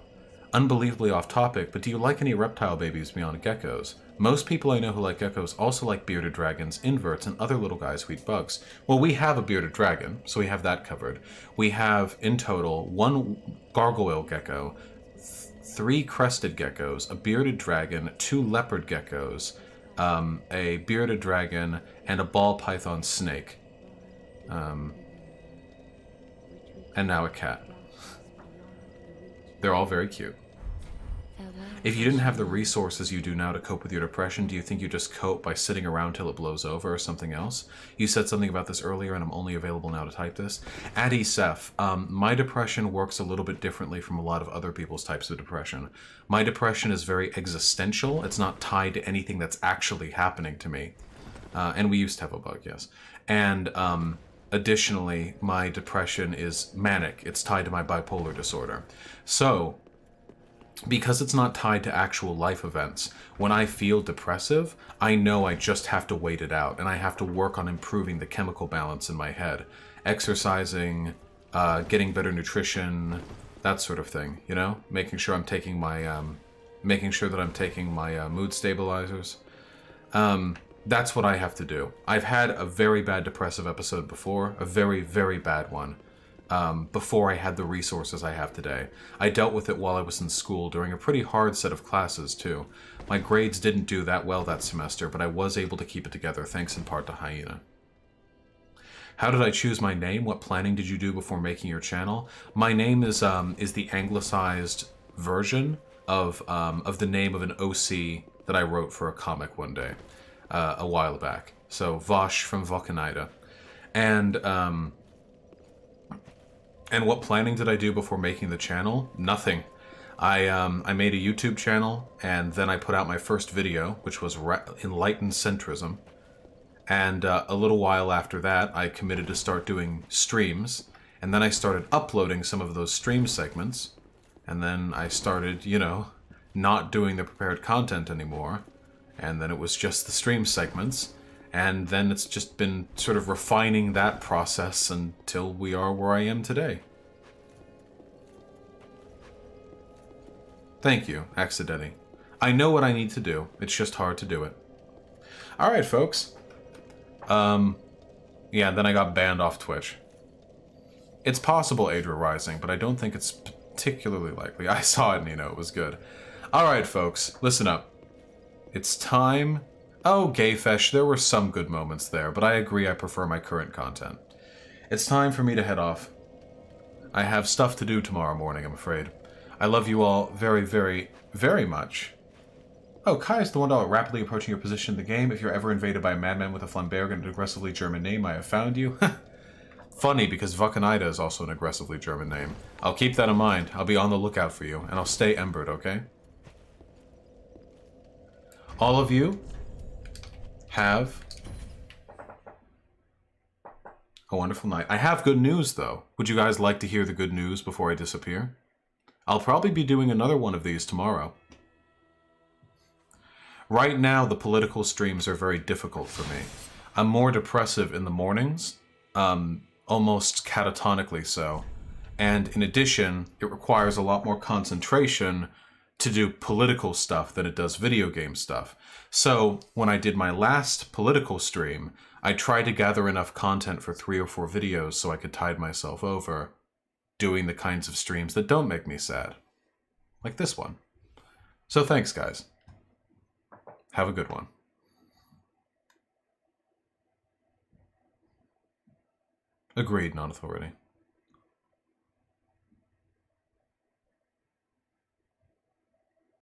Unbelievably off topic, but do you like any reptile babies beyond geckos? Most people I know who like geckos also like bearded dragons, inverts, and other little guys who eat bugs. Well, we have a bearded dragon, so we have that covered. We have, in total, 1 gargoyle gecko, 3 crested geckos, a bearded dragon, 2 leopard geckos, a bearded dragon, and a ball python snake. And now a cat. They're all very cute. If you didn't have the resources you do now to cope with your depression, do you think you just cope by sitting around till it blows over or something else? You said something about this earlier and I'm only available now to type this. Addy Seth, my depression works a little bit differently from a lot of other people's types of depression. My depression is very existential. It's not tied to anything that's actually happening to me. And we used to have a bug, yes. And, additionally, my depression is manic. It's tied to my bipolar disorder. So, because it's not tied to actual life events, when I feel depressive, I know I just have to wait it out, and I have to work on improving the chemical balance in my head. Exercising, getting better nutrition, that sort of thing, you know? Making sure I'm taking my, making sure that I'm taking my mood stabilizers. That's what I have to do. I've had a very bad depressive episode before, a very, very bad one, before I had the resources I have today. I dealt with it while I was in school during a pretty hard set of classes, too. My grades didn't do that well that semester, but I was able to keep it together, thanks in part to Hyena. How did I choose my name? What planning did you do before making your channel? My name is the anglicized version of the name of an OC that I wrote for a comic one day. A while back. So, Vaush from Vulcanida. And what planning did I do before making the channel? Nothing. I made a YouTube channel, and then I put out my first video, which was Enlightened Centrism. And a little while after that, I committed to start doing streams, and then I started uploading some of those stream segments, and then I started, you know, not doing the prepared content anymore. And then it was just the stream segments, and then it's just been sort of refining that process until we are where I am today. Thank you, Accidenti. I know what I need to do, it's just hard to do it. Alright, folks. Yeah, then I got banned off Twitch. It's possible Adra Rising, but I don't think it's particularly likely. I saw it, Nino, it was good. Alright, folks, listen up. It's time... Oh, Gayfesh, there were some good moments there, but I agree I prefer my current content. It's time for me to head off. I have stuff to do tomorrow morning, I'm afraid. I love you all very, very, very much. Oh, Kai is the $1 rapidly approaching your position in the game. If you're ever invaded by a madman with a Flamberg and an aggressively German name, I have found you. Funny, because Vulcanida is also an aggressively German name. I'll keep that in mind. I'll be on the lookout for you, and I'll stay embered, okay? All of you have a wonderful night. I have good news, though. Would you guys like to hear the good news before I disappear? I'll probably be doing another one of these tomorrow. Right now, the political streams are very difficult for me. I'm more depressive in the mornings, almost catatonically so. And in addition, it requires a lot more concentration to do political stuff than it does video game stuff. So when I did my last political stream, I tried to gather enough content for 3 or 4 videos so I could tide myself over doing the kinds of streams that don't make me sad. Like this one. So thanks, guys. Have a good one. Agreed, non-authority.